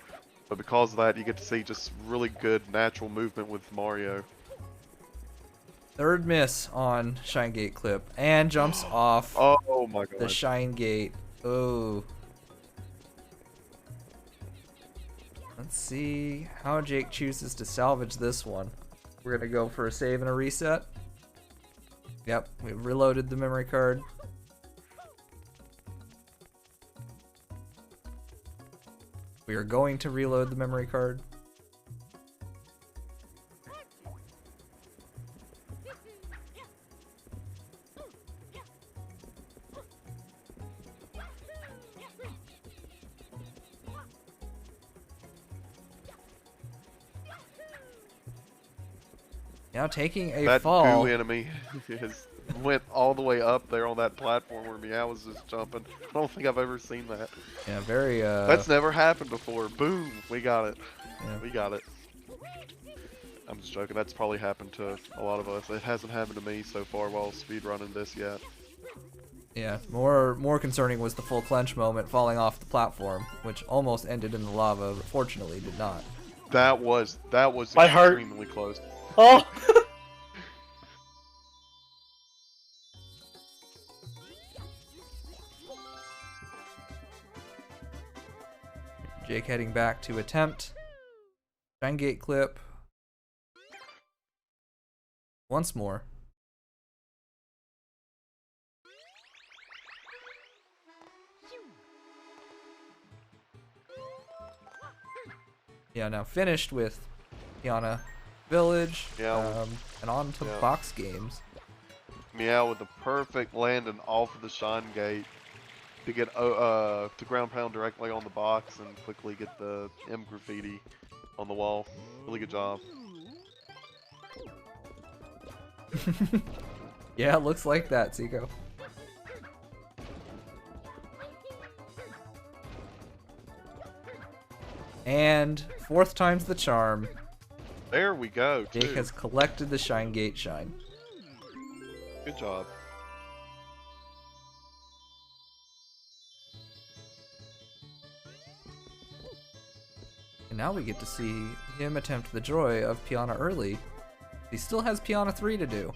But because of that, you get to see just really good natural movement with Mario. Third miss on Shine Gate clip. And jumps off Oh my god. the Shine Gate. Oh. Let's see how Jake chooses to salvage this one. We're gonna go for a save and a reset. Yep, we reloaded the memory card. We are going to reload the memory card. Now taking a That fall. goo enemy went all the way up there on that platform where Meow was just jumping. I don't think I've ever seen that. Yeah, very That's never happened before. Boom! We got it. Yeah. We got it. I'm just joking. That's probably happened to a lot of us. It hasn't happened to me so far while speedrunning this yet. Yeah, more concerning was the full clench moment falling off the platform, which almost ended in the lava, but fortunately did not. That was My heart. extremely close. Oh! Jake heading back to attempt. Shine Gate clip. Once more. Yeah, now finished with Tiana Village. Yeah. And on to Yeah. box games. Meow with the perfect landing off of the Shine Gate to get to ground pound directly on the box and quickly get the M graffiti on the wall. Really good job. Yeah, it looks like that, Zico. And fourth time's the charm. There we go. Jake Too. has collected the Shine Gate shine. Good job. And now we get to see him attempt the joy of Piana early. He still has Piana 3 to do.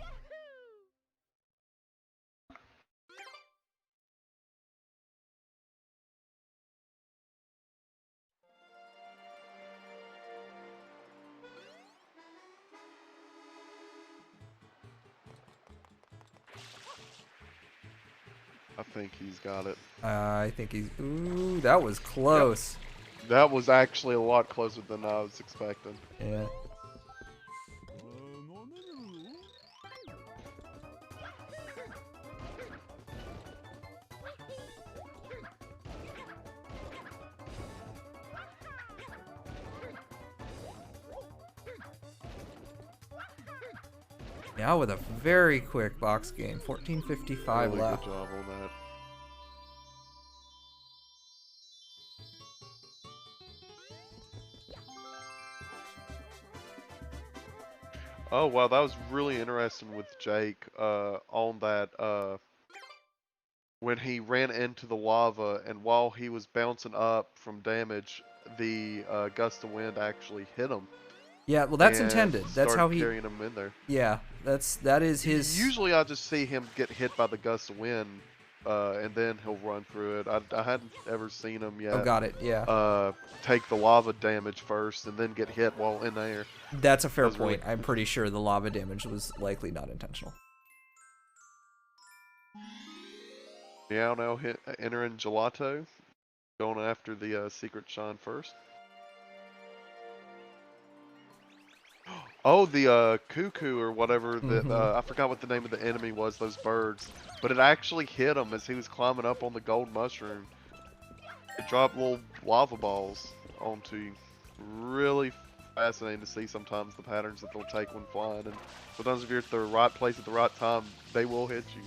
I think he's got it. I think he's... Ooh, that was close. That was actually a lot closer than I was expecting. Yeah. Now with a very quick box game. 14:55 Really left. good job on that. Oh wow, that was really interesting with Jake on that when he ran into the lava and while he was bouncing up from damage, the gust of wind actually hit him. Yeah, well that's and intended. That's how started he... carrying him in there. Yeah, that is his... Usually I just see him get hit by the gust of wind and then he'll run through it. I hadn't ever seen him yet. Oh, got it, yeah. Take the lava damage first and then get hit while in the air. That's a fair That was really point. I'm pretty sure the lava damage was likely not intentional. Now entering Gelato, going after the secret shine first. Oh, the cuckoo or whatever. I forgot what the name of the enemy was. Those birds, but it actually hit him as he was climbing up on the gold mushroom. It dropped little lava balls onto you. Really fascinating to see sometimes the patterns that they'll take when flying, and sometimes if you're at the right place at the right time, they will hit you.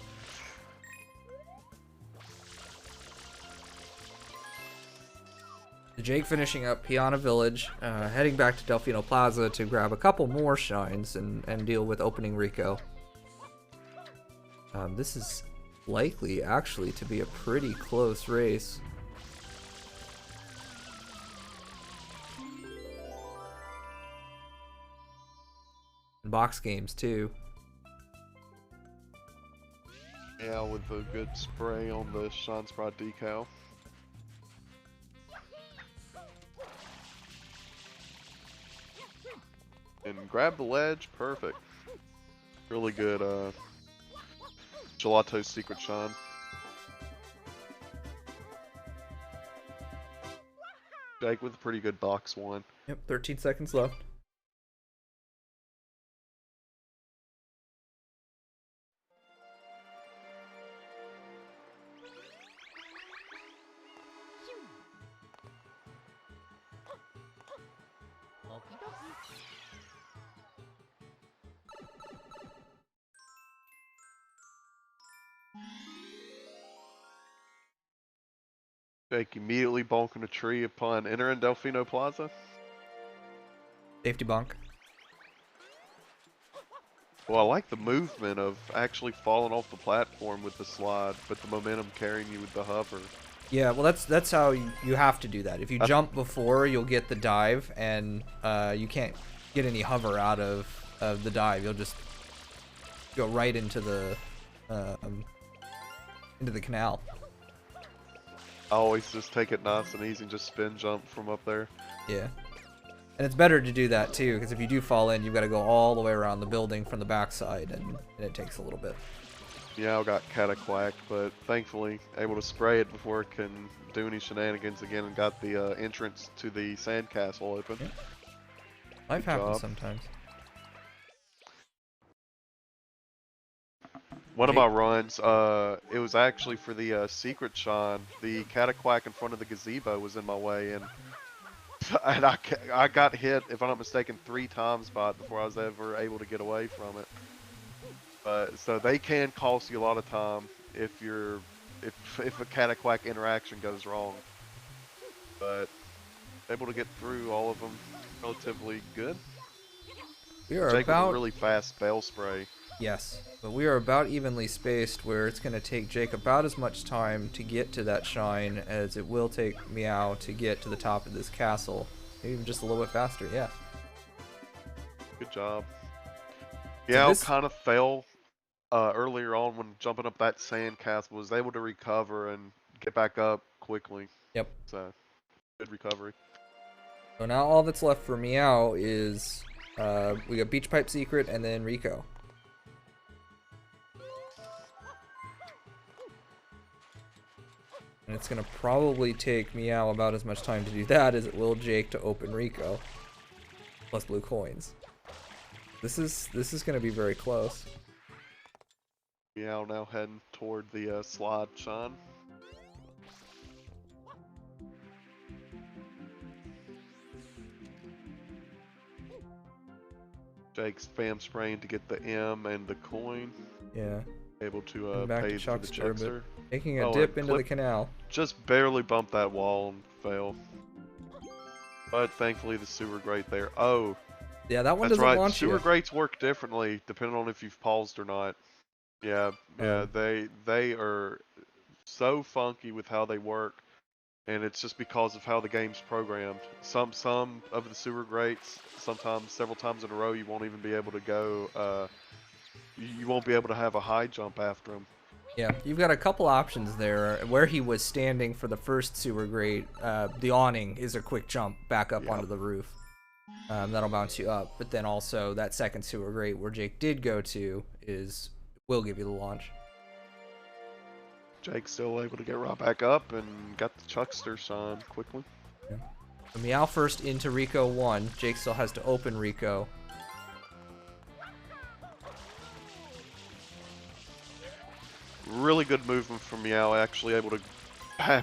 Jake finishing up Piana Village, heading back to Delfino Plaza to grab a couple more shines and deal with opening Rico. This is likely actually to be a pretty close race. Box games too. Yeah, with a good spray on the Shine Sprite decal. And grab the ledge, perfect. Really good Gelato Secret Shine. Jake with a pretty good box one. Yep, 13 seconds left. Jake immediately bonking a tree upon entering Delfino Plaza. Safety bonk. Well, I like the movement of actually falling off the platform with the slide, but the momentum carrying you with the hover. Yeah, well that's how you have to do that. If you jump before, you'll get the dive, and you can't get any hover out of the dive. You'll just go right into the canal. I always just take it nice and easy and just spin jump from up there. Yeah. And it's better to do that too, because if you do fall in, you've got to go all the way around the building from the backside, and it takes a little bit. Yeah, I got cataquacked, but thankfully able to spray it before it can do any shenanigans again, and got the entrance to the sandcastle open. Yeah. Life happens sometimes. One of my runs, it was actually for the secret shine. The cataquack in front of the gazebo was in my way, and I got hit, if I'm not mistaken, 3 times by it before I was ever able to get away from it. So they can cost you a lot of time if a cataquack interaction goes wrong. But able to get through all of them relatively good. We are Jake with a about really fast bell spray. Yes, but we are about evenly spaced, where it's going to take Jake about as much time to get to that shine as it will take Meow to get to the top of this castle. Maybe even just a little bit faster, yeah. Good job. So Yeah, this- I kind of fell earlier on when jumping up that sand castle. Was able to recover and get back up quickly. Yep. So, good recovery. So now all that's left for Meow is we got Beach Pipe Secret and then Rico. And it's going to probably take Meow about as much time to do that as it will Jake to open Rico. Plus blue coins. This is going to be very close. Yeah, now heading toward the slide shine. Jake's spam spraying to get the M and the coin. Yeah. Able to And back to pay for the Chuckster, but Chuckster. taking a Oh, dip and into the canal. Just barely bumped that wall and fell. But thankfully the sewer grate there. Oh, Yeah, that one that's doesn't right. launch Sewer you. grates work differently depending on if you've paused or not. Yeah, they are so funky with how they work, and it's just because of how the game's programmed. Some of the sewer grates, sometimes several times in a row, you won't even be able to go. You won't be able to have a high jump after them. Yeah, you've got a couple options there. Where he was standing for the first sewer grate, the awning is a quick jump back up onto the roof. That'll bounce you up. But then also that second sewer grate where Jake did go to will give you the launch. Jake's still able to get right back up and got the Chuckster sign quickly. Yeah. So Meow first into Rico 1. Jake still has to open Rico. Really good movement from Meow, actually able to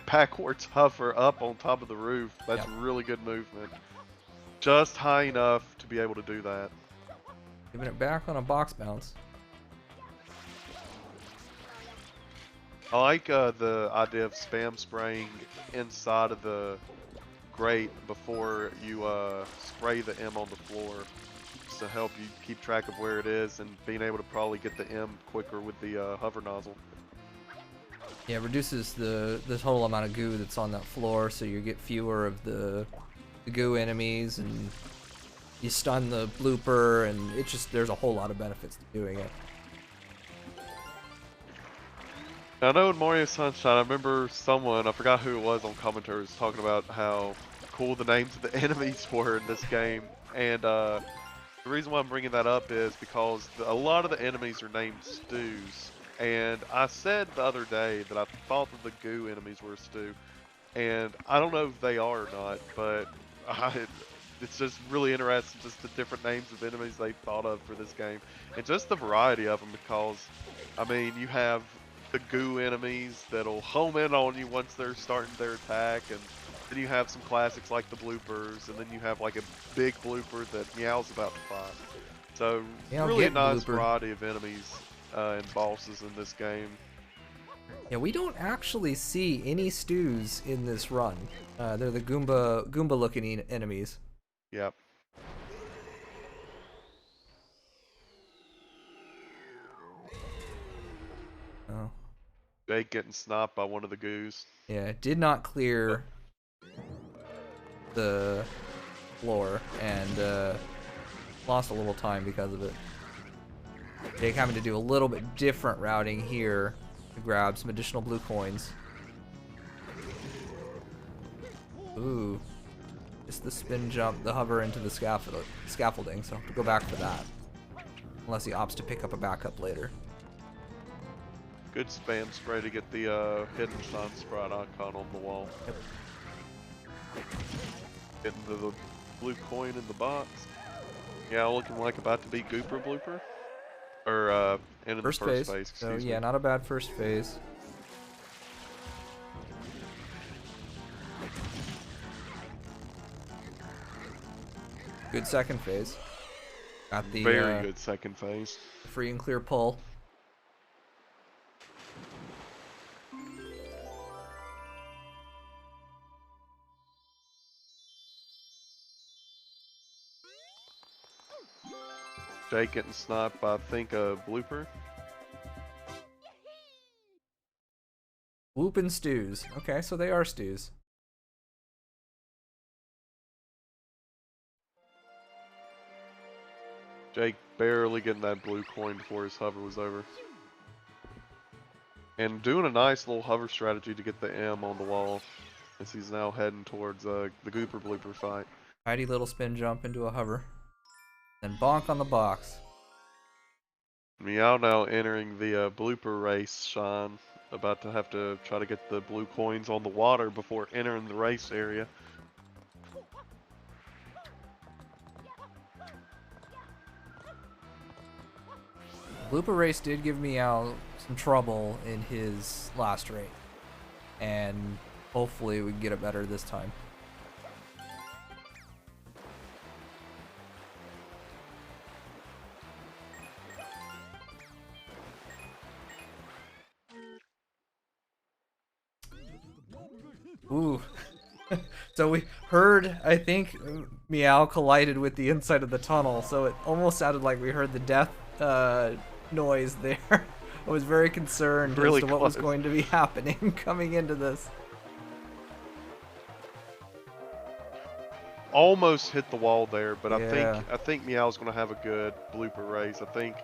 backwards hover up on top of the roof. That's really good movement. just high enough to be able to do that. Giving it back on a box bounce. I like the idea of spam spraying inside of the grate before you spray the M on the floor, just to help you keep track of where it is and being able to probably get the M quicker with the hover nozzle. Yeah, it reduces the total amount of goo that's on that floor, so you get fewer of the goo enemies, and you stun the blooper, and it just, there's a whole lot of benefits to doing it. I know in Mario Sunshine, I remember someone, I forgot who it was on commentary, was talking about how cool the names of the enemies were in this game. And the reason why I'm bringing that up is because a lot of the enemies are named stews. And I said the other day that I thought that the goo enemies were a stew. And I don't know if they are or not, but it's just really interesting, just the different names of enemies they thought of for this game. And just the variety of them, because, I mean, you have the goo enemies that'll home in on you once they're starting their attack, and then you have some classics like the bloopers, and then you have like a big blooper that Meow's about to fight. So Meow really a get nice bloopered. variety of enemies and bosses in this game. Yeah, we don't actually see any stews in this run. They're the Goomba looking enemies. Yep. Oh. Jake getting sniped by one of the goos. Yeah, it did not clear the floor, and lost a little time because of it. Jake having to do a little bit different routing here to grab some additional blue coins. Ooh. Just the spin jump, the hover into the scaffolding, so I'll have to go back for that. Unless he opts to pick up a backup later. Good spam spray to get the hidden sun sprite icon on the wall. Yep. Getting the blue coin in the box. Yeah, looking like about to be Gooper Blooper. Or, in the first phase, So excuse yeah, me. not a bad first phase. Good second phase. Got the Very good second phase. free and clear pull. Jake getting sniped by, I think, a Blooper. Whoopin' stews. Okay, so they are stews. Jake barely getting that blue coin before his hover was over. And doing a nice little hover strategy to get the M on the wall, as he's now heading towards the Gooper Blooper fight. Tidy little spin jump into a hover. Then bonk on the box. Meow now entering the blooper race, Sean. About to have to try to get the blue coins on the water before entering the race area. Blooper race did give Meow some trouble in his last race. And hopefully we can get it better this time. Ooh. So we heard, I think, Meow collided with the inside of the tunnel, so it almost sounded like we heard the death noise there. I was very concerned Really as to what was close. going to be happening coming into this. Almost hit the wall there, but Yeah. I think Meow's gonna have a good blooper race. I think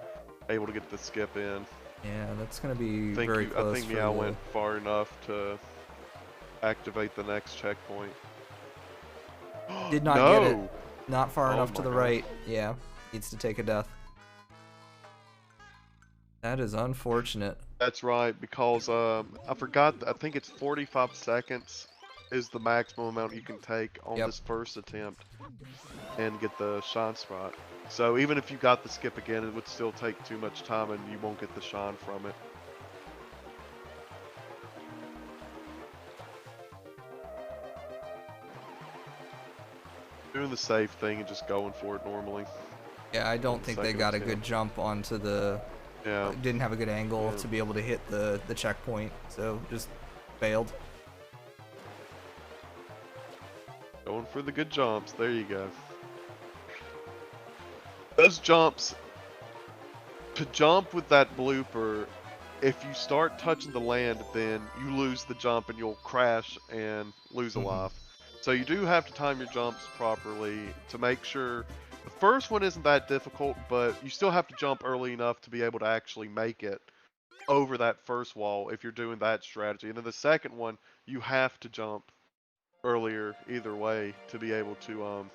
able to get the skip in. Yeah, that's going to be I very close think for Meow the... went far enough to activate the next checkpoint. Did not no! get it. Not far Oh enough to my the God. right. Yeah, needs to take a death. That is unfortunate. That's right, because I forgot. I think it's 45 seconds is the maximum amount you can take on Yep. this first attempt and get the shine spot. So even if you got the skip again, it would still take too much time and you won't get the shine from it. Doing the safe thing and just going for it normally. Yeah, I don't think they Second got a attempt. good jump onto the. Yeah. Didn't have a good angle Yeah. to be able to hit the checkpoint, so just failed. Going for the good jumps. There you go. Those jumps, to jump with that blooper, if you start touching the land, then you lose the jump and you'll crash and lose a life. So you do have to time your jumps properly to make sure. The first one isn't that difficult, but you still have to jump early enough to be able to actually make it over that first wall if you're doing that strategy. And then the second one, you have to jump earlier either way to be able to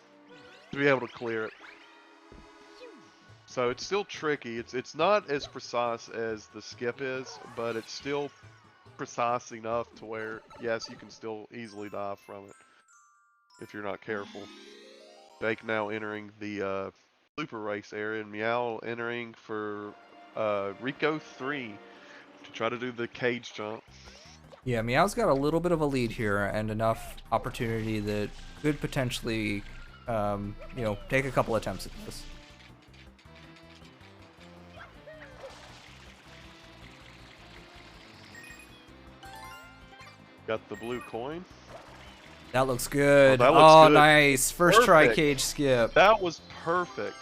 clear it. So it's still tricky. It's not as precise as the skip is, but it's still precise enough to where, yes, you can still easily die from it if you're not careful. Jake now entering the blooper race area, and Meow entering for Rico 3 to try to do the cage jump. Yeah, Meow's got a little bit of a lead here and enough opportunity that could potentially, take a couple attempts at this. Got the blue coin. That looks good. Oh, that looks good. Nice. First try Perfect. cage skip. That was perfect.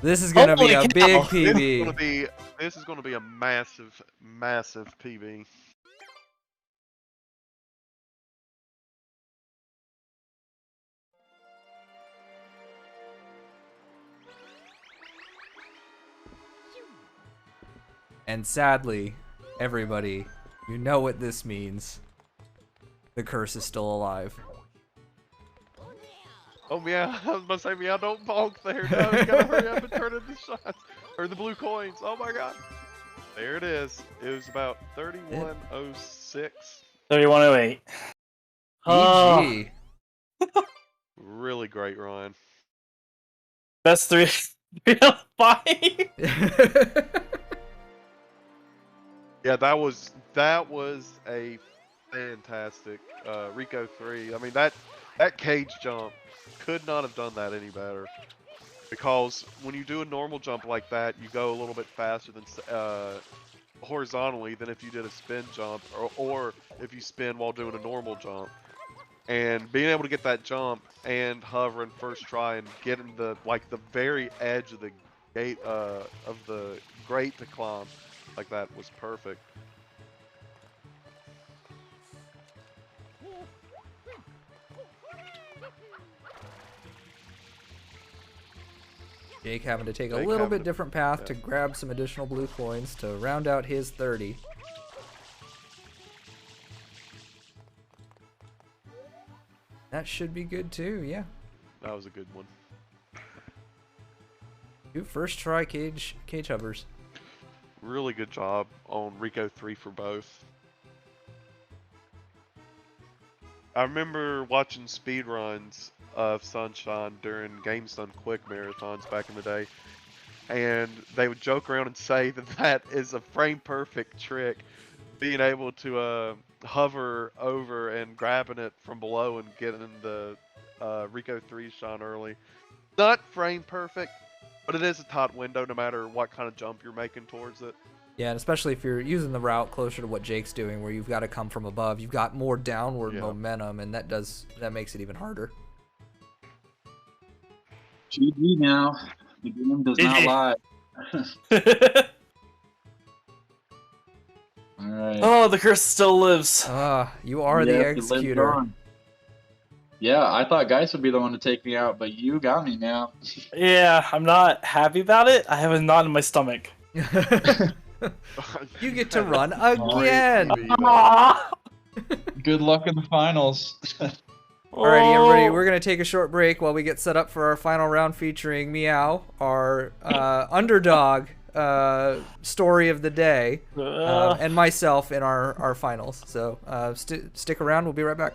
This is gonna be Holy a cow. big This is PB. gonna be a massive, massive PB. And sadly, everybody, you know what this means. The curse is still alive. Oh, Meow, I was about to say, Meow, don't bonk there. No, you gotta hurry up and turn in the shots. Or the blue coins. Oh my god. There it is. It was about 3106. 3108. Oh, GG. Really great run. best 3-5. Yeah, that was a fantastic Rico 3. I mean, that cage jump could not have done that any better. Because when you do a normal jump like that, you go a little bit faster than horizontally than if you did a spin jump, or if you spin while doing a normal jump. And being able to get that jump and hover in first try and get in the very edge of the gate of the grate to climb like that was perfect. Jake having to take a Jake little having bit to- different path yeah. to grab some additional blue coins to round out his 30. That should be good too, yeah. That was a good one. 2 first try cage hovers. Really good job on Rico 3 for both. I remember watching speedruns of Sunshine during GameStone Quick Marathons back in the day, and they would joke around and say that that is a frame perfect trick, being able to hover over and grabbing it from below and getting the Rico 3 shine early. Not frame perfect, but it is a tight window no matter what kind of jump you're making towards it. Yeah, and especially if you're using the route closer to what Jake's doing, where you've got to come from above, you've got more downward Yeah. momentum, and that makes it even harder. GG now. The game does not GG. lie. All right. Oh, the curse still lives. You are Yep, the it lives executor. on. Yeah, I thought Geis would be the one to take me out, but you got me now. Yeah, I'm not happy about it. I have a knot in my stomach. You get to run Great again. PB, though. Ah! Good luck in the finals. Alrighty, everybody, Oh. we're gonna take a short break while we get set up for our final round featuring Meow, our underdog story of the day, and myself in our finals. So stick around. We'll be right back.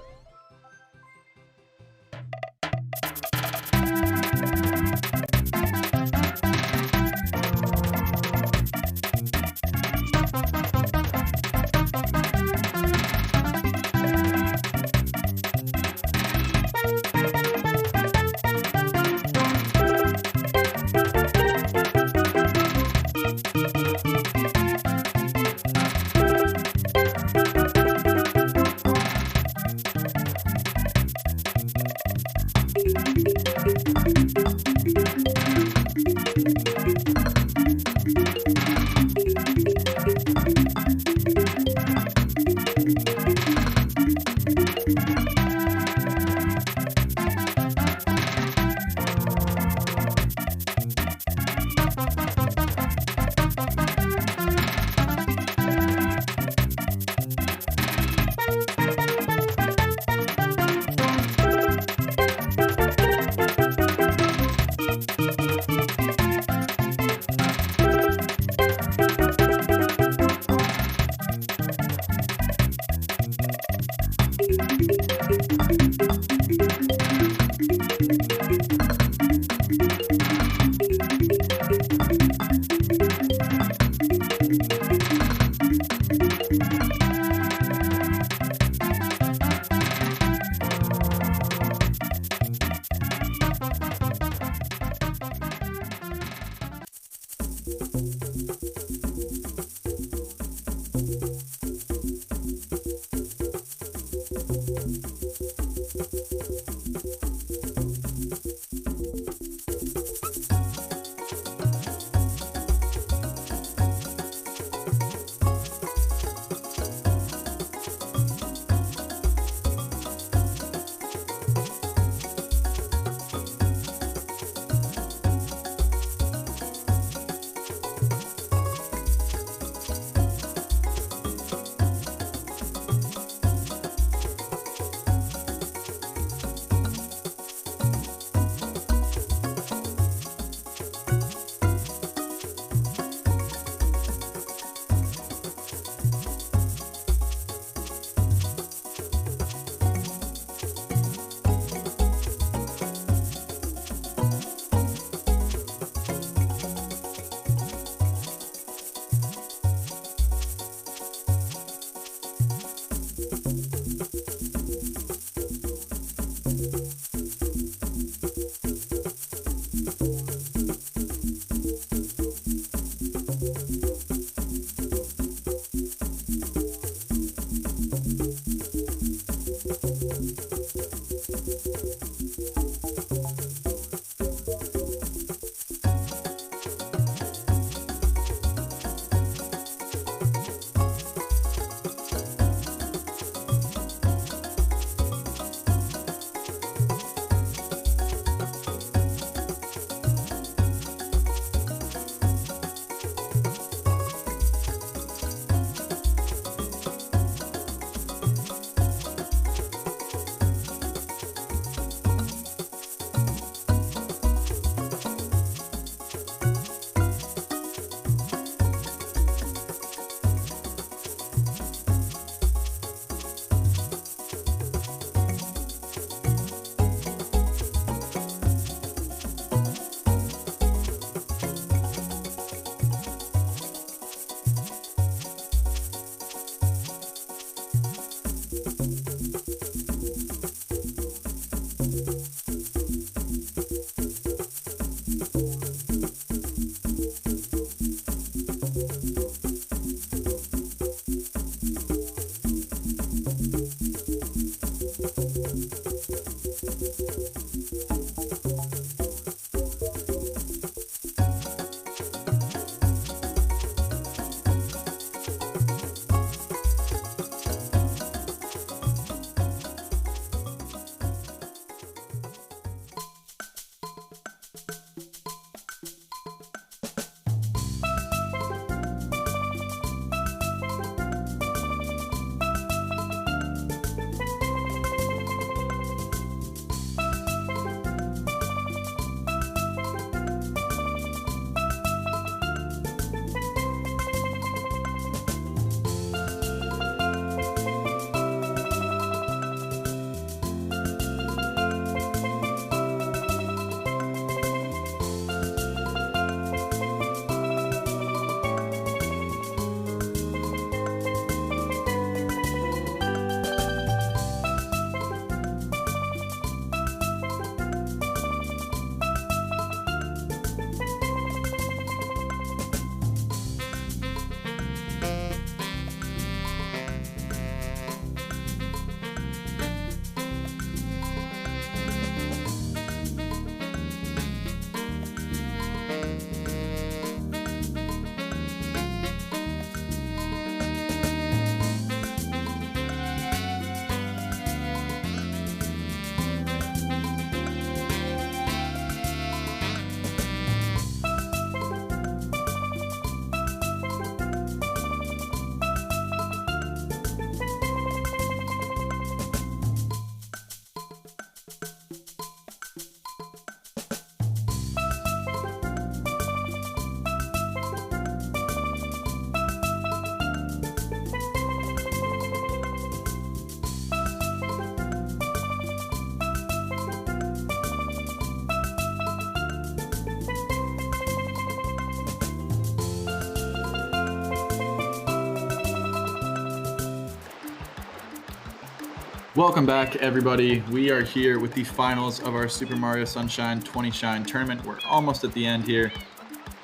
Welcome back, everybody. We are here with the finals of our Super Mario Sunshine 20 Shine tournament. We're almost at the end here.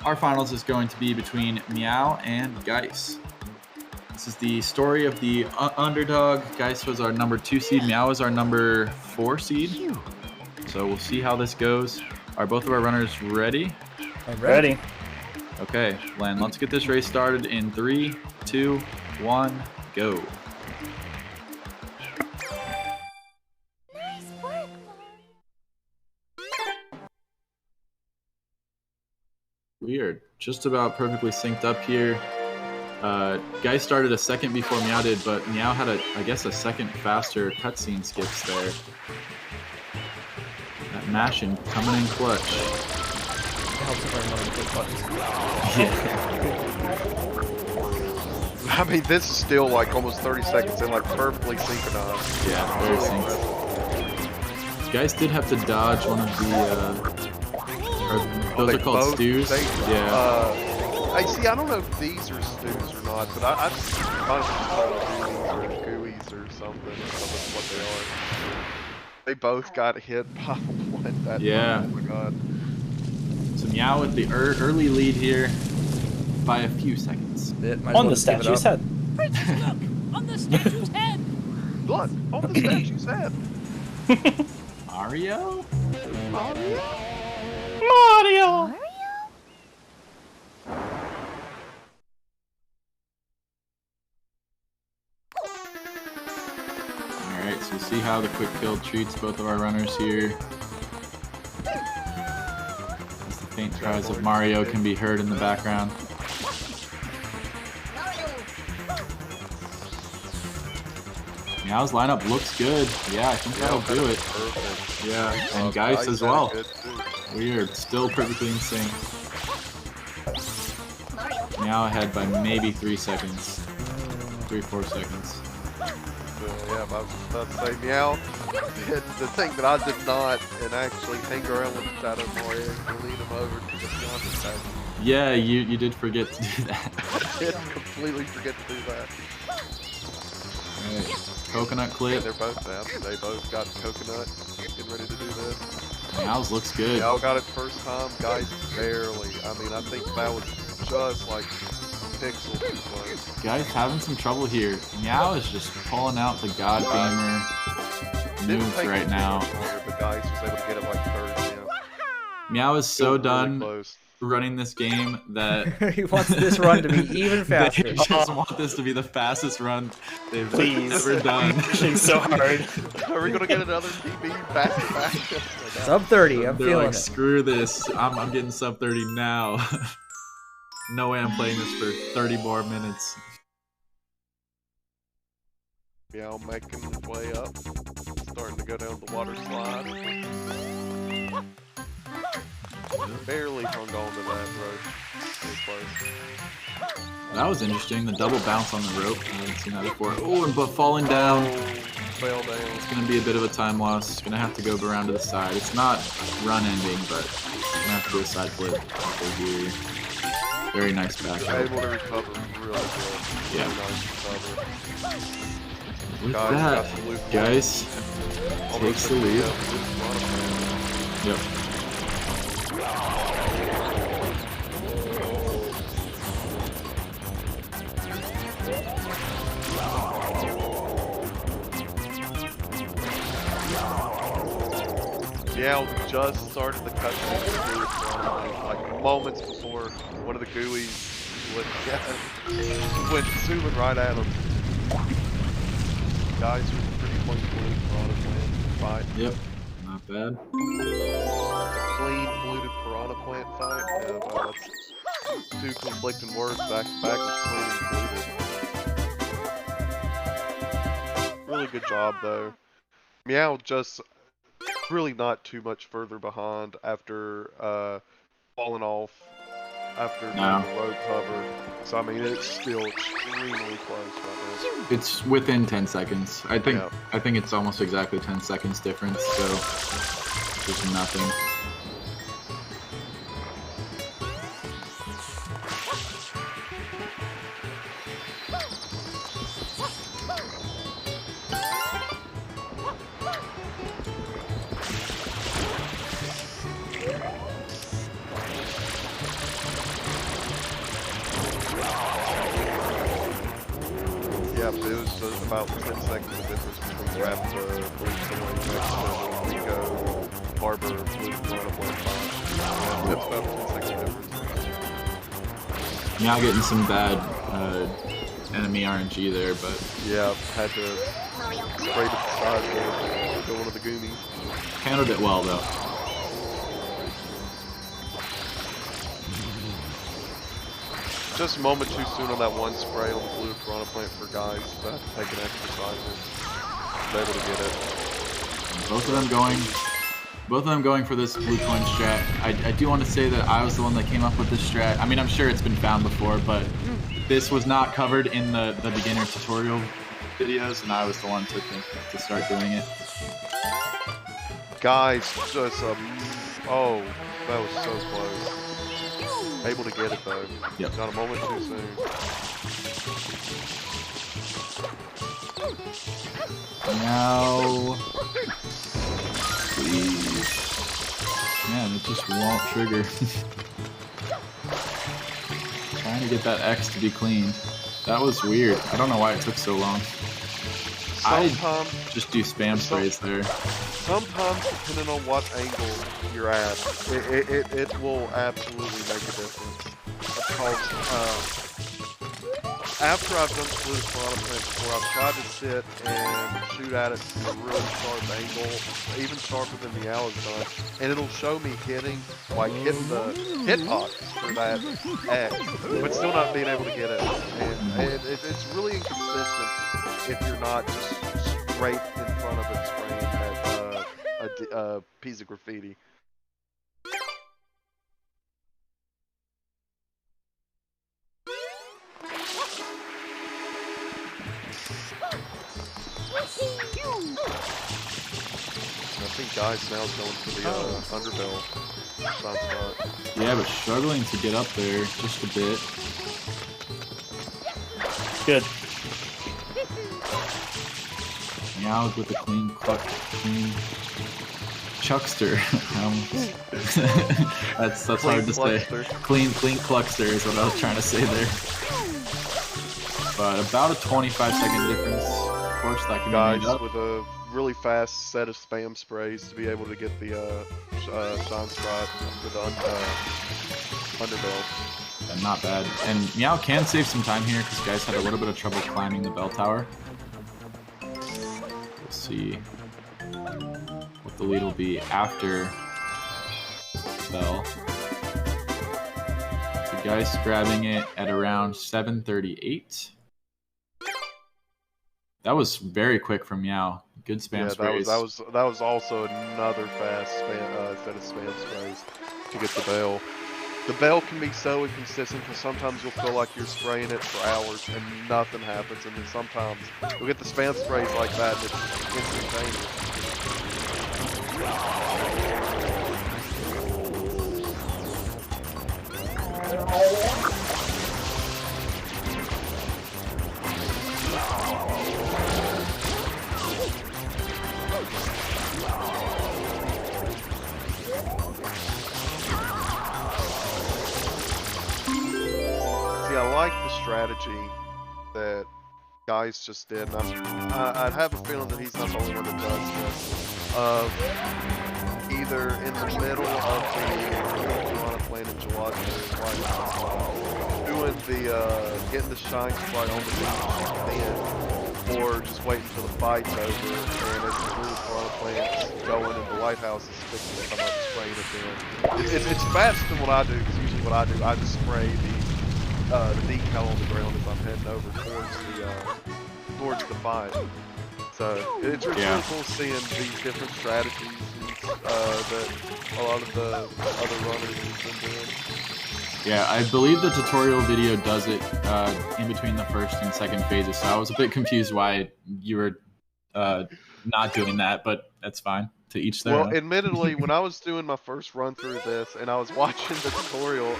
Our finals is going to be between Meow and Geis. This is the story of the underdog. Geis was our number 2 seed. Meow is our number 4 seed. So we'll see how this goes. Are both of our runners ready? I'm ready. Okay, Len, let's get this race started in 3, 2, 1, go. We are just about perfectly synced up here. Geis started a second before Meow did, but Meow had, I guess, a second faster cutscene skips there. That mashing coming in clutch. It helps if I remember to click buttons. Yeah. I mean, this is still like almost 30 seconds in, like perfectly synchronized. Yeah, very synced. Geis did have to dodge one of the, those are called stews. I see. I don't know if these are stews or not, but I just kind of thought these are gooeys or something. That's what they are. They both got hit by one that time. Oh my god. So Meow with the early lead here by a few seconds. On the statue's head. On the statue's head. Blood on the statue's head. Mario? Mario! Alright, so see how the quick kill treats both of our runners here. As the faint cries of Mario can be heard in the background. Meow's lineup looks good. Yeah, I think that'll do it. Perfect. Yeah, and Geis as well. We are still perfectly in sync. Meow ahead by maybe 3 seconds. 3-4 seconds. Yeah, I was about to say Meow did the thing that I did not, and actually hang around with Shadow Mario and lead him over to the beyond statue. Yeah, you did forget to do that. I did completely forget to do that. Alright, coconut Yeah, clip. they're both down. They both got coconut. Getting ready to do this. Meow's looks good. Meow got it first time. Guys, barely. I mean, I think that was just like pixels too close. Geis having some trouble here. Meow is just pulling out the God Gamer. Didn't moves take right too now. much longer, but Guys was able to get it like third. Yeah. Meow is so Still really done close. running this game that He wants this run to be even faster. they just want this to be the fastest run they've Please. ever done. Pushing so hard. Are we gonna get another PB back to back? Sub 30, I'm They're feeling like, it. screw this. I'm getting sub 30 now. No way I'm playing this for 30 more minutes. Meow making his way up. Starting to go down the water slide. Barely hung on to that rope. So close. That was interesting. The double bounce on the rope. I haven't seen that before. Oh, but falling down. Fell down. It's going to be a bit of a time loss. Going to have to go around to the side. It's not run ending, but going to have to do a side flip over here. Very nice back out. Able to recover really good. Yeah. Really nice recovery. With Guys, that, got the loop guys takes the lead. Yep. Yeah, we just started the cutscene like moments before one of the gooeys went zooming right at him. Guys with a pretty clean piranha plant fight. Yep. Not bad. Clean polluted piranha plant fight. Yeah, that's two conflicting words back to back with clean and polluted. Really good job though. Meow just really not too much further behind after falling off after doing the rope hover. So I mean it's still extremely close right now. It's within 10 seconds. I think Yeah. I think it's almost exactly 10 seconds difference, so there's nothing. Yep, it was about 10 seconds of difference between Raptor, Blue Story, Rico, Barber, Blue Piranha Plant fight. Yeah, that's about 10 seconds difference. Now getting some bad enemy RNG there, but Yeah, had to spray to the side there, kill one of the Goonies. handled it well though. Just a moment too soon on that one spray on the Blue Piranha Plant for Guys that have to take an extra cycle. Was able to get it. Both of them going for this blue coin strat. I do want to say that I was the one that came up with this strat. I mean, I'm sure it's been found before, but this was not covered in the beginner tutorial videos, and I was the one to start doing it. Guys, just oh, that was so close. Able to get it though. Yep. Not a moment too soon. Now, please. Man, it just won't trigger. Trying to get that X to be cleaned. That was weird. I don't know why it took so long. Sometimes, Just do spam sprays there. sometimes depending on what angle you're at, it will absolutely make a difference. Because after I've done Blue Piranha Plant before, I've tried to sit and shoot at it from a really sharp angle, even sharper than the Meow has done, and it'll show me hitting the hitbox for that X, but still not being able to get it. And it's really inconsistent if you're not just straight in front of it spraying at a piece of graffiti. I think Guys now is going for the underbell side spot. Yeah, but struggling to get up there just a bit. Good. Meow with the clean chuckster. That's hard to say. Cluckster. Clean cluckster is what I was trying to say there. But about a 25-second difference. course, that can be Guys made up. with a really fast set of spam sprays to be able to get the Shine Sprite for the underbell. And not bad. And Meow can save some time here because guys had a little bit of trouble climbing the bell tower. We'll see what the lead will be after bell. So guys grabbing it at around 7:38. That was very quick from Meow. Good spam sprays. That was also another fast spam set of spam sprays to get the bell. The bell can be so inconsistent because sometimes you'll feel like you're spraying it for hours and nothing happens, and then sometimes you'll get the spam sprays like that and it's instantaneous. See, I like the strategy that Guys just did, and I'd have a feeling that he's not the only one that does this. Either in the middle of the playing in July, doing the getting the shine sprite on the beach, or just waiting until the fight's over, and as the blue piranha plants going and the lighthouse is fixing to come up and spraying it in. It's faster than what I do, because usually what I just spray the decal on the ground as I'm heading over towards the fight. So it's really cool seeing these different strategies that a lot of the other runners have been doing. Yeah, I believe the tutorial video does it in between the first and second phases, so I was a bit confused why you were not doing that, but that's fine. To each their Well, own. admittedly, when I was doing my first run through this and I was watching the tutorial,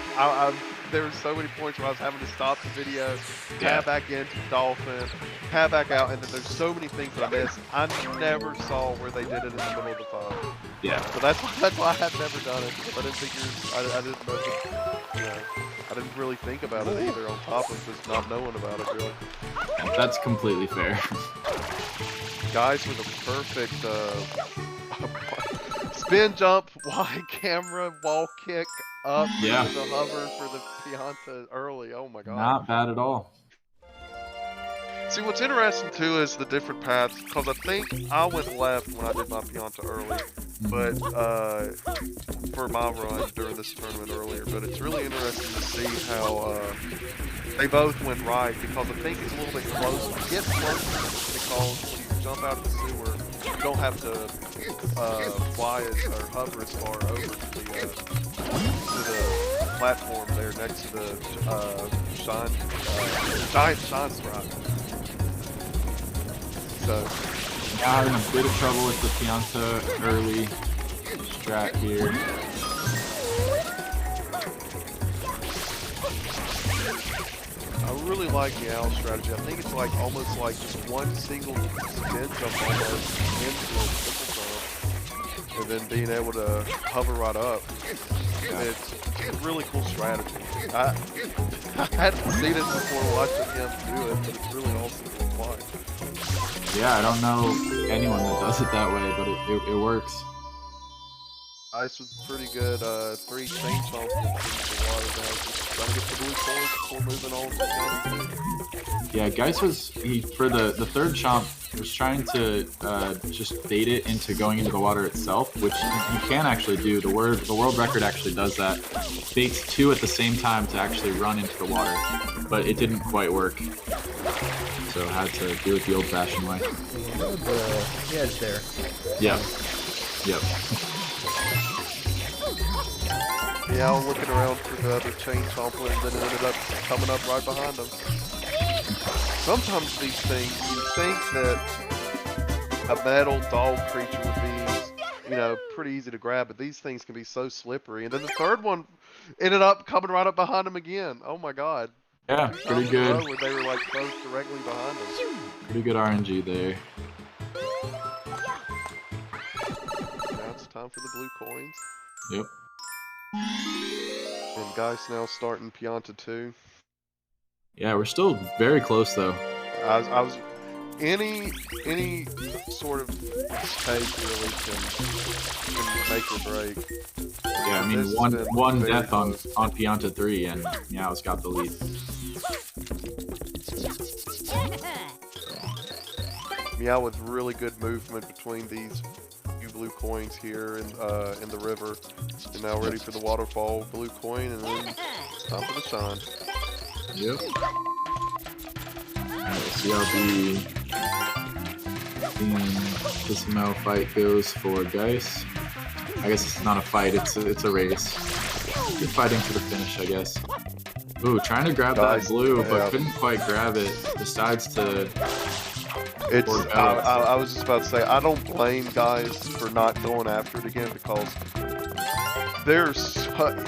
there were so many points where I was having to stop the video, tab back into Dolphin, tab back out, and then there's so many things that I missed. I never saw where they did it in the middle of the fight. Yeah. So that's why I had never done it. I didn't figure, I didn't know that, I didn't really think about it either, on top of just not knowing about it, really. That's completely fair. Guys with a perfect spin jump, wide camera, wall kick, up to the hover for the Pianta early. Oh my god. Not bad at all. See, what's interesting too is the different paths, because I think I went left when I did my Pianta early, but for my run during this tournament earlier, but it's really interesting to see how they both went right, because I think it's a little bit closer. It gets closer because when you jump out of the sewer, you don't have to fly or hover as far over to the platform there next to the giant shine sprite. So Now having a bit of trouble with the Pianta early strat here. I really like the owl strategy. I think it's like almost like just one single spin jump almost into a triple jump, and then being able to hover right up. It's a really cool strategy. I hadn't seen it before watching him do it, but it's really awesome to watch. Yeah, I don't know anyone that does it that way, but it works. Ice was pretty good. 3 chain chomps into the water now. Just trying to get the blue coins before moving on to Yeah, Geist for the third chomp was trying to just bait it into going into the water itself, which you can actually do. The world record actually does that. Baits 2 at the same time to actually run into the water, but it didn't quite work. So I had to do it the old-fashioned way. The edge there. Yep. Yep. Yeah, I was looking around for the other chain chomper, and then it ended up coming up right behind him. Sometimes these things, you think that a metal dog creature would be, pretty easy to grab, but these things can be so slippery. And then the third one ended up coming right up behind him again. Oh my god. Yeah, pretty good. Where they were like both directly behind him. Pretty good RNG there. Now it's time for the blue coins. Yep. And Geist now starting Pianta 2. Yeah, we're still very close though. any sort of mistake really can make or break. Yeah, I mean, This has one been one very death on close. Pianta 3, and Meow's got the lead. Meow with really good movement between these few blue coins here in the river. And now ready for the waterfall. Blue coin, and then it's time for the shine. Yep. Alright, see how the Smell fight goes for Geist. I guess it's not a fight, it's a race. You're fighting to the finish, I guess. Ooh, trying to grab that Geist, blue, but yeah. couldn't quite grab it. Decides to... It's. forego it. I was just about to say, I don't blame guys for not going after it again because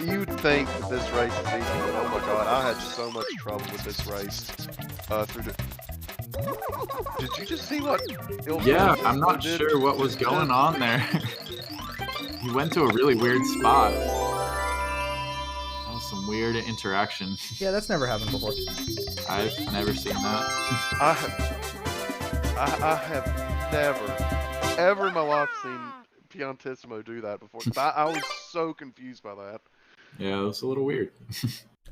you'd think that this race is easy, but oh my god, I had so much trouble with this race. Did you just see what? Yeah, I'm not did? sure what was going on there. He went to a really weird spot. That was some weird interaction. Yeah, that's never happened before. I've never seen that. I have never, ever in my life seen Piantissimo do that before. I was so confused by that. Yeah, it was a little weird.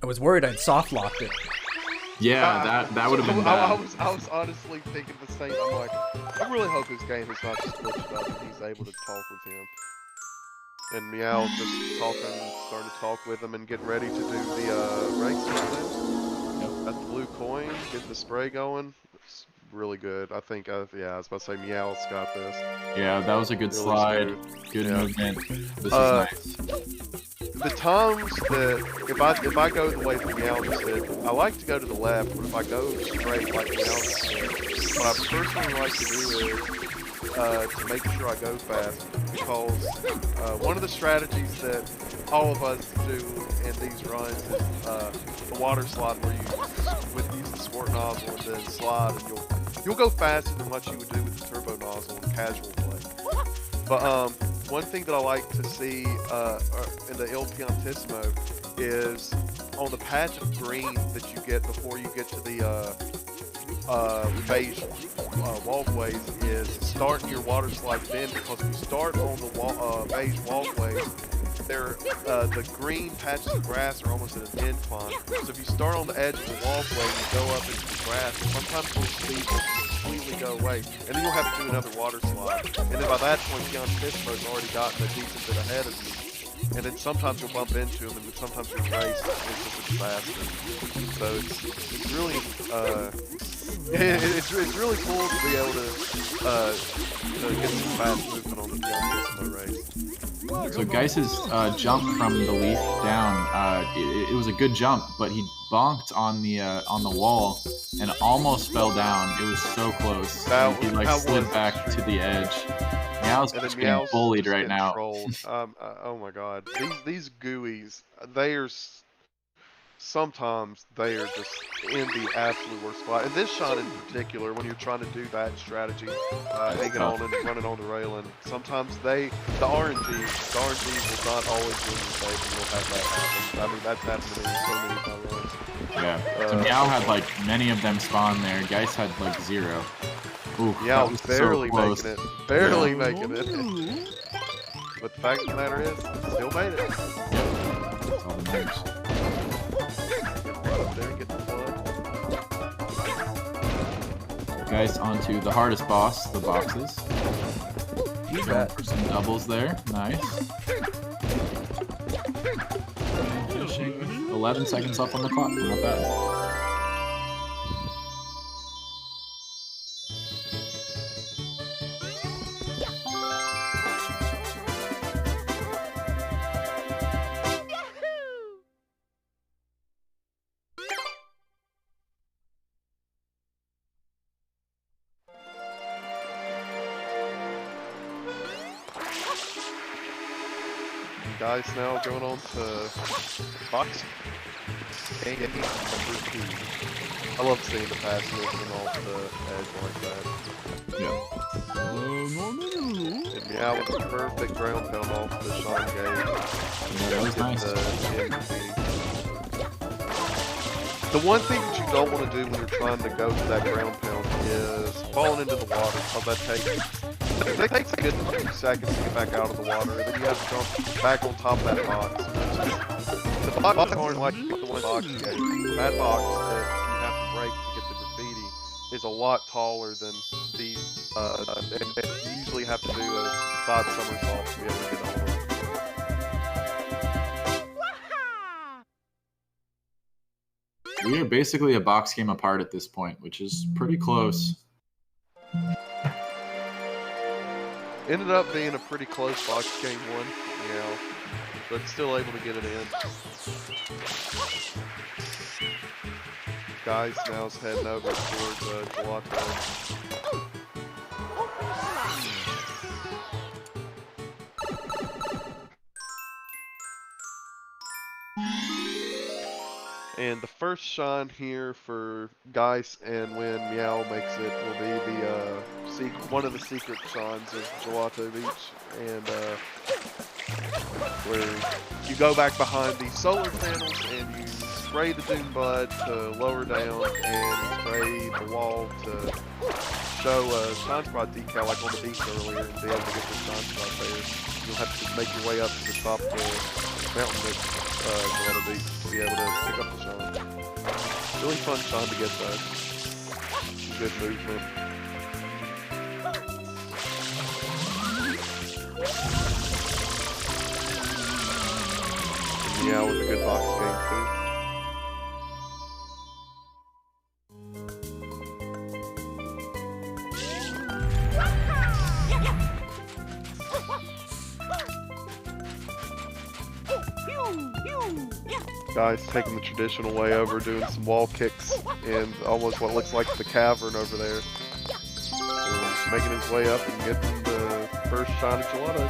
I was worried I'd soft locked it. Yeah, that would have been I bad. was honestly thinking the same. I'm like, I really hope his game is not just glitched up and he's able to talk with him. And Meow just starting to talk with him and getting ready to do the race with him. Got the blue coin, get the spray going. It's really good. I think, yeah, I was about to say Meow's got this. Yeah, that was a good Really slide. smooth. Good Yeah. movement. This is nice. The times that if I go the way that Meow just did, I like to go to the left, but if I go straight like Meow just did, what I personally like to do is to make sure I go fast, because one of the strategies that all of us do in these runs is the water slide, where you use the squirt nozzle and then slide, and you'll go faster than what you would do with the turbo nozzle in casual play. But one thing that I like to see in the Il Piantissimo is on the patch of green that you get before you get to the beige walkways, is starting your water slide then, because if you start on the beige walkways, the green patches of grass are almost at an incline. So if you start on the edge of the walkway and you go up into the grass, sometimes those speeds will completely go away, and then you'll have to do another water slide. And then by that point, Piantissimo's already gotten a decent bit ahead of you. And then sometimes you'll bump into him, and then sometimes your race is just faster. So it's really it's really cool to be able to get some fast movement on the Piantissimo race. So Geiss's jump from the leaf down, it was a good jump, but he bonked on the wall and almost fell down. It was so close. He like slid back to the edge. Meow's just getting bullied right now. Oh my god, these gooeys, sometimes they are just in the absolute worst spot. And this shot in particular, when you're trying to do that strategy, hanging on and running on the railing, sometimes the RNG will not always win your face, and you'll have that happen. I mean, that's happened to me so many times. Yeah. So Meow had like many of them spawn there. Geist had like 0. Ooh, Meow was barely so close. making it. Barely making it. But the fact of the matter is, still made it. That's all that matters. Up there and get the flood. Geist onto the hardest boss, the boxes. Use Going that. for some doubles there. Nice. Finishing. 11 seconds left on the clock. Not bad. Guys, now going on to box game number 2. I love seeing the pass moving off the edge like that. Yeah. And Meow with the perfect ground pound off the Sean game. Yeah, that was nice. The one thing that you don't want to do when you're trying to go to that ground pound is falling into the water. Because that takes a good few seconds to get back out of the water, and then you have to jump back on top of that box. The boxes aren't like the one box game. That box that you have to break to get the graffiti is a lot taller than these. And you usually have to do a side somersault to be able to get on them. We are basically a box game apart at this point, which is pretty close. Ended up being a pretty close box game one, but still able to get it in. Guys now's heading over towards Gelato. And the first shine here for Geis and when Meow makes it will be the one of the secret shines of Gelato Beach, and where you go back behind these solar panels and you spray the Doom Bud to lower down and spray the wall to show a shine spot decal like on the beach earlier and be able to get the shine spot there. You'll have to make your way up to the top of the mountain at Gelato Beach to be able to pick up the shine. Really fun shine to get that. Good movement. And yeah, with a good box game too. Guys taking the traditional way over, doing some wall kicks in almost what looks like the cavern over there. So making his way up and getting the first shot of Gelato.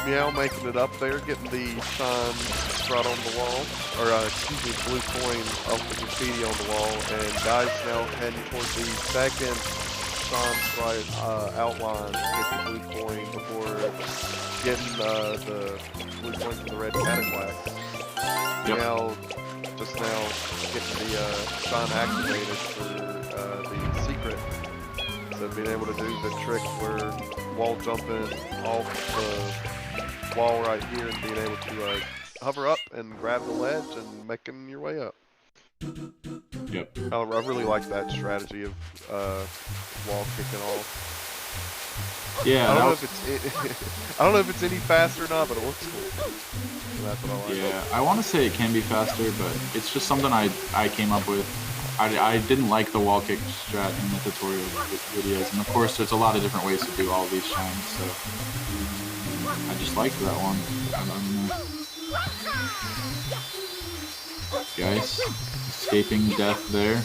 Meow making it up there, getting the shine right on the wall, or excuse me, blue coin of the graffiti on the wall, and guys now heading towards the second shine sprite outline to get the blue coin before getting the blue coin from the red cataclax. Now, just now getting the shine activated for the secret. So being able to do the trick where wall jumping off the wall right here and being able to hover up and grab the ledge and making your way up. Yep. I really like that strategy of wall kicking off. Yeah. I don't know if it's any faster or not, but it looks cool. So that's what I like. Yeah, I want to say it can be faster, but it's just something I came up with. I didn't like the wall kick strat in the tutorial videos, and of course there's a lot of different ways to do all these shines, so I just liked that one. I don't know. Guys, escaping death there.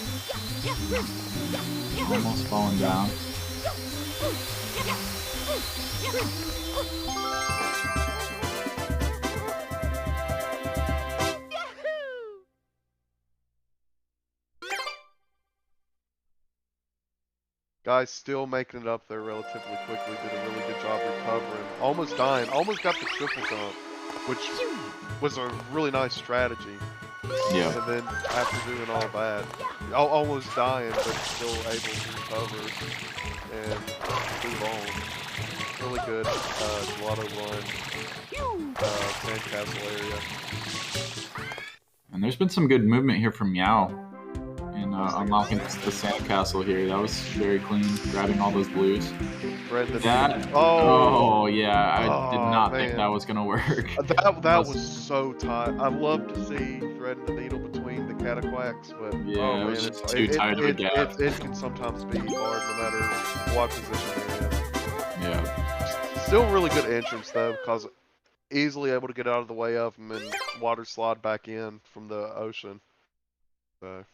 Almost falling down. Guys still making it up there relatively quickly, did a really good job recovering. Almost dying, almost got the triple jump, which was a really nice strategy. Yeah. And then after doing all that, almost dying, but still able to recover and move on. Really good Gelato run, sandcastle area. And there's been some good movement here from Meow in unlocking the sandcastle here. That was very clean, grabbing all those blues. Oh yeah, I did not think that was gonna work. That was so tight. I love to see threading the needle between the cataquacks, but Yeah, oh it man, was it's, just too tight of a gap. it can sometimes be hard no matter what position they're in. Yeah. Still really good entrance though, because easily able to get out of the way of them and water slide back in from the ocean. So.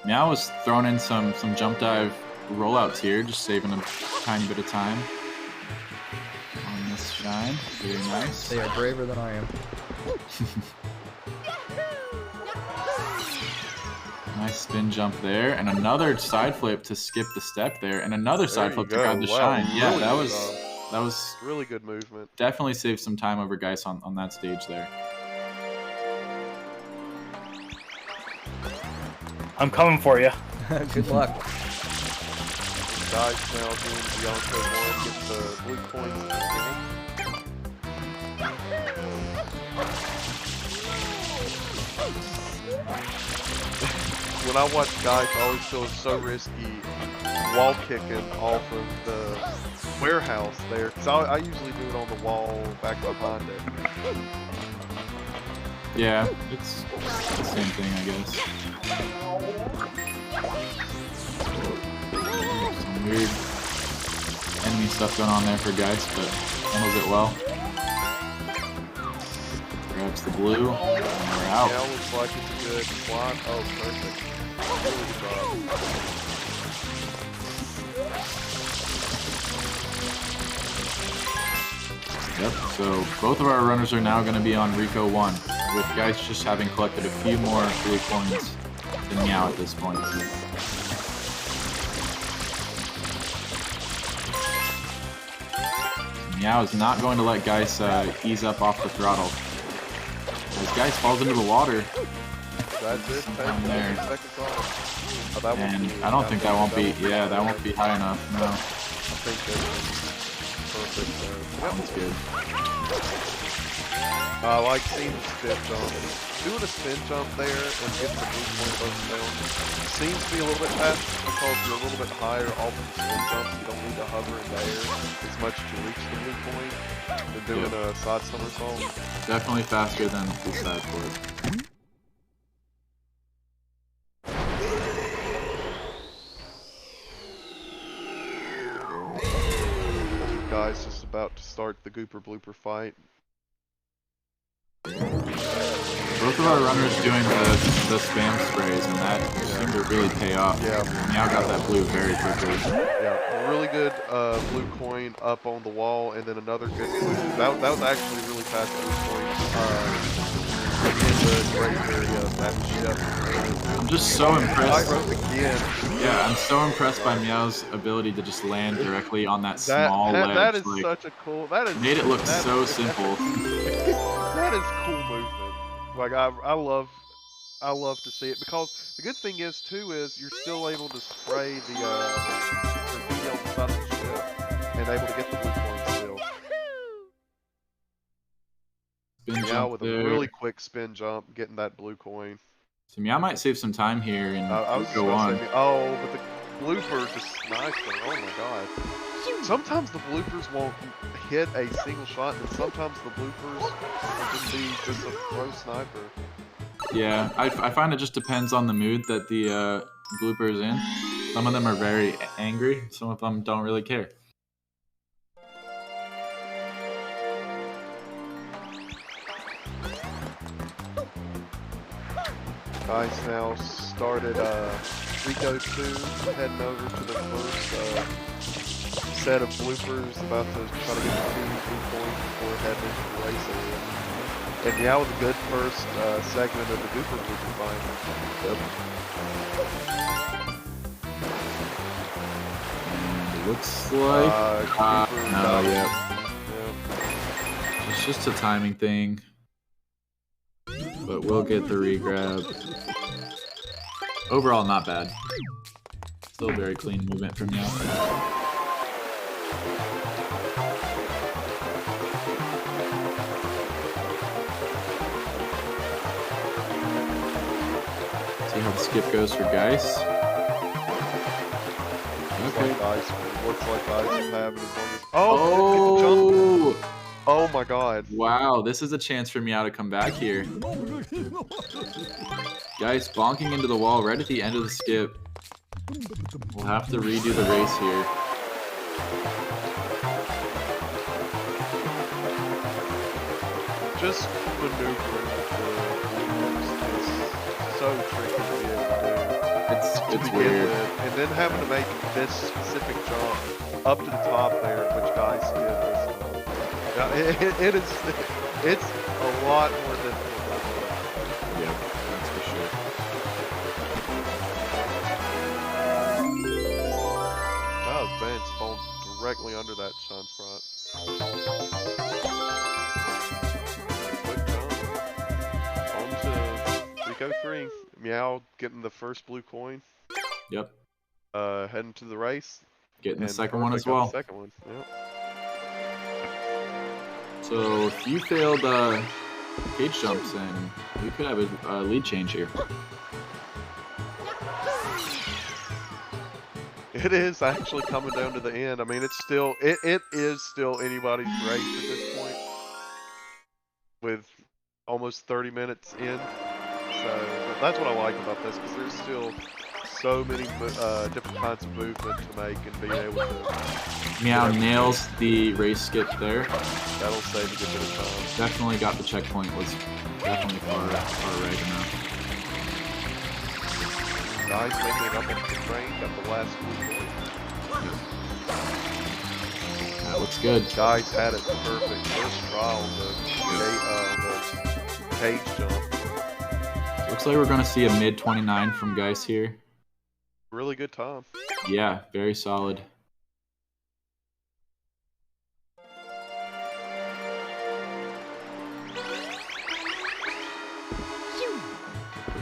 Meow was throwing in some jump dive rollouts here, just saving a tiny bit of time on this shine. Very nice. They are braver than I am. Nice spin jump there, and another side flip to skip the step there, and another side you flip to go. grab the Wow, shine. Yeah, really that good was job. Really good movement. definitely saved some time over Geis on that stage there. I'm coming for you. Good luck. Guys now doing the Untitled one, get the blue points. When I watch guys, I always feel it's so risky wall kicking off of the warehouse there, because I usually do it on the wall back behind it. Yeah, it's the same thing, I guess. Some weird enemy stuff going on there for Geis, but handles it well. Grabs the blue, and we're out. Yeah, looks like it's a good slot. Oh, perfect. Really good job. Yep, so both of our runners are now going to be on Rico 1, with Geis just having collected a few more blue coins than Meow at this point. Meow is not going to let Geis ease up off the throttle. As Geis falls into the water, That's it. down there. Seconds off. Oh, that won't And be, I don't think that won't be, yeah, that won't be high enough, no. I think that's perfect there. That one's good. I like seeing the spin jump. Doing a spin jump there and getting the blue point both down seems to be a little bit faster because you're a little bit higher off of the spin jumps. You don't need to hover in the air as much to reach the blue point than doing a side somersault. Definitely faster than the side flip. Guys, just about to start the Gooper Blooper fight. Both of our runners doing the spam sprays, and that seemed to really pay off. Yeah. Meow got that blue very quickly. Yeah, really good blue coin up on the wall, and then another good blue. That was actually a really fast blue coin in the gray area of that ship. I'm just so impressed. Tightrope again. Yeah, I'm so impressed by Meow's ability to just land directly on that small ledge. That is like, such a cool. That is made it look that- so simple. That is cool movement. Like I love to see it, because the good thing is too is you're still able to spray the graffiti on the side of the ship and able to get the blue coin still. Spin Meow jump with there. a really quick spin jump, getting that blue coin. So Meow might save some time here and I was just go gonna on. say, oh, but the blooper just sniped her. Oh my god. Sometimes the bloopers won't hit a single shot, and sometimes the bloopers will just be just a pro sniper. Yeah, I find it just depends on the mood that the blooper is in. Some of them are very angry, some of them don't really care. Guys now started Rico 2, heading over to the first set of bloopers, about to try to get the 2 points before heading into the race area. And yeah, with a good first segment of the Gooper Blooper fight. And it looks like... no, yep. Yeah. It's just a timing thing. But we'll get the regrab. Overall, not bad. Still a very clean movement from Meow. See how the skip goes for Geis. Okay. Looks like Ice is having as long as... Oh! Get the jump. Oh my god. Wow, this is a chance for Meow to come back here. Guys bonking into the wall right at the end of the skip. We'll have to redo the race here. Just maneuvering is so tricky to be able to do. It's To begin weird. with, and then having to make this specific jump up to the top there, which guys did this time. Yeah, it's a lot more difficult than that. Yep, that's for sure. Oh, Ben's falling directly under that shine spot. Quick jump. On to Rico 3. Meow getting the first blue coin. Yep, Heading to the race. getting the And second one as Perfect got well. the second one. Yep. So if you failed cage jumps, then you could have a lead change here. It is actually coming down to the end. I mean, it's still it is still anybody's race at this point, with almost 30 minutes in. So that's what I like about this, because there's still so many different kinds of movement to make and being able to. Meow nails the race skip there. That'll save a good bit of time. Definitely got the checkpoint. Was definitely far right enough. Guys making it up into the train, got the last blue coin. That looks good. Guys had it perfect first try on the cage jump. Looks like we're going to see a mid 29 from Geis here. Really good time. Yeah, very solid.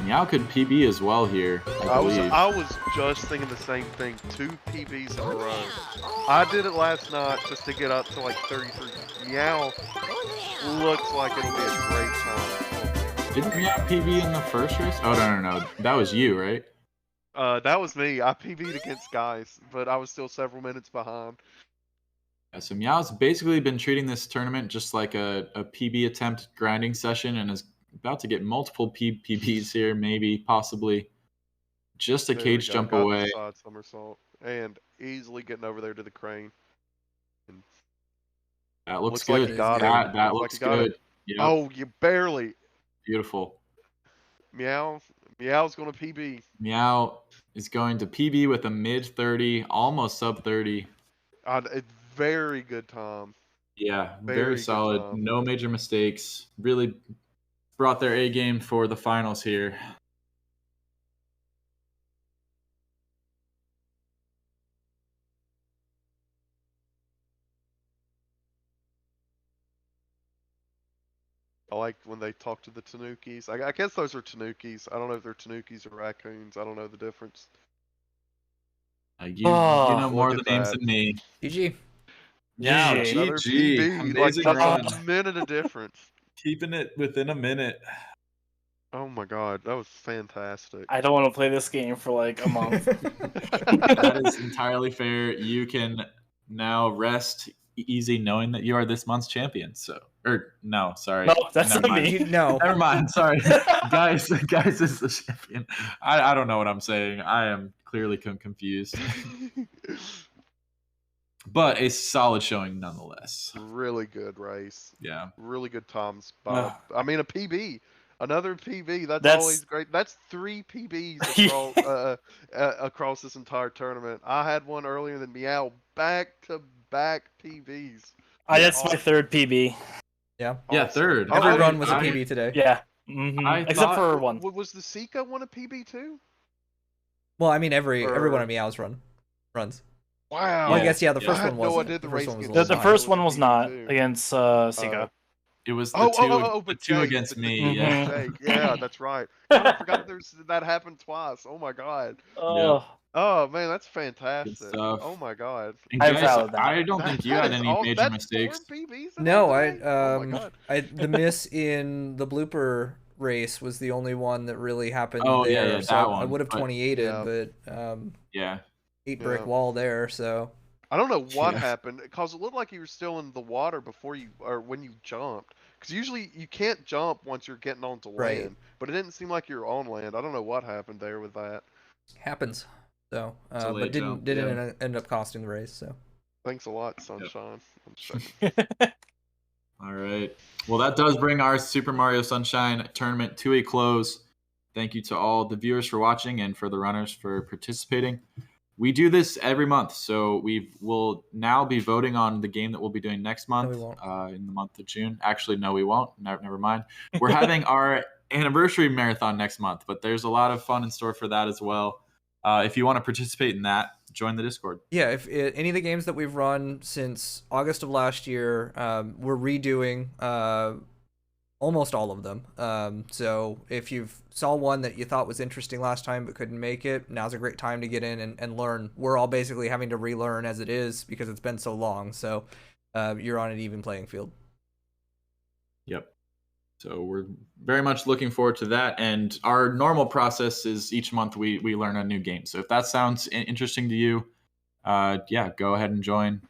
Meow could PB as well here, I believe. I was just thinking the same thing. 2 PBs in a row. I did it last night just to get up to like 33. Meow looks like it'll be a great time. Didn't Meow PB in the first race? Oh, no. That was you, right? That was me. I PB'd against guys, but I was still several minutes behind. Yeah, so Meow's basically been treating this tournament just like a PB attempt grinding session and is about to get multiple PBs here, maybe, possibly. Just a There we cage go. jump Got away. the side somersault and easily getting over there to the crane. And That looks like good. he got it. That Looks looks like he got good. it. Yep. Oh, you barely. Beautiful. Meow's gonna PB. Meow is going to PB with a mid 30, almost sub 30. A very good time. Yeah, Very very good solid. time. No major mistakes. Really brought their A game for the finals here. I like when they talk to the Tanukis. I guess those are Tanukis. I don't know if they're Tanukis or raccoons. I don't know the difference. You know Look more of at the names that. than me. GG. Yeah, GG. Another GG. PB, like Amazing just run. a minute of difference. Keeping it within a minute. Oh my god, that was fantastic. I don't want to play this game for like a month. That is entirely fair. You can now rest easy knowing that you are this month's champion. So, or no, sorry. No, that's Never not mind. me. No. Never mind. Sorry, guys is the champion. I don't know what I'm saying. I am clearly confused. But a solid showing nonetheless. Really good race. Yeah. Really good times. I mean, a PB. Another PB. That's always great. That's 3 PBs across, across this entire tournament. I had one earlier than Meow. Back-to-back PBs. That's my 3rd PB. Yeah. Yeah, Awesome. 3rd. Every run was a PB today. Yeah. I Except thought- for one. Was the Sika one a PB too? Well, I mean, every Or- one of Meow's runs. Wow. Well, I guess yeah. The Yeah. first I had one no wasn't. idea The the first race one was a against little The Sika fine. first one was was PB not too. against Sika. It was the but two Jake, against the me. Jake, Yeah. Jake. Yeah, that's right. I forgot that happened twice. Oh my god. Oh, Oh man, that's fantastic. stuff. Oh my god. And I'm guys, proud of that. I don't think you had any major that's mistakes. 4 PBs in No, that today? Oh my god. the miss in the blooper race was the only one that really happened Oh, yeah, there. yeah, so that I one, would have but- 28'd, but Yeah. 8 brick Yeah. wall there. So I don't know what Yeah. happened because it looked like you were still in the water before you or when you jumped. Because usually you can't jump once you're getting onto Right. land, but it didn't seem like you were on land. I don't know what happened there with that. Happens. So, It's a but late didn't jump, yeah. end up costing the race. So. Thanks a lot, Sunshine. I'm just checking. All right. Well, that does bring our Super Mario Sunshine tournament to a close. Thank you to all the viewers for watching and for the runners for participating. We do this every month, so we will now be voting on the game that we'll be doing next month. No, we won't. In the month of June. Actually, no, we won't. Never mind. We're having our anniversary marathon next month, but there's a lot of fun in store for that as well. If you want to participate in that, join the Discord. Yeah, if any of the games that we've run since August of last year, we're redoing almost all of them. So if you saw one that you thought was interesting last time but couldn't make it, now's a great time to get in and learn. We're all basically having to relearn as it is because it's been so long. So you're on an even playing field. Yep. So we're very much looking forward to that. And our normal process is each month we learn a new game. So if that sounds interesting to you, yeah, go ahead and join.